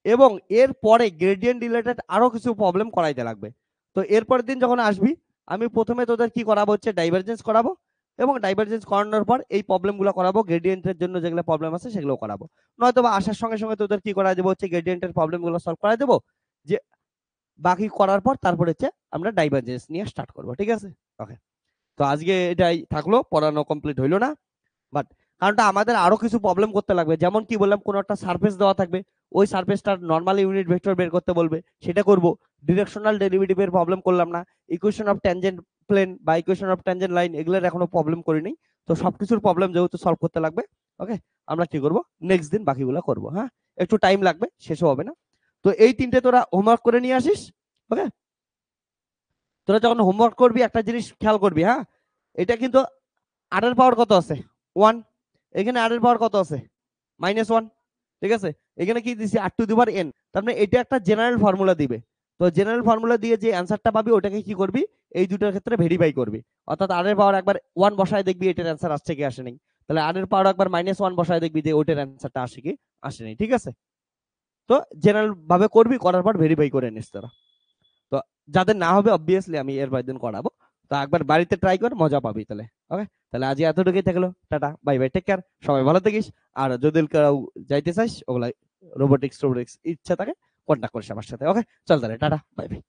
এবং এর পরে গ্রেডিয়েন্ট রিলেটেড আরো কিছু প্রবলেম করাইতে লাগবে। তো এরপরের দিন যখন আসবি আমি প্রথমে তোদের কি করাবো হচ্ছে ডাইভারজেন্স করাবো, এবং ডাইভারজেন্স করানোর পর এই প্রবলেমগুলো করাবো, গ্রেডিয়েন্টের জন্য যেগুলো প্রবলেম আছে সেগুলো করাবো। নয়তো বা আসার সঙ্গে সঙ্গে তোদের কি করা দেবো হচ্ছে গ্রেডিয়েন্টের প্রবলেমগুলো সলভ করা দেবো, যে বাকি করার পর তারপর হচ্ছে আমরা ডাইভারজেন্স নিয়ে স্টার্ট করবো। ঠিক আছে, ওকে। তো আজকে এটাই থাকলো, পড়ানো কমপ্লিট হইলো না, বাট কারণটা আমাদের আরো কিছু প্রবলেম করতে লাগবে। যেমন কি বললাম, কোনো একটা সারফেস দেওয়া থাকবে, ওই সারফেসটার নর্মাল ইউনিট ভেক্টর বের করতে বলবে, সেটা করব। ডিরেকশনাল ডেরিভেটিভের প্রবলেম করলাম না, ইকুয়েশন অফ ট্যানজেন্ট প্লেন বা ইকুয়েশন অফ ট্যানজেন্ট লাইন এগুলোর এখনো প্রবলেম করিনি। তো সবকিছুর প্রবলেম যেহেতু সলভ করতে লাগবে, ওকে, আমরা কি করব নেক্সট দিন বাকিগুলো করব। হ্যাঁ, একটু টাইম লাগবে, শেষও হবে না। তো এই তিনটে তোরা হোমওয়ার্ক করে নিয়ে আসিস, ওকে। তোরা যখন হোমওয়ার্ক করবি একটা জিনিস খেয়াল করবি, হ্যাঁ, এটা কিন্তু আর এর পাওয়ার কত আছে 1, এখানে আর এর পাওয়ার কত আছে -1, ঠিক আছে। এখানে কি দিছি আর টু দি পাওয়ার n, তার মানে এটা একটা জেনারেল ফর্মুলা দিবে। তো জেনারেল ফর্মুলা দিয়ে যে অ্যানসারটা পাবি ওটাকে কি করবি, এই দুটোর ক্ষেত্রে ভেরিফাই করবি। অর্থাৎ আর এর পাওয়ার একবার 1 বসায় দেখবি এটার অ্যানসার আসছে কি আসে নাই, তাহলে আর এর পাওয়ার একবার -1 বসায় দেখবি যে ওটার অ্যানসারটা আসে কি আসে নাই। ঠিক আছে, তো জেনারেল ভাবে করবি, করার পর ভেরিফাই করে নিস তোরা। তো যাদের না হবে অবভিয়াসলি আমি এর পরের দিন করাবো। তো একবার বাড়িতে ট্রাই কর, মজা পাবি তাহলে। ওকে, তাহলে আজ এতটুকুই থাকলো, tata bye bye, take care, সবাই ভালো থাকিস। আর যদি কেউ যাইতে চাইস ওগুলা রোবোটিক্স ইচ্ছা থাকে কন্ট্যাক্ট করিস আমার সাথে। ওকে, চল তাহলে টাটা বাই বাই।